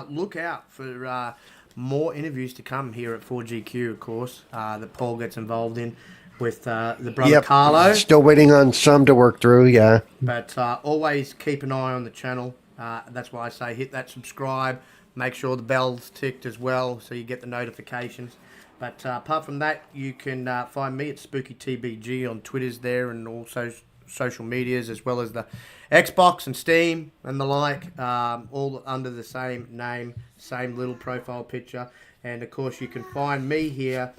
look out for more interviews to come here at 4GQ, of course, that Paul gets involved in with the brother Carlo. Still waiting on some to work through, yeah. But always keep an eye on the channel. That's why I say hit that subscribe. Make sure the bell's ticked as well so you get the notifications. But apart from that, you can find me at SpookyTBG on Twitters there and also social medias, as well as the Xbox and Steam and the like, all under the same name, same little profile picture. And of course you can find me here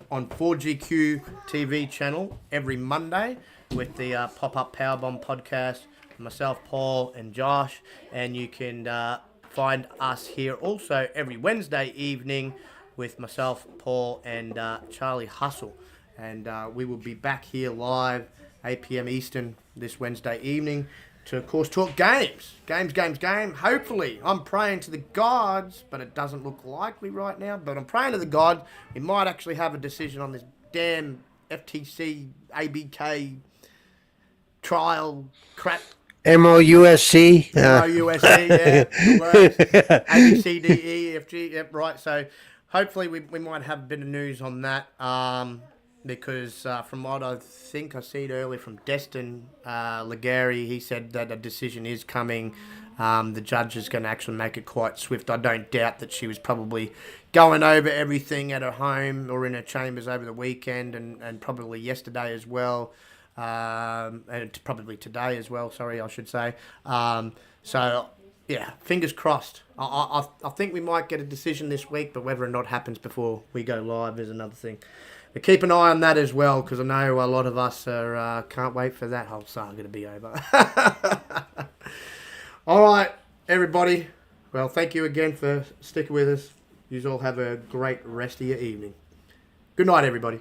on 4GQ TV channel every Monday with the Pop-Up Powerbomb podcast, myself, Paul and Josh. And you can find us here also every Wednesday evening with myself, Paul and Charlie Hustle. And we will be back here live 8 p.m. Eastern this Wednesday evening to, of course, talk games. Game. Hopefully, I'm praying to the gods, but it doesn't look likely right now. But I'm praying to the gods. We might actually have a decision on this damn FTC, ABK trial crap. MOUSC. MOUSC, yeah. A, B, C, D, E, F, G, yep, right. So hopefully we might have a bit of news on that. Because from what I think I seen earlier from Destin Legary, he said that a decision is coming. The judge is going to actually make it quite swift. I don't doubt that she was probably going over everything at her home or in her chambers over the weekend and probably yesterday as well. And probably today as well, sorry, I should say. So, yeah, fingers crossed. I think we might get a decision this week, but whether or not happens before we go live is another thing. But keep an eye on that as well, because I know a lot of us are can't wait for that whole saga to be over. All right, everybody. Well, thank you again for sticking with us. You all have a great rest of your evening. Good night, everybody.